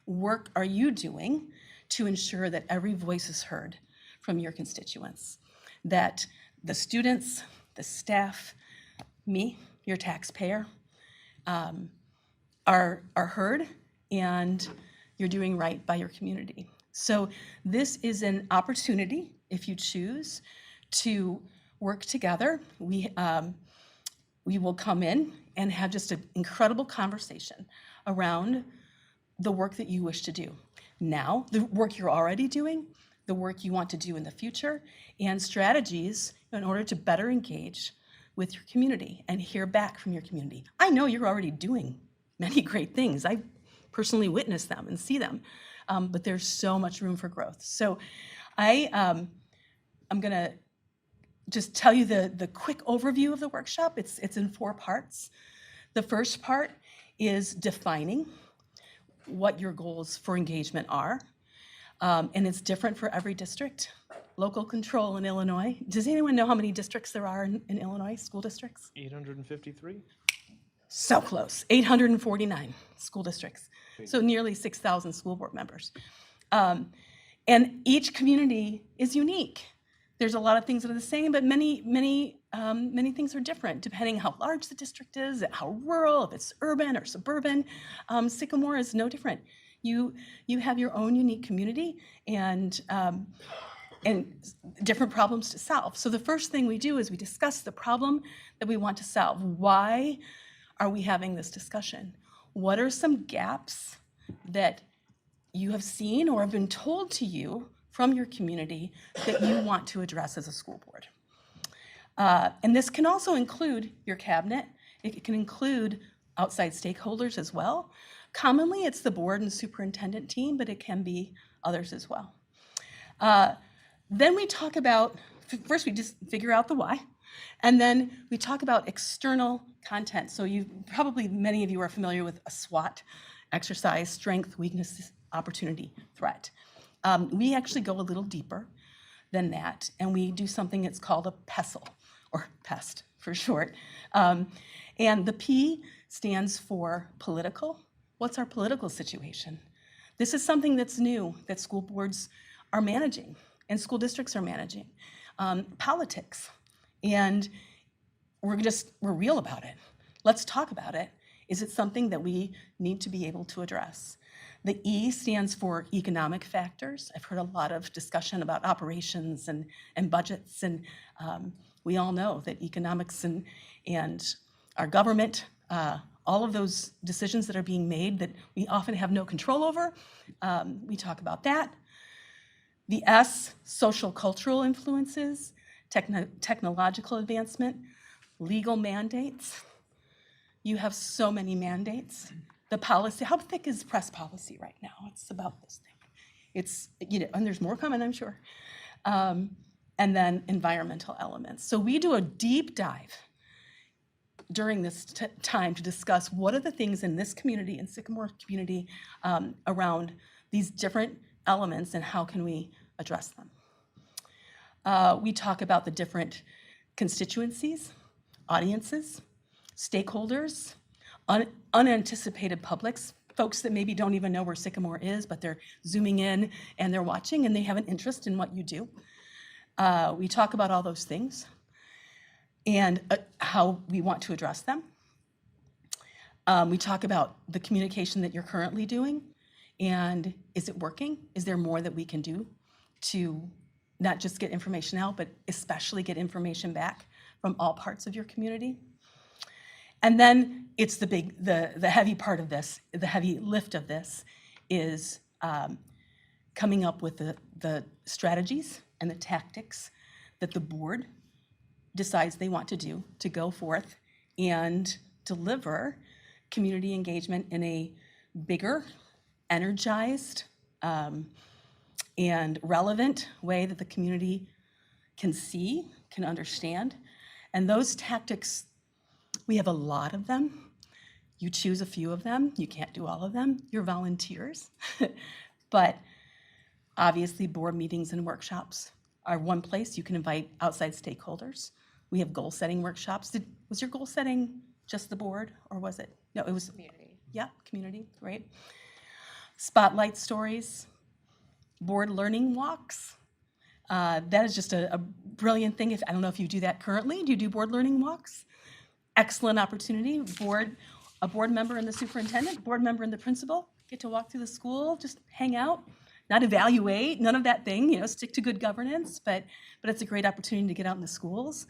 work are you doing to ensure that every voice is heard from your constituents, that the students, the staff, me, your taxpayer, are heard and you're doing right by your community. So this is an opportunity, if you choose, to work together. We will come in and have just an incredible conversation around the work that you wish to do. Now, the work you're already doing, the work you want to do in the future, and strategies in order to better engage with your community and hear back from your community. I know you're already doing many great things. I personally witness them and see them, but there's so much room for growth. So I'm gonna just tell you the quick overview of the workshop. It's in 4 parts. The first part is defining what your goals for engagement are. And it's different for every district. Local control in Illinois. Does anyone know how many districts there are in Illinois, school districts? 853? So close, 849 school districts. So nearly 6,000 school board members. And each community is unique. There's a lot of things that are the same, but many things are different depending how large the district is, how rural, if it's urban or suburban. Sycamore is no different. You have your own unique community and different problems to solve. So the first thing we do is we discuss the problem that we want to solve. Why are we having this discussion? What are some gaps that you have seen or have been told to you from your community that you want to address as a school board? And this can also include your cabinet. It can include outside stakeholders as well. Commonly, it's the board and superintendent team, but it can be others as well. Then we talk about, first we just figure out the why, and then we talk about external content. So many of you are familiar with a SWOT exercise, strength, weakness, opportunity, threat. We actually go a little deeper than that, and we do something that's called a PESTLE, or PEST for short. And the P stands for political, What's our political situation? This is something that's new that school boards are managing and school districts are managing. Politics. And we're real about it. Let's talk about it. Is it something that we need to be able to address? The E stands for economic factors. I've heard a lot of discussion about operations and budgets, and we all know that economics and our government, all of those decisions that are being made that we often have no control over, we talk about that. The S, social cultural influences, technological advancement, legal mandates. You have so many mandates. The policy, how thick is press policy right now? It's about this thing. It's, and there's more coming, I'm sure. And then environmental elements. So we do a deep dive during this time to discuss what are the things in this community, in Sycamore community, around these different elements and how can we address them. We talk about the different constituencies, audiences, stakeholders, unanticipated publics, folks that maybe don't even know where Sycamore is, but they're zooming in and they're watching and they have an interest in what you do. We talk about all those things and how we want to address them. We talk about the communication that you're currently doing and is it working? Is there more that we can do to not just get information out, but especially get information back from all parts of your community? And then it's the heavy part of this, the heavy lift of this is coming up with the strategies and the tactics that the board decides they want to do to go forth and deliver community engagement in a bigger, energized, and relevant way that the community can see, can understand. And those tactics, we have a lot of them. You choose a few of them. You can't do all of them. You're volunteers. But obviously, board meetings and workshops are one place you can invite outside stakeholders. We have goal-setting workshops. Was your goal setting just the board, or was it? No, it was Community. Yeah, community, right? Spotlight stories, board learning walks. That is just a brilliant thing. I don't know if you do that currently. Do you do board learning walks? Excellent opportunity. A board member and the superintendent, board member and the principal get to walk through the school, just hang out, not evaluate, none of that thing, stick to good governance, but it's a great opportunity to get out in the schools.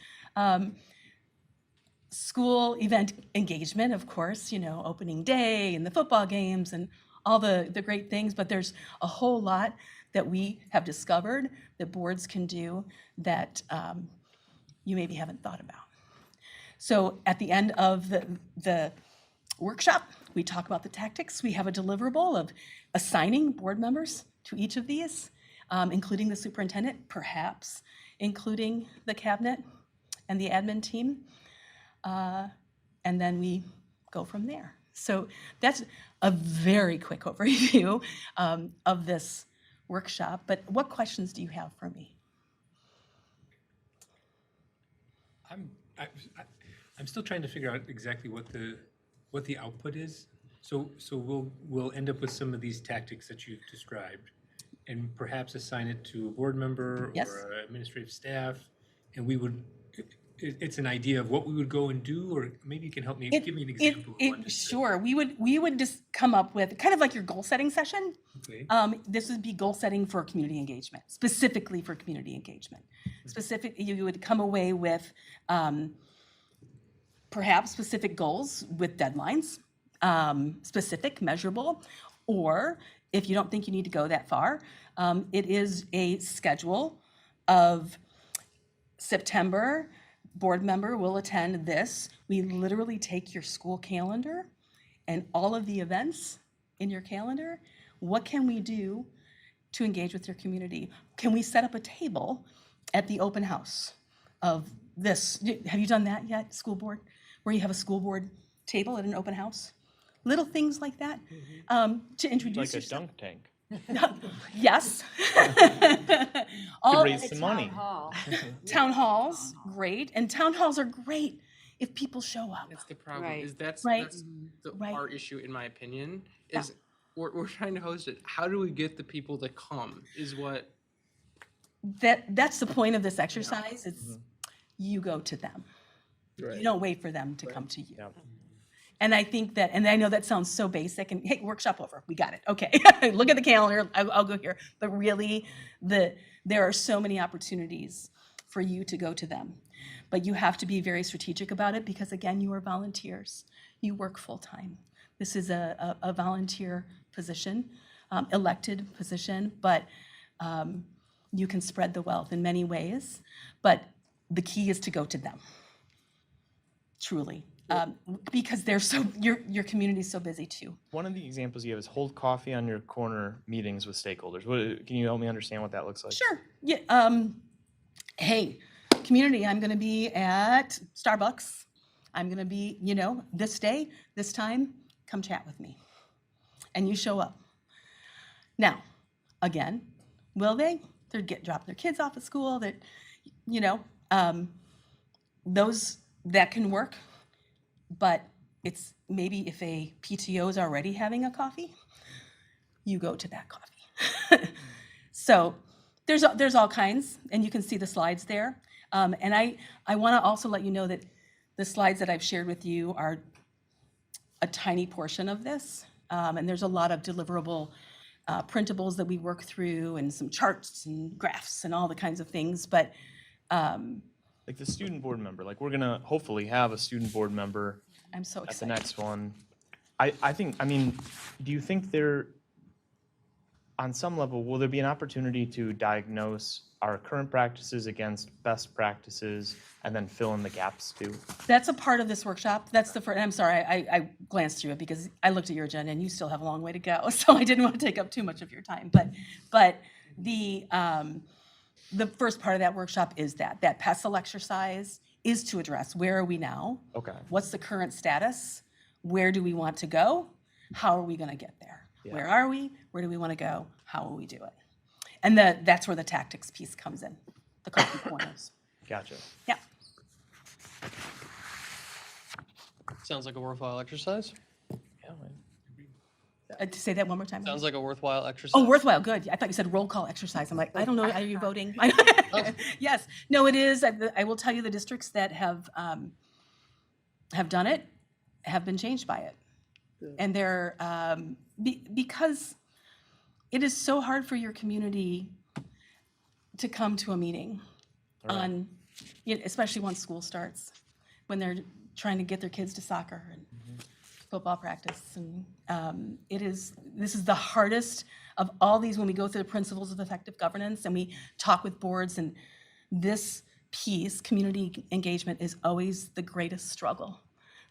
School event engagement, of course, opening day and the football games and all the great things, but there's a whole lot that we have discovered that boards can do that you maybe haven't thought about. So at the end of the workshop, we talk about the tactics. We have a deliverable of assigning board members to each of these, including the superintendent, perhaps including the cabinet and the admin team. And then we go from there. So that's a very quick overview of this workshop. But what questions do you have for me? I'm still trying to figure out exactly what the output is. So we'll end up with some of these tactics that you've described, and perhaps assign it to a board member Yes. or administrative staff, and it's an idea of what we would go and do, or maybe you can help me, give me an example. of one. Sure, we would just come up with kind of like your goal setting session. Okay. This would be goal setting for community engagement, specifically for community engagement. You would come away with perhaps specific goals with deadlines, specific, measurable, or if you don't think you need to go that far, it is a schedule of September. Board member will attend this. We literally take your school calendar and all of the events in your calendar. What can we do to engage with your community? Can we set up a table at the open house of this? Have you done that yet, school board? Where you have a school board table at an open house? Little things like that to introduce Like a yourself. dunk tank. Yes. To raise some money. Town halls, great. And town halls are great if people show up. That's the problem. Right. Is that's Right. that's the, Right. our issue, in my opinion. Yeah. Is we're trying to host it. How do we get the people to come? Is what. That's the point of this exercise. It's you go to them. You don't wait for them to come to you. Yep. And I think that, and I know that sounds so basic, and hey, workshop over, we got it, okay. Look at the calendar, I'll go here. But really, there are so many opportunities for you to go to them. But you have to be very strategic about it because, again, you are volunteers. You work full-time. This is a volunteer position, elected position, but you can spread the wealth in many ways. But the key is to go to them, truly. Because they're so, your community is so busy too. One of the examples you have is hold coffee on your corner meetings with stakeholders. Can you help me understand what that looks like? Sure. Yeah. Hey, community, I'm going to be at Starbucks. I'm going to be, this day, this time, come chat with me. And you show up. Now, again, will they? They're drop their kids off at school. That, those that can work. But it's maybe if a PTO is already having a coffee, you go to that coffee. So there's all kinds, and you can see the slides there. And I want to also let you know that the slides that I've shared with you are a tiny portion of this. And there's a lot of deliverable printables that we work through and some charts and graphs and all the kinds of things. But like the student board member, like we're going to hopefully have a student board member I'm so at the excited. next one. I mean, do you think there, on some level, will there be an opportunity to diagnose our current practices against best practices and then fill in the gaps too? That's a part of this workshop. That's the first, I'm sorry, I glanced through it because I looked at your agenda and you still have a long way to go. So I didn't want to take up too much of your time. But the first part of that workshop is that PESTLE exercise is to address where are we now? Okay. What's the current status? Where do we want to go? How are we going to get there? Yeah. Where are we? Where do we want to go? How will we do it? And that's where the tactics piece comes in, the coffee corners. Gotcha. Yeah. Sounds like a worthwhile exercise. Yeah. To say that one more time. Sounds like a worthwhile exercise. Oh, worthwhile, good. I thought you said roll call exercise. I'm like, I don't know, are you voting? Yes, no, it is. I will tell you the districts that have done it have been changed by it. And they're, because it is so hard for your community to come to a meeting on, especially once school starts, when they're trying to get their kids to soccer and football practice. And this is the hardest of all these when we go through the principles of effective governance and we talk with boards, and this piece, community engagement, is always the greatest struggle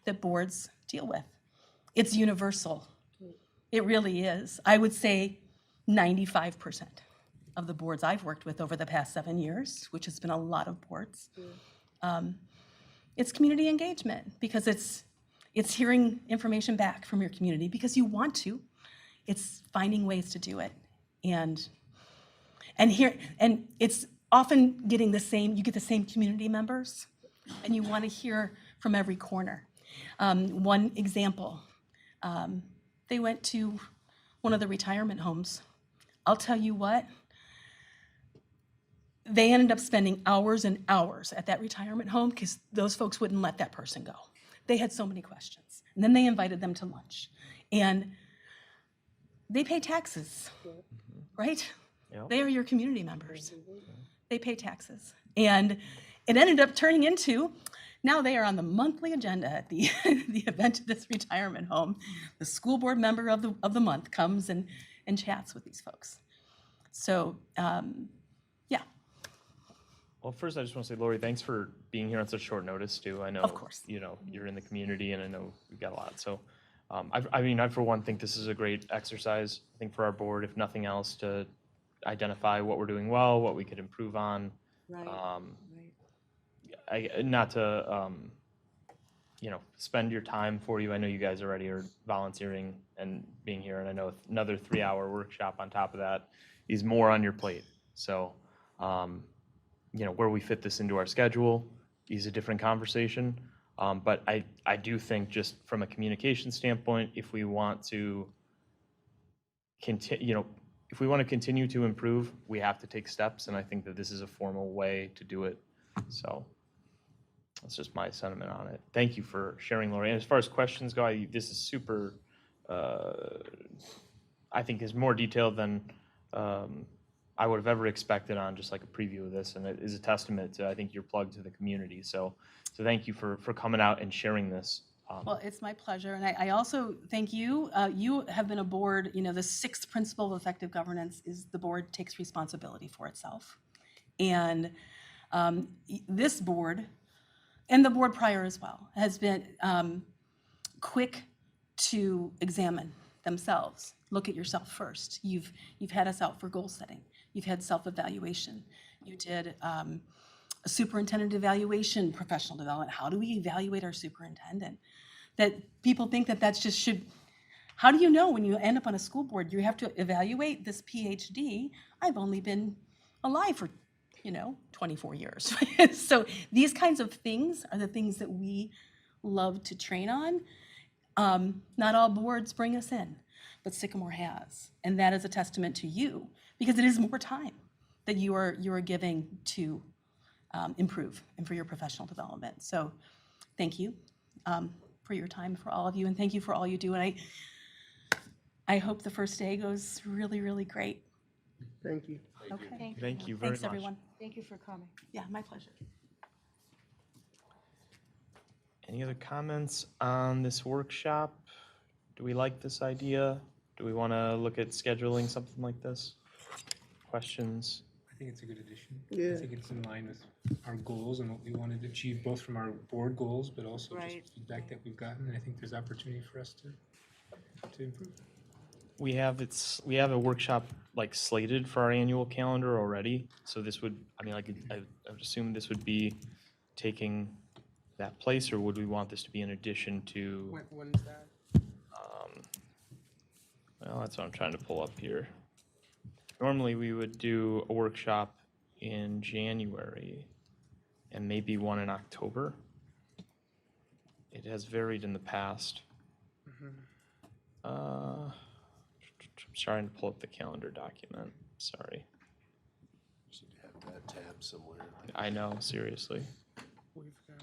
that boards deal with. It's universal. It really is. I would say 95% of the boards I've worked with over the past 7 years, which has been a lot of boards, it's community engagement because it's hearing information back from your community because you want to. It's finding ways to do it. And it's often getting you get the same community members, and you want to hear from every corner. One example, they went to one of the retirement homes. I'll tell you what, they ended up spending hours and hours at that retirement home because those folks wouldn't let that person go. They had so many questions. And then they invited them to lunch. And they pay taxes, right? Yep. They are your community members. They pay taxes. And it ended up turning into, now they are on the monthly agenda at the event of this retirement home. The school board member of the month comes and chats with these folks. So, yeah. Well, first, I just want to say, Lori, thanks for being here on such short notice, too. I know, Of course. You're in the community, and I know we've got a lot. So, I for one, think this is a great exercise, I think, for our board, if nothing else, to identify what we're doing well, what we could improve on. Right. Not to, spend your time for you. I know you guys already are volunteering and being here, and I know another 3-hour workshop on top of that is more on your plate. So, where we fit this into our schedule is a different conversation. But I do think just from a communication standpoint, if we want to if we want to continue to improve, we have to take steps, and I think that this is a formal way to do it. So that's just my sentiment on it. Thank you for sharing, Lori. And as far as questions go, this is super, I think is more detailed than I would have ever expected on just like a preview of this, and it is a testament to, I think, your plug to the community. So thank you for coming out and sharing this. Well, it's my pleasure. And I also thank you. You have been a board, the sixth principle of effective governance is the board takes responsibility for itself. And this board, and the board prior as well, has been quick to examine themselves. Look at yourself first. You've had us out for goal setting. You've had self-evaluation. You did a superintendent evaluation, professional development. How do we evaluate our superintendent? That people think that that's just should, how do you know when you end up on a school board, you have to evaluate this PhD? I've only been alive for, 24 years. So these kinds of things are the things that we love to train on. Not all boards bring us in, but Sycamore has. And that is a testament to you, because it is more time that you are giving to improve and for your professional development. So thank you for your time, for all of you, and thank you for all you do. And I hope the first day goes really, really great. Thank you. Okay. Thank you very Thanks, much. everyone. Thank you for coming. Yeah, my pleasure. Any other comments on this workshop? Do we like this idea? Do we want to look at scheduling something like this? Questions? I think it's a good addition. Yeah. I think it's in line with our goals and what we wanted to achieve, both from our board goals, but also Right. just feedback that we've gotten. And I think there's opportunity for us to improve. We have a workshop like slated for our annual calendar already. So this would, I would assume this would be taking that place, or would we want this to be in addition to? When's that? Well, that's what I'm trying to pull up here. Normally, we would do a workshop in January and maybe one in October. It has varied in the past. I'm trying to pull up the calendar document. Sorry. Should have that tab somewhere. I know, seriously. We've got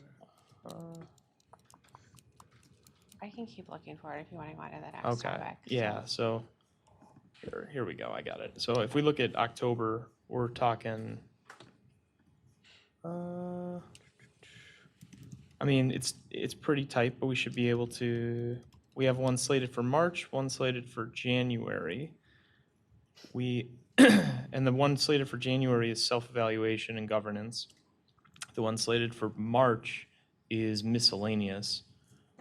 I can keep looking for it if you want to go on to the next Okay, topic. yeah, so here we go, I got it. So if we look at October, we're talking, it's pretty tight, but we should be able to, we have one slated for March, one slated for January. And the one slated for January is self-evaluation and governance. The one slated for March is miscellaneous.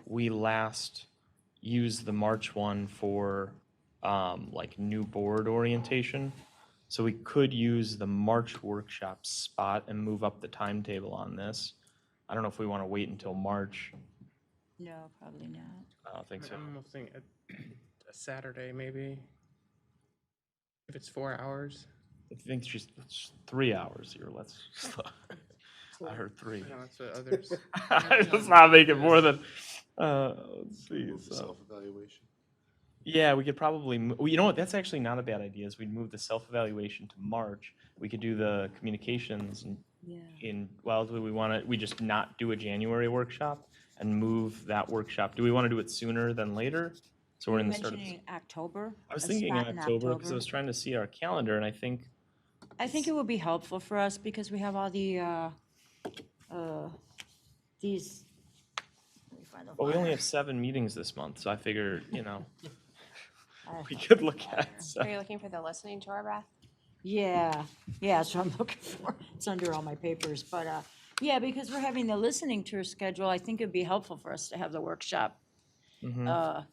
We last used the March one for like new board orientation. So we could use the March workshop spot and move up the timetable on this. I don't know if we want to wait until March. No, probably not. I don't think so. I'm almost thinking a Saturday, maybe. If it's 4 hours. I think it's 3 hours here. Let's. I heard 3. I know, that's what others. Let's not make it more than. Let's see. Move the So. self-evaluation. Yeah, we could probably. Well, you know what? That's actually not a bad idea. Is we'd move the self-evaluation to March. We could do the communications do we want to? We just not do a January workshop and move that workshop. Do we want to do it sooner than later? So we're in the start of. Mentioning October? I was a thinking in spot in October because I was trying to see our calendar, and I think. I think it would be helpful for us because we have all the, these, let me find the Well, we only flyer. have 7 meetings this month, so I figure, I we have could look at. Are you looking for the listening tour, Beth? Yeah, that's what I'm looking for. It's under all my papers, but, yeah, because we're having the listening tour schedule, I think it'd be helpful for us to have the workshop, for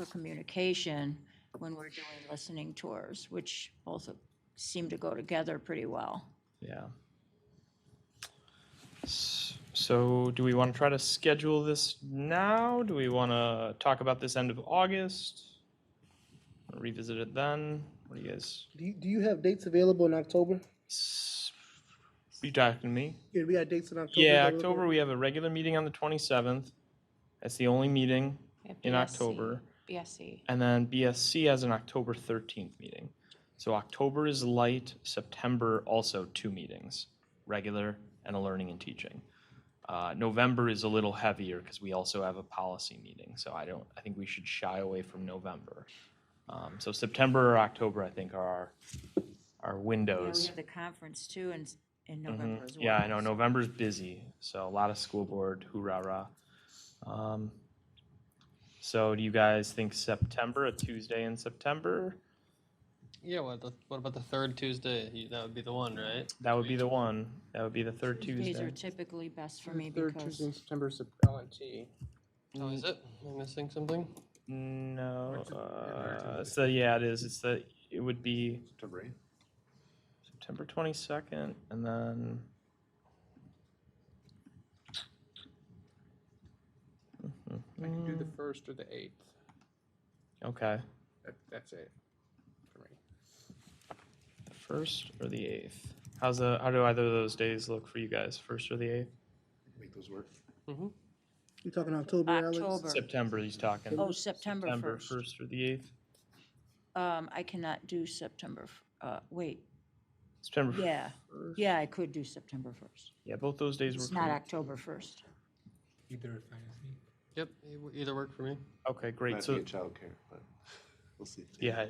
communication when we're doing listening tours, which both seem to go together pretty well. Yeah. So do we want to try to schedule this now? Do we want to talk about this end of August? Revisit it then? What do you guys? Do you have dates available in October? You talking to me? Yeah, we got dates in October. Yeah, is that what October, we're- we have a regular meeting on the 27th. That's the only meeting in October. BSC. And then BSC has an October 13th meeting. So October is light, September also 2 meetings, regular and a learning and teaching. November is a little heavier because we also have a policy meeting, so I think we should shy away from November. So September or October, I think, are our Yeah, we windows. have the conference too in November as well. Yeah, I know, so- November's busy, so a lot of school board, hoorah-rah. So do you guys think September, a Tuesday in September? Yeah, what about the third Tuesday? That would be the one, right? That would be the one. That would be the third Tuesdays are Tuesday. typically best for me Third because Tuesday in September is LNT. Oh, is it? Am I missing something? No, so yeah, it is. It would be September 22nd, and then I can do the 1st or the 8th. okay, That's it for me. the 1st or the 8th. How do either of those days look for you guys? 1st or the 8th? Make those work. Mm-hmm. You talking October, Alex? October. September, he's talking. Oh, September 1st. 1st or the 8th. I cannot do September, wait, September. yeah, 1st. yeah, I could do September 1st. Yeah, both those days It's were. not October 1st. Either are fine with me. Yep, either work for me. Okay, great. Might So be a childcare, but we'll see. yeah.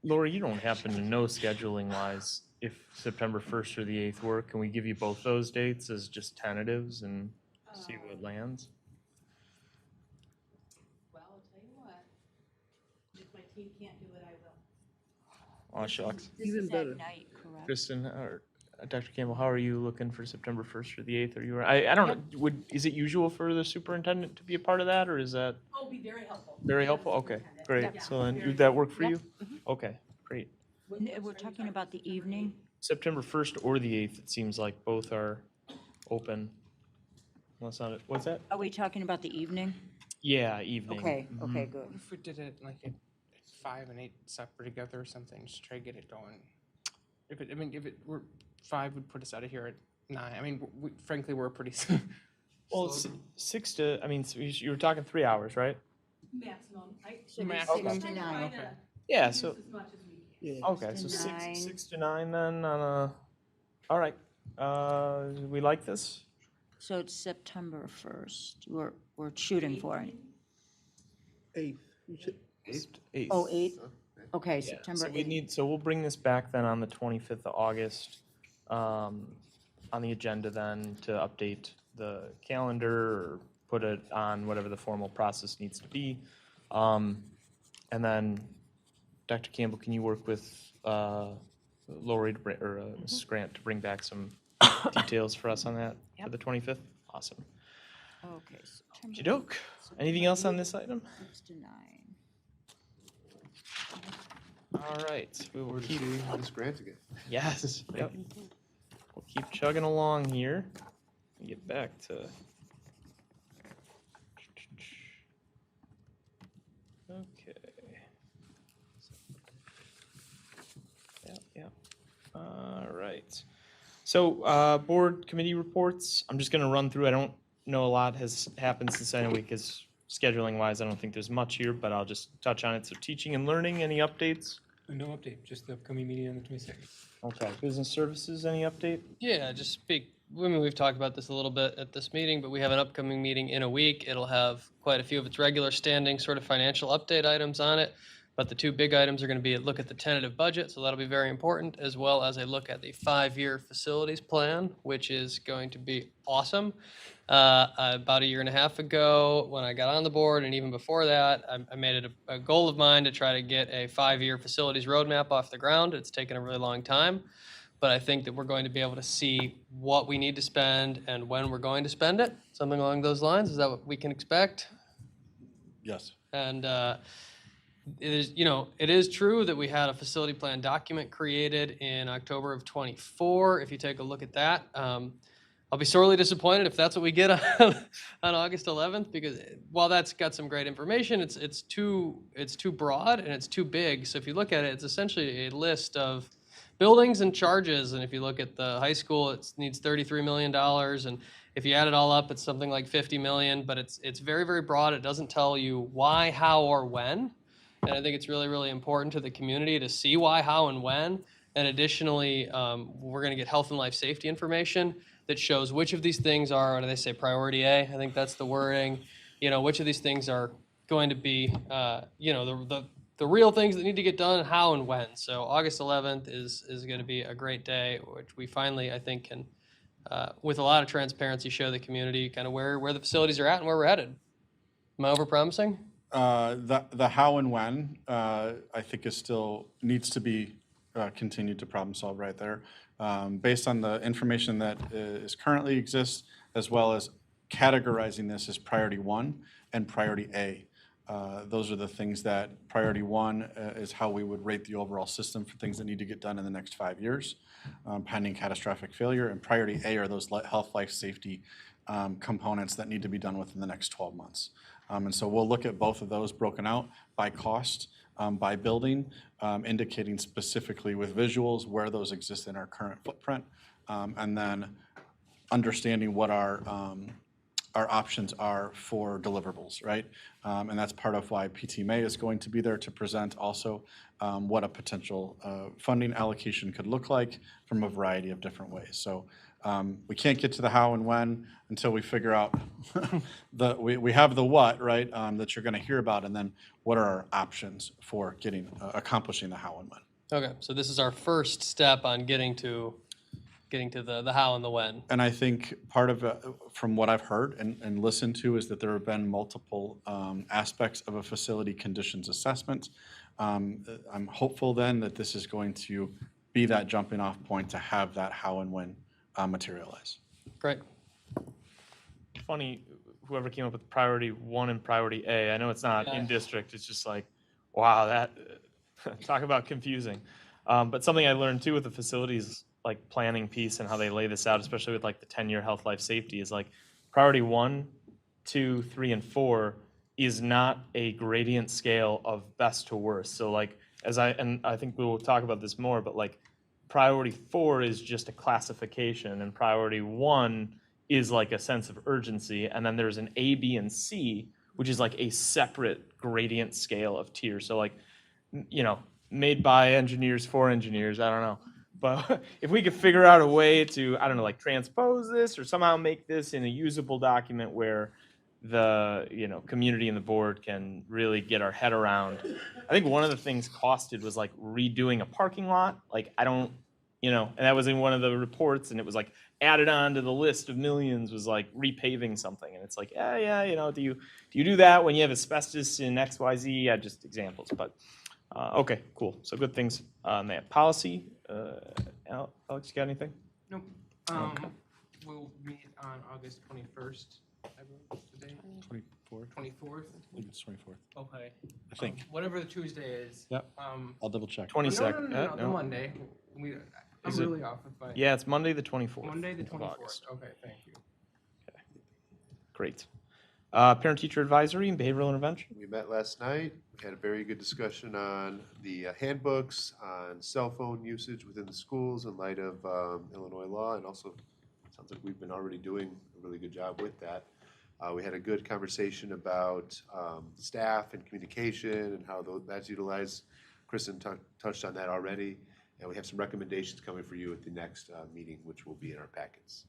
Laura, you don't happen to know scheduling wise if September 1st or the 8th work. Can we give you both those dates as just tentatives and see what lands? Well, I'll tell you what, if my team can't do it, I will. Aw, shucks. This Even is better. at night, correct? Kristen, or Dr. Campbell, how are you looking for September 1st or the 8th? Are you, I don't know, is it usual for the superintendent to be a part of that, or is that Oh, be very helpful. very Yeah, helpful? Okay, superintendent. great. Yeah, So then, very would that work for Yep. you? Okay, great. We're talking about the evening? September 1st or the 8th, it seems like both are open. Unless not, what's that? Are we talking about the evening? Yeah, evening. Okay, Mhm. okay, good. What if we did it like at 5 and 8 separate together or something, just try to get it going? If it were 5 would put us out of here at 9. I mean, frankly, we're pretty. Well, it's 6 to, I mean, so you were talking 3 hours, right? Maximum. So Maximum. 6 to 9. Okay. Yeah, so, As much as we can. Yeah. okay, to so 6, 9. 6 to 9 then on a, all right. We like this? So it's September 1st, we're shooting for it. 8th. You should- 8th. Oh, 8? Okay, Yeah, September so we 8th. need, so we'll bring this back then on the 25th of August, on the agenda then to update the calendar or put it on whatever the formal process needs to be. And then, Dr. Campbell, can you work with Lori to bring, or Mrs. Grant to bring back some details for us on that for Yep. the 25th? Awesome. Okay, September. Okey-doke. Anything else on this item? 6 to 9. All right, we will Forward to keep. seeing Ms. Grant again. Yes, yep. We'll keep chugging along here. Get back to. Okay. Yep. All right. So, board committee reports, I'm just gonna run through. I don't know a lot has happened since I know because scheduling wise, I don't think there's much here, but I'll just touch on it. So teaching and learning, any updates? No update, just the upcoming meeting on the 22nd. Okay, business services, any update? Yeah, just speak. I mean, we've talked about this a little bit at this meeting, but we have an upcoming meeting in a week. It'll have quite a few of its regular standing sort of financial update items on it. But the two big items are going to be a look at the tentative budget, so that'll be very important, as well as a look at the 5-year facilities plan, which is going to be awesome. About a year and a half ago, when I got on the board, and even before that, I made it a goal of mine to try to get a 5-year facilities roadmap off the ground. It's taken a really long time, but I think that we're going to be able to see what we need to spend and when we're going to spend it, something along those lines. Is that what we can expect? Yes. And it is true that we had a facility plan document created in October of '24. If you take a look at that, I'll be sorely disappointed if that's what we get on August 11th, because while that's got some great information, it's too broad and it's too big. So if you look at it, it's essentially a list of buildings and charges, and if you look at the high school, it needs $33 million, and if you add it all up, it's something like 50 million, but it's very, very broad. It doesn't tell you why, how, or when. And I think it's really, really important to the community to see why, how, and when. And additionally, we're going to get health and life safety information that shows which of these things are, what do they say, priority A? I think that's the wording. You know, which of these things are going to be, you know, the real things that need to get done, how and when. So August 11th is going to be a great day, which we finally, I think, can, with a lot of transparency, show the community kind of where the facilities are at and where we're headed. Am I over-promising? The how and when, I think is still, needs to be continued to problem solve right there. Based on the information that is currently exists, as well as categorizing this as priority 1 and priority A. Those are the things that priority 1 is how we would rate the overall system for things that need to get done in the next 5 years, pending catastrophic failure. And priority A are those health, life, safety components that need to be done within the next 12 months. And so we'll look at both of those broken out by cost, by building, indicating specifically with visuals where those exist in our current footprint, and then understanding what our options are for deliverables, right? And that's part of why PT May is going to be there to present also what a potential funding allocation could look like from a variety of different ways. So we can't get to the how and when until we figure out we have the what, right, that you're going to hear about, and then what are our options for accomplishing the how and when. Okay, so this is our first step on getting to the how and the when. And I think part of from what I've heard and listened to is that there have been multiple aspects of a facility conditions assessment. I'm hopeful then that this is going to be that jumping off point to have that how and when materialize. Great. Funny, whoever came up with priority 1 and priority A, I know it's not in district, it's just like, wow, that, talk about confusing. But something I learned too with the facilities like planning piece and how they lay this out, especially with like the 10-year health, life, safety, is like priority 1, 2, 3, and 4 is not a gradient scale of best to worst. So like, and I think we will talk about this more, but like priority 4 is just a classification, and priority 1 is like a sense of urgency, and then there's an A, B, and C, which is like a separate gradient scale of tiers. So like, you know, made by engineers for engineers, I don't know. But if we could figure out a way to, I don't know, like transpose this or somehow make this in a usable document where the, you know, community and the board can really get our head around. I think one of the things costed was like redoing a parking lot. Like, I don't, you know, and that was in one of the reports, and it was like added on to the list of millions was like repaving something. And it's like, yeah, you know, do you do that when you have asbestos in XYZ? Yeah, just examples, but okay, cool. So good things on that. Policy, Alex, you got anything? Nope. Okay. We'll meet on August 21st, I believe, today. 24th. 24th? I think it's 24th. Okay. I think. Whatever the Tuesday is. Yep. I'll double check. 22nd. No, the Monday. I'm Is it- really off with my. Yeah, it's Monday the 24th. Monday the of 24th. August. Okay, thank you. Great. Parent-teacher advisory and behavioral intervention. We met last night. We had a very good discussion on the handbooks, on cell phone usage within the schools in light of Illinois law, and also sounds like we've been already doing a really good job with that. We had a good conversation about staff and communication and how that's utilized. Kristen touched on that already, and we have some recommendations coming for you at the next meeting, which will be in our packets.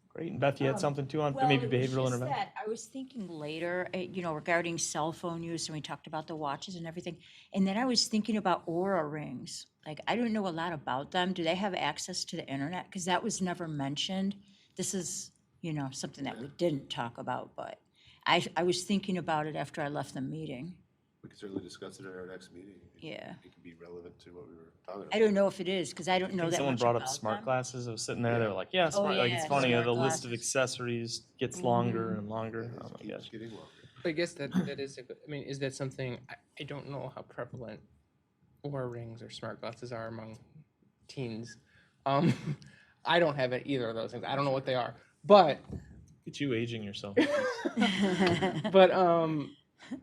Great. And Beth, you had something too on Well, maybe it was behavioral just intervention? that I was thinking later, you know, regarding cell phone use, and we talked about the watches and everything. And then I was thinking about Oura rings. Like, I don't know a lot about them. Do they have access to the internet? Because that was never mentioned. This is, you know, something that we didn't talk about, but I was thinking about it after I left the meeting. We can certainly discuss it at our next meeting. Yeah. It can be relevant to what we were talking about. I don't know if it is, because I don't I know think that someone much brought up about smart them. glasses. I was sitting there, they were like, yeah, smart, like it's yeah, funny, smart the list of glasses. accessories gets longer and longer. Oh my gosh. Getting longer. I guess that is a good, I mean, is that something, I don't know how prevalent Oura rings or smart glasses are among teens. I don't have either of those things. I don't know what they are. But Get you aging yourself. but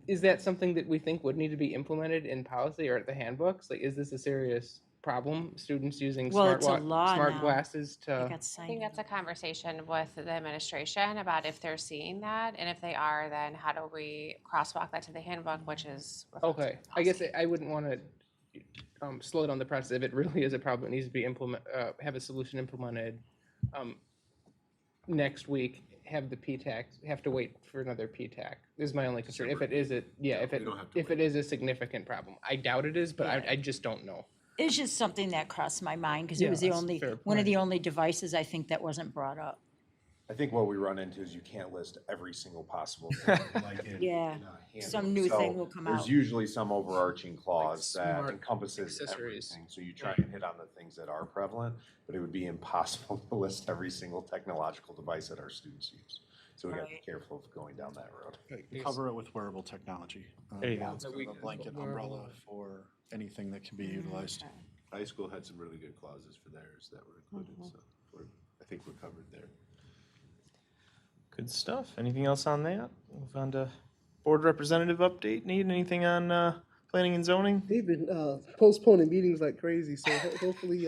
is that something that we think would need to be implemented in policy or at the handbooks? Like, is this a serious problem, students using Well, it's a law smart now. glasses They to? got I signed think that's in. a conversation with the administration about if they're seeing that, and if they are, then how do we crosswalk that to the handbook, which is. Okay, I guess I wouldn't want to slow down the process. If it really is a problem, it needs to be have a solution implemented next week. Have the P-TAC, have to wait for another P-TAC, is my only concern. If it is if it is a significant problem. I doubt it is, but I just don't know. It's just something that crossed my mind because it Yeah, was the that's a only, fair one of point. the only devices I think that wasn't brought up. I think what we run into is you can't list every single possible thing. Like in Yeah, a some handbook. new So thing will come There's out. usually some overarching clause that smart encompasses accessories. everything. So you try and hit on the things that are prevalent, but it would be impossible to list every single technological device that our students use. So we got to be Right. careful of going down that road. Cover it with wearable technology. There you go. It's kind of a blanket umbrella for anything that can be utilized. High school had some really good clauses for theirs that were included, so I think we're covered there. Good stuff. Anything else on that? Move on to board representative update. Need anything on planning and zoning? They've been postponing meetings like crazy, so hopefully,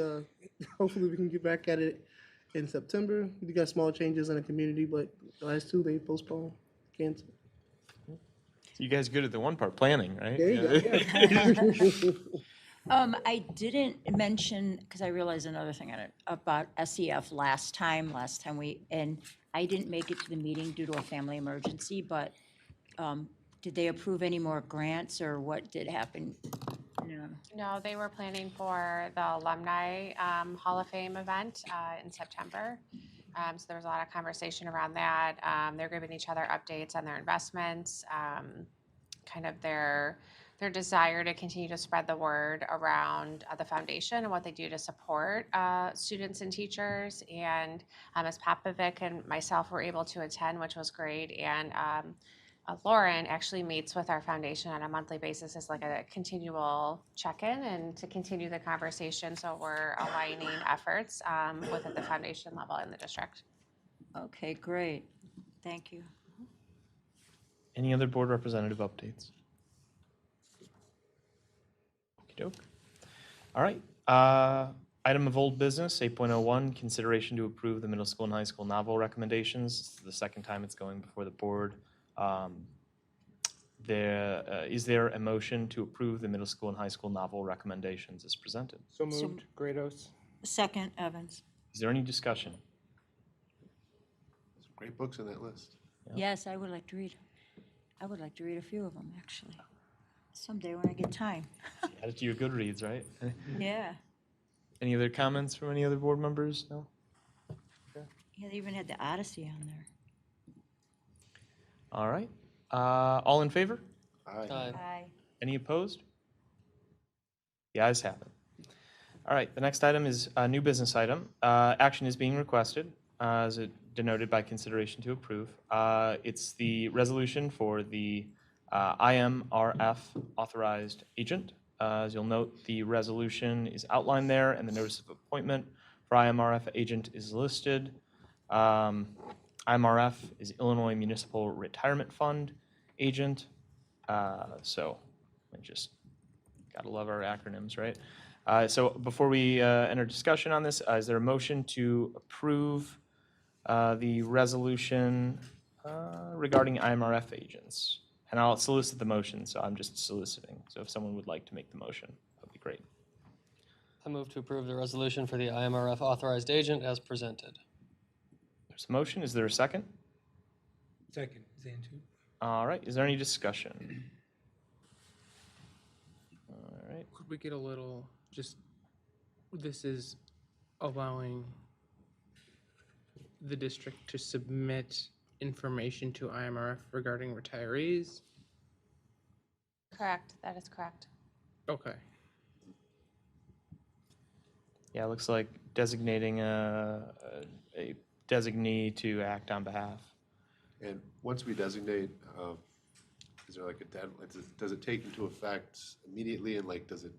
hopefully we can get back at it in September. We got small changes in the community, but the last two they postponed, canceled. You guys good at the one part, planning, right? There you go. I didn't mention, because I realized another thing on it, about SEF last time and I didn't make it to the meeting due to a family emergency, but did they approve any more grants or what did happen? No. No, they were planning for the Alumni Hall of Fame event in September. So there was a lot of conversation around that. They're giving each other updates on their investments, kind of their desire to continue to spread the word around the foundation and what they do to support students and teachers. And as Popovic and myself were able to attend, which was great. And Lauren actually meets with our foundation on a monthly basis as like a continual check-in and to continue the conversation. So we're aligning efforts within the foundation level in the district. Okay, great. Thank you. Any other board representative updates? Okey-doke. All right. Item of old business, 8.01, consideration to approve the middle school and high school novel recommendations. This is the second time it's going before the board. Is there a motion to approve the middle school and high school novel recommendations as presented? So moved, Grados. Second, Evans. Is there any discussion? Some great books on that list. Yes, I would like to read. I would like to read a few of them, actually. Someday when I get time. Add it to your Goodreads, right? Yeah. Any other comments from any other board members? No? Yeah, they even had the Odyssey on there. All right. All in favor? Aye. Any opposed? The ayes have it. All right, the next item is a new business item. Action is being requested, as it denoted by consideration to approve. It's the resolution for the IMRF authorized agent. As you'll note, the resolution is outlined there, and the notice of appointment for IMRF agent is listed. IMRF is Illinois Municipal Retirement Fund agent. So I just gotta love our acronyms, right? So before we enter discussion on this, is there a motion to approve the resolution regarding IMRF agents? And I'll solicit the motion, so I'm just soliciting. So if someone would like to make the motion, that'd be great. I move to approve the resolution for the IMRF authorized agent as presented. There's a motion. Is there a second? Second, Zantu. All right. Is there any discussion? All right. Could we get a little, this is allowing the district to submit information to IMRF regarding retirees? Correct, that is correct. Okay. Yeah, it looks like designating a designee to act on behalf. And once we designate, is there like a deadline? Does it take into effect immediately, and like, does it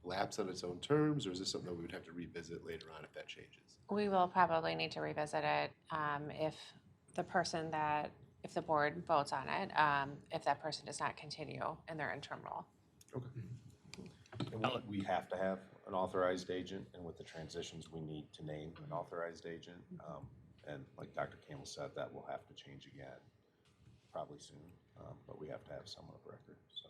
lapse on its own terms, or is this something that we would have to revisit later on if that changes? We will probably need to revisit it if the board votes on it, if that person does not continue in their interim role. And we have to have an authorized agent, and with the transitions, we need to name an authorized agent. And like Dr. Campbell said, that will have to change again, probably soon, but we have to have someone of record, so.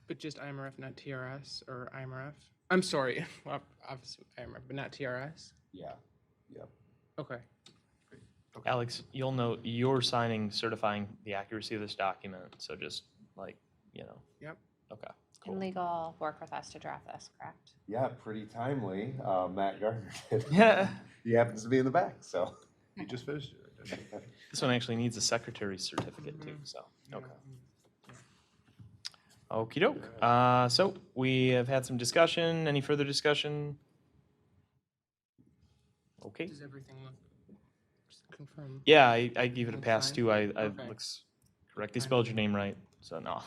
But just IMRF, not TRS or IMRF? I'm sorry, well, obviously IMRF, but not TRS? Yeah, yep. Okay. Alex, you'll note you're signing, certifying the accuracy of this document, so just like, Yep. Okay, And cool. legal work with us to draft this, correct? Yeah, pretty timely. Matt Gardner did. Yeah. He happens to be in the back, so. You just finished it. This one actually needs a secretary's certificate too, so, okay. Okey doke. So we have had some discussion. Any further discussion? Okay. Does everything look, just confirm? Yeah, I gave it a Looks pass fine? too. I Okay. looks correct. They spelled your name right, so no.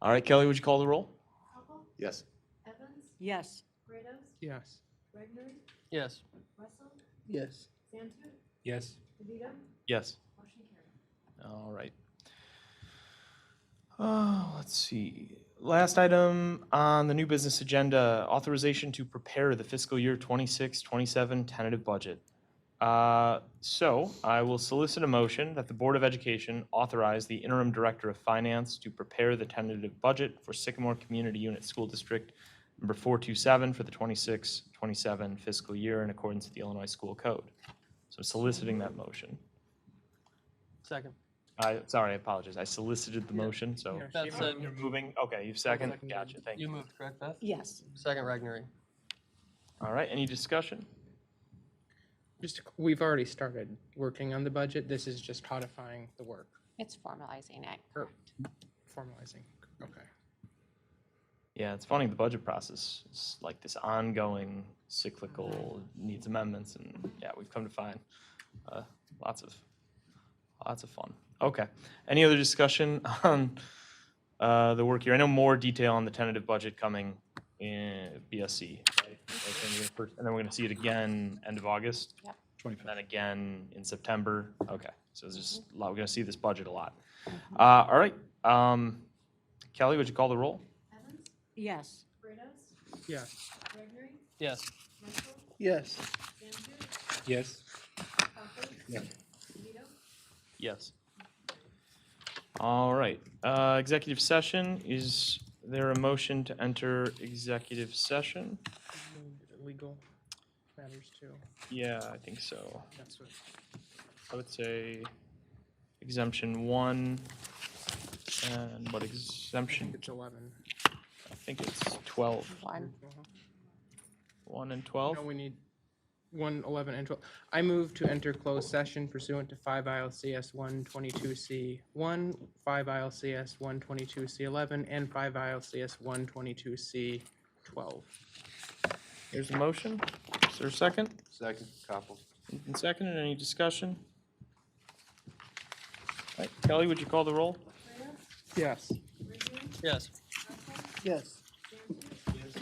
All right, Kelly, would you call the roll? Coppell, Yes. Evans, Yes. Grados, Yes. Regner, Yes. Russell, Yes. Santu, Yes. DeVito, Yes. motion carried. All right. Let's see. Last item on the new business agenda, authorization to prepare the fiscal year 26-27 tentative budget. So I will solicit a motion that the Board of Education authorize the interim director of finance to prepare the tentative budget for Sycamore Community Unit School District number 427 for the 26-27 fiscal year in accordance with the Illinois School Code. So soliciting that motion. Second. Sorry, I apologize. I solicited the motion, so Yeah, That's she- it. you're moving. Okay, you've second. seconded. Gotcha. Thank You you. moved, correct, Beth? Yes. Second, Regnery. All right. Any discussion? Just, we've already started working on the budget. This is just codifying the work, It's formalizing it. or formalizing. Okay. Yeah, it's funny. The budget process is like this ongoing cyclical needs amendments, and yeah, we've come to find lots of fun. Okay. Any other discussion on the work here? I know more detail on the tentative budget coming in BSC, right? And then we're going to see it again end of August. Yep. And then again in September. Okay. So there's just a lot. We're going to see this budget a lot. All right. Kelly, would you call the roll? Evans, Yes. Grados, Yes. Regner, Yes. Russell, Yes. Santu, Yes. Coppell, Yeah. DeVito, Yes. All right. Executive session. Is there a motion to enter executive session? Legal matters too. Yeah, I think so. That's what. I would say exemption 1 and what I exemption? think it's 11. I think it's 12. 1. 1 and 12? No, we need 1, 11, and 12. I move to enter closed session pursuant to 5 ILCS 122C 1, 5 ILCS 122C 11, and 5 ILCS 122C 12. There's a motion. Is there a second? Second, Coppell. Moved and seconded. Any discussion? All right, Kelly, would you call the roll? Grados, Yes. Regner, Yes. Russell, Yes. Santu,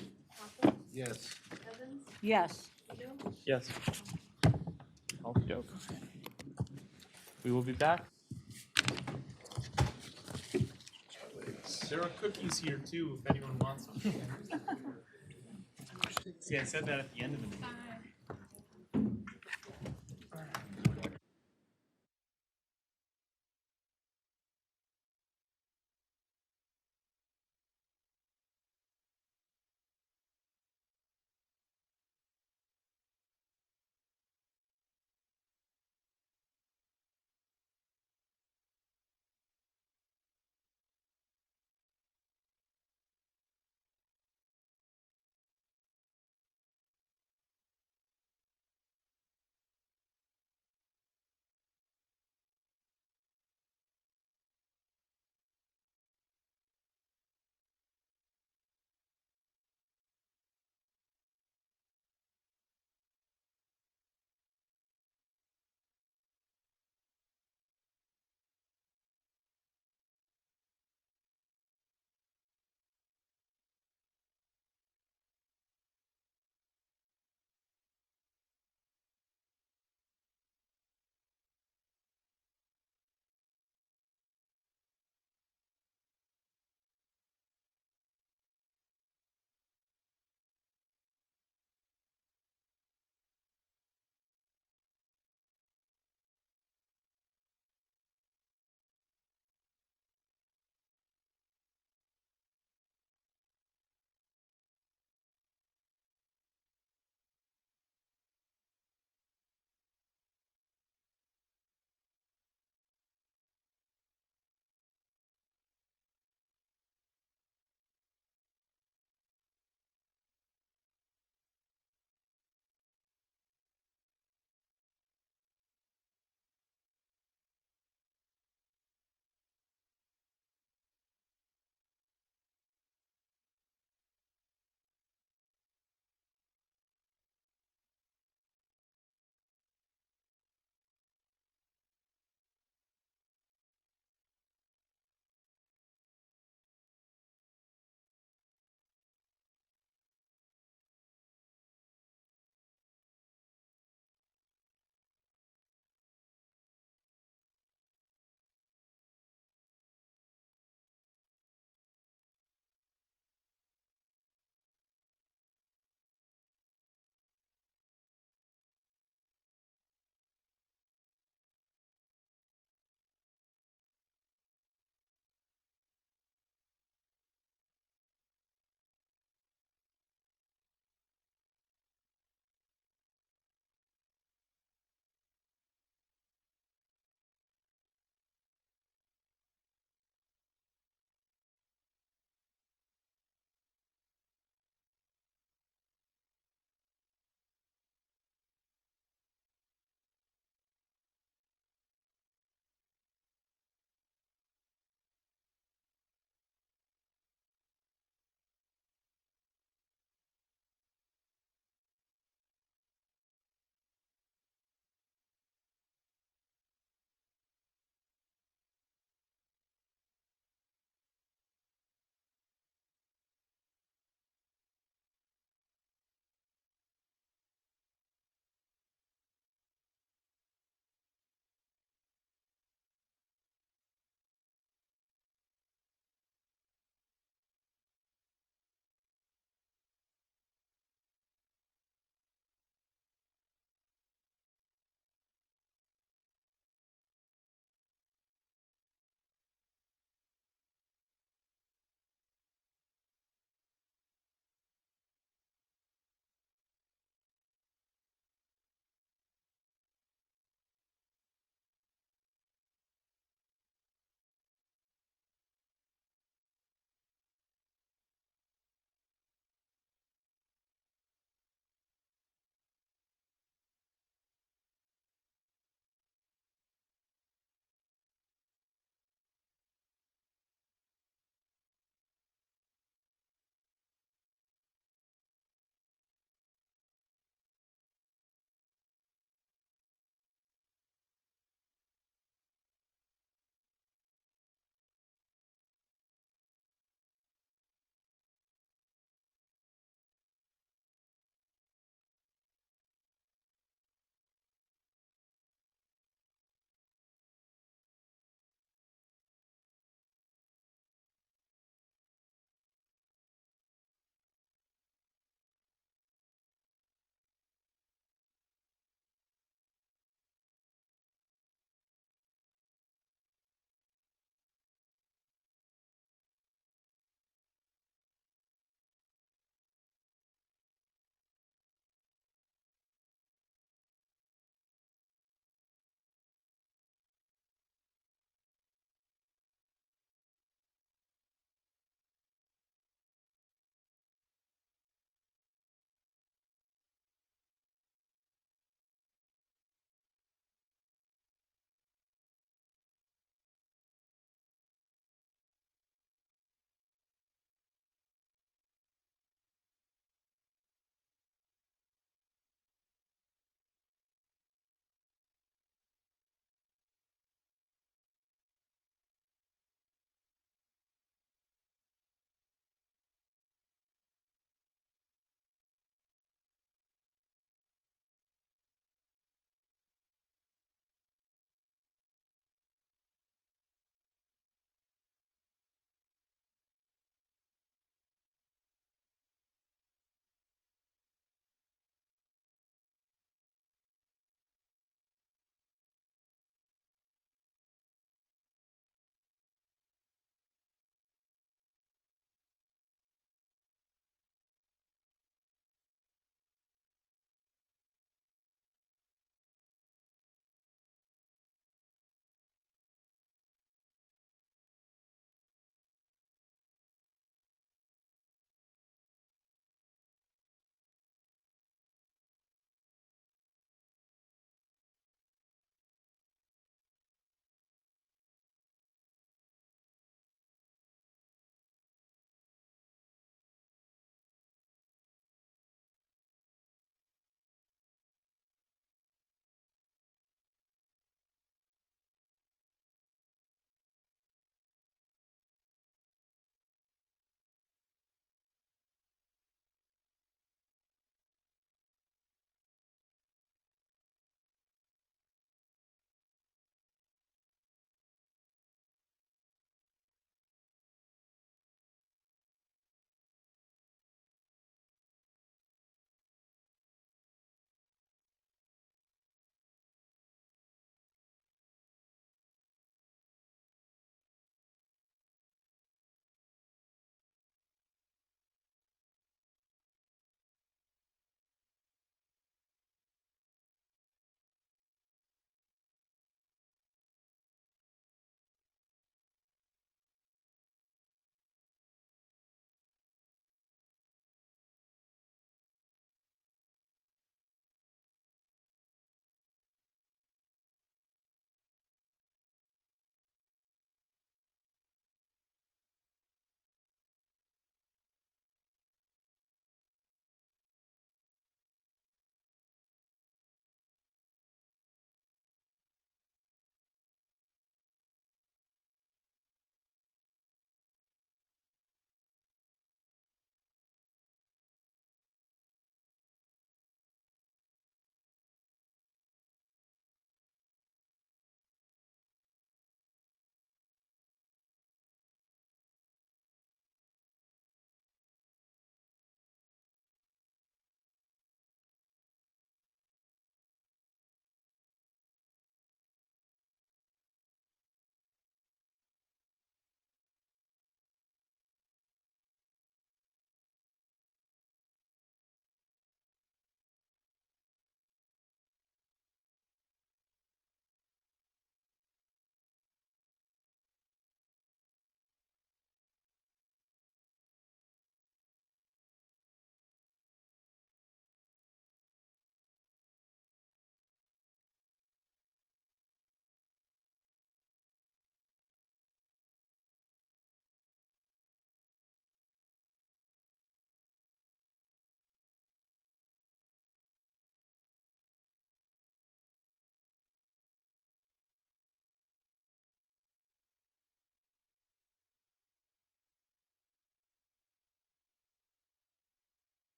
Coppell, Yes. Evans, Yes. DeVito, Yes. Okey doke. We will be back. There are cookies here too, if anyone wants them. See, I said that at the end of the meeting.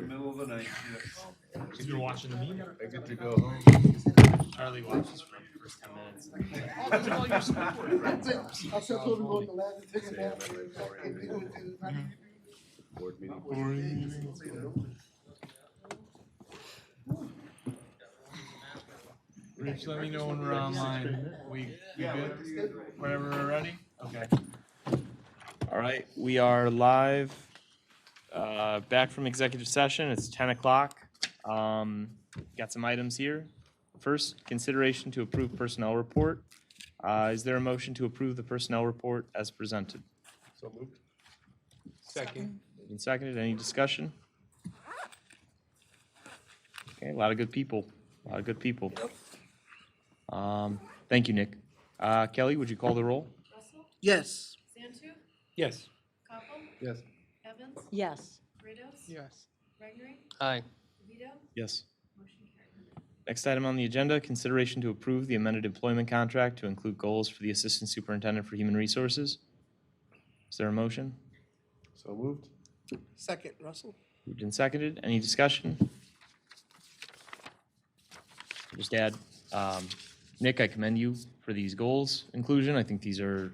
Middle of the night. She's been watching the meeting. I get to go home. Charlie watches for the first 10 minutes. I'll still go to the lab and take a nap. Board meeting. Rich, let me know when we're online. We good? Whenever we're ready? Okay. All right, we are live. Back from executive session. It's 10 o'clock. Got some items here. First, consideration to approve personnel report. Is there a motion to approve the personnel report as presented? So moved. Second. Moved and seconded. Any discussion? Okay, a lot of good people. A lot of good people. Thank you, Nick. Kelly, would you call the roll? Russell? Yes. Santu? Yes. Koppel? Yes. Evans? Yes. Kratos? Yes. Regnery? Aye. DeVito? Yes. Motion carried. Next item on the agenda, consideration to approve the amended employment contract to include goals for the Assistant Superintendent for Human Resources. Is there a motion? So moved. Second, Russell. Moved and seconded. Any discussion? Just add, Nick, I commend you for these goals inclusion. I think these are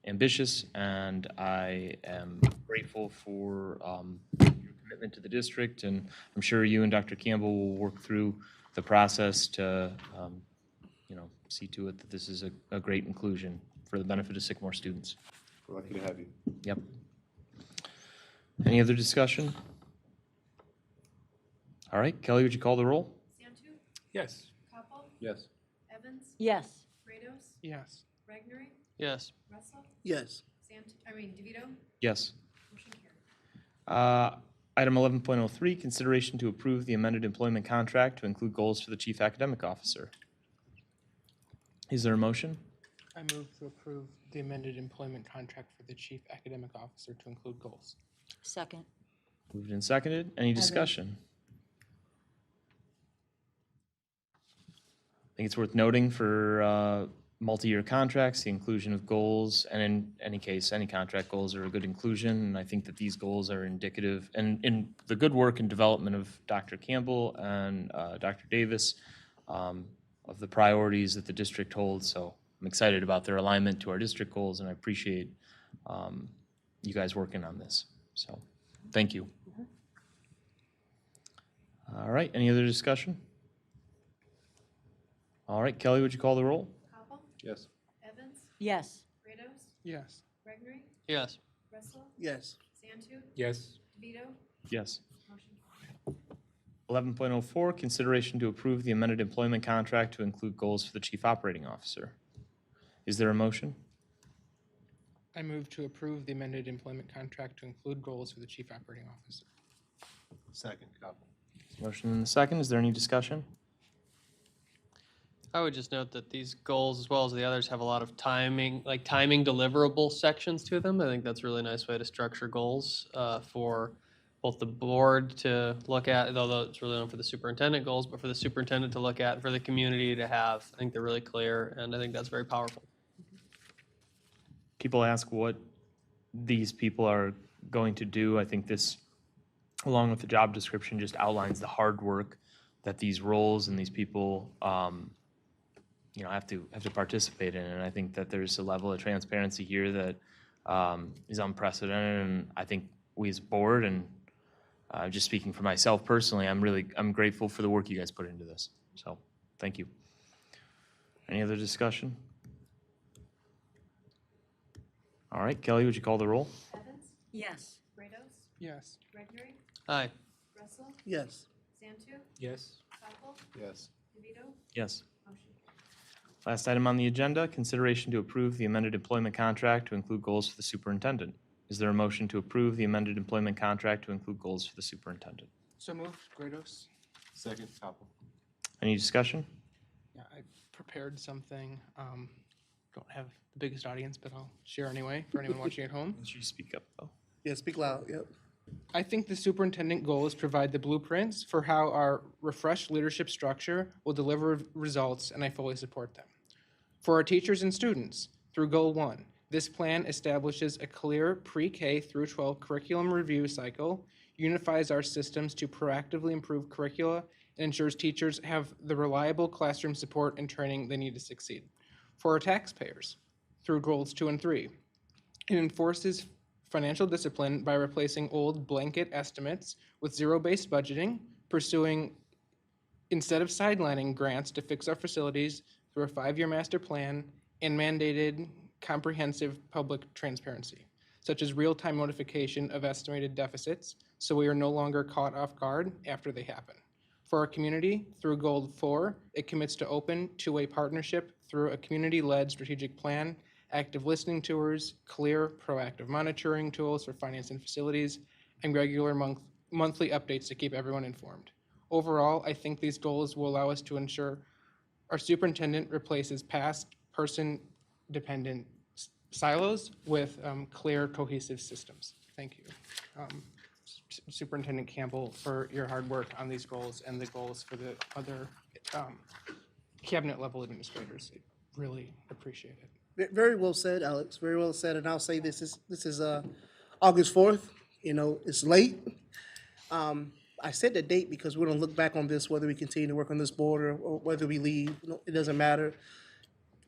ambitious, and I am grateful for your commitment to the district, and I'm sure you and Dr. Campbell will work through the process to, see to it that this is a great inclusion for the benefit of Sycamore students. We're lucky to have you. Yep. Any other discussion? All right, Kelly, would you call the roll? Santu? Yes. Koppel? Yes. Evans? Yes. Kratos? Yes. Regnery? Yes. Russell? Yes. DeVito? Yes. Motion carried. Item 11.03, consideration to approve the amended employment contract to include goals for the Chief Academic Officer. Is there a motion? I move to approve the amended employment contract for the chief academic officer to include goals. Second. Moved and seconded. Any discussion? I think it's worth noting for multi-year contracts, the inclusion of goals, and in any case, any contract goals are a good inclusion. And I think that these goals are indicative, and in the good work and development of Dr. Campbell and Dr. Davis, of the priorities that the district holds. So I'm excited about their alignment to our district goals, and I appreciate you guys working on this. So thank you. All right, any other discussion? All right, Kelly, would you call the roll? Koppel? Yes. Evans? Yes. Kratos? Yes. Regnery? Yes. Russell? Yes. Santu? Yes. DeVito? Yes. Motion carried. 11.04, consideration to approve the amended employment contract to include goals for the Chief Operating Officer. Is there a motion? I move to approve the amended employment contract to include goals for the chief operating officer. Second, Koppel. Motion and a second. Is there any discussion? I would just note that these goals, as well as the others, have a lot of timing deliverable sections to them. I think that's a really nice way to structure goals for both the board to look at, although it's really not for the superintendent goals, but for the superintendent to look at, for the community to have. I think they're really clear, and I think that's very powerful. People ask what these people are going to do. I think this, along with the job description, just outlines the hard work that these roles and these people have to participate in. And I think that there's a level of transparency here that is unprecedented. And I think we as a board, and just speaking for myself personally, I'm grateful for the work you guys put into this. So thank you. Any other discussion? All right, Kelly, would you call the roll? Evans? Yes. Kratos? Yes. Regnery? Aye. Russell? Yes. Santu? Yes. Koppel? Yes. DeVito? Yes. Motion carried. Last item on the agenda, consideration to approve the amended employment contract to include goals for the superintendent. Is there a motion to approve the amended employment contract to include goals for the superintendent? So moved, Kratos. Second, Koppel. Any discussion? Yeah, I prepared something. Don't have the biggest audience, but I'll share anyway for anyone watching at home. Should you speak up, though? Yeah, speak loud. Yep. I think the superintendent goals provide the blueprints for how our refreshed leadership structure will deliver results, and I fully support them. For our teachers and students, through Goal 1, This plan establishes a clear pre-K through 12 curriculum review cycle, unifies our systems to proactively improve curricula, and ensures teachers have the reliable classroom support and training they need to succeed. For our taxpayers, through goals 2 and 3, it enforces financial discipline by replacing old blanket estimates with zero-based budgeting, pursuing instead of sidelining grants to fix our facilities through a 5-year master plan and mandated comprehensive public transparency, such as real-time notification of estimated deficits, so we are no longer caught off guard after they happen. For our community, through Goal 4, it commits to open two-way partnership through a community-led strategic plan, active listening tours, clear, proactive monitoring tools for finance and facilities, and regular monthly updates to keep everyone informed. Overall, I think these goals will allow us to ensure our superintendent replaces past person-dependent silos with clear, cohesive systems. Thank you. Superintendent Campbell, for your hard work on these goals and the goals for the other cabinet level administrators. I really appreciate it. Very well said, Alex. Very well said. And I'll say this is August 4th. You know, it's late. I said the date because we're going to look back on this, whether we continue to work on this board or whether we leave. It doesn't matter.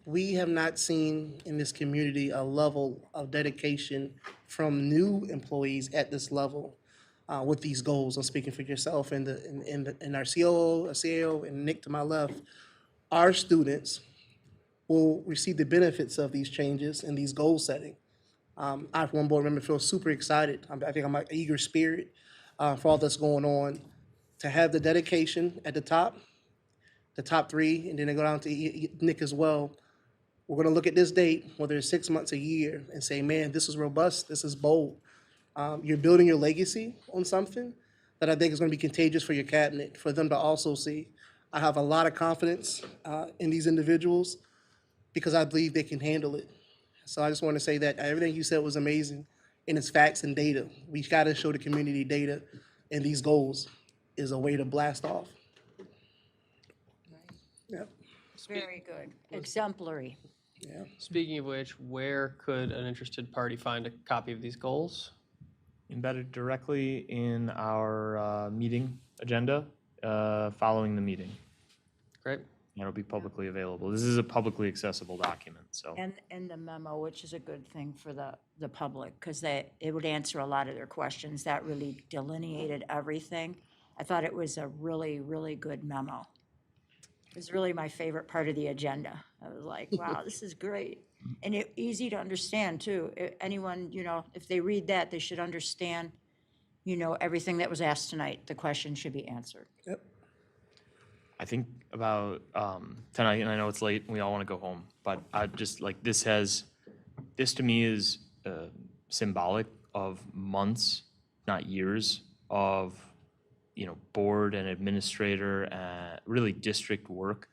We have not seen in this community a level of dedication from new employees at this level with these goals. I'm speaking for yourself and our COO, CAO, and Nick to my left. Our students will receive the benefits of these changes and these goal setting. I, for one board member, feel super excited. I think I'm an eager spirit for all that's going on. To have the dedication at the top 3, and then they go down to Nick as well. We're going to look at this date, whether it's 6 months, a year, and say, man, this is robust, this is bold. You're building your legacy on something that I think is going to be contagious for your cabinet, for them to also see. I have a lot of confidence in these individuals because I believe they can handle it. So I just want to say that everything you said was amazing, and it's facts and data. We got to show the community data, and these goals is a way to blast off. Yeah. Very good. Exemplary. Yeah. Speaking of which, where could an interested party find a copy of these goals? Embedded directly in our meeting agenda following the meeting. Great. It'll be publicly available. This is a publicly accessible document, so. And the memo, which is a good thing for the public, because it would answer a lot of their questions. That really delineated everything. I thought it was a really, really good memo. It was really my favorite part of the agenda. I was like, wow, this is great. And easy to understand, too. Anyone, if they read that, they should understand, everything that was asked tonight. The question should be answered. Yep. I think about tonight, and I know it's late and we all want to go home, but I just like this to me is symbolic of months, not years, of board and administrator and really district work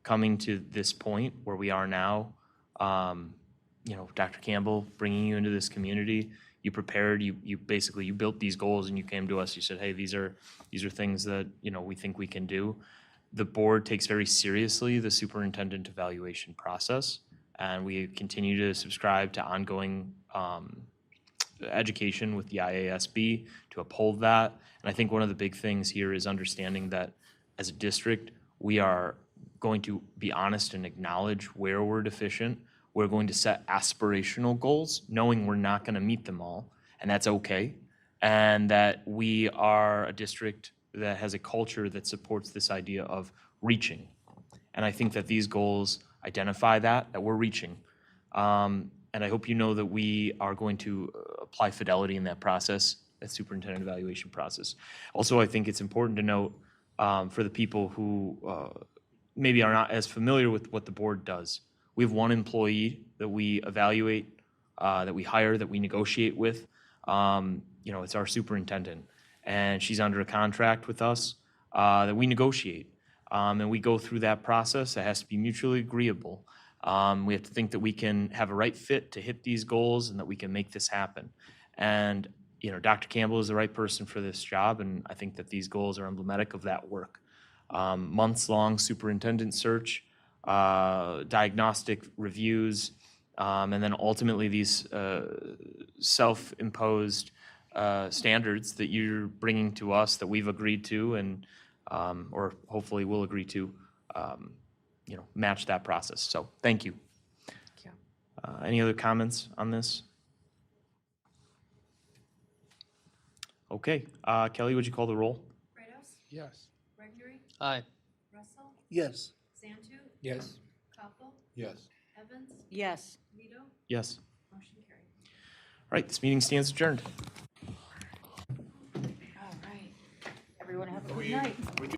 coming to this point where we are now. Dr. Campbell bringing you into this community, you prepared, you basically, you built these goals and you came to us, you said, hey, these are things that, we think we can do. The board takes very seriously the superintendent evaluation process, and we continue to subscribe to ongoing education with the IASB to uphold that. And I think one of the big things here is understanding that as a district, we are going to be honest and acknowledge where we're deficient. We're going to set aspirational goals, knowing we're not going to meet them all, and that's okay. And that we are a district that has a culture that supports this idea of reaching. And I think that these goals identify that we're reaching. And I hope you know that we are going to apply fidelity in that process, that superintendent evaluation process. Also, I think it's important to note for the people who maybe are not as familiar with what the board does. We have one employee that we evaluate, that we hire, that we negotiate with. It's our superintendent. And she's under a contract with us that we negotiate. And we go through that process. It has to be mutually agreeable. We have to think that we can have a right fit to hit these goals and that we can make this happen. And, Dr. Campbell is the right person for this job, and I think that these goals are emblematic of that work. Months-long superintendent search, diagnostic reviews, And then ultimately, these self-imposed standards that you're bringing to us that we've agreed to and, or hopefully will agree to, match that process. So thank you. Any other comments on this? Okay, Kelly, would you call the roll? Kratos, Yes. Gregory, Aye. Russell, Yes. Santu, Yes. Koppel, Yes. Evans, Yes. DeVito, Yes. motion carried. All right, this meeting stands adjourned. All right. Everyone have a good night.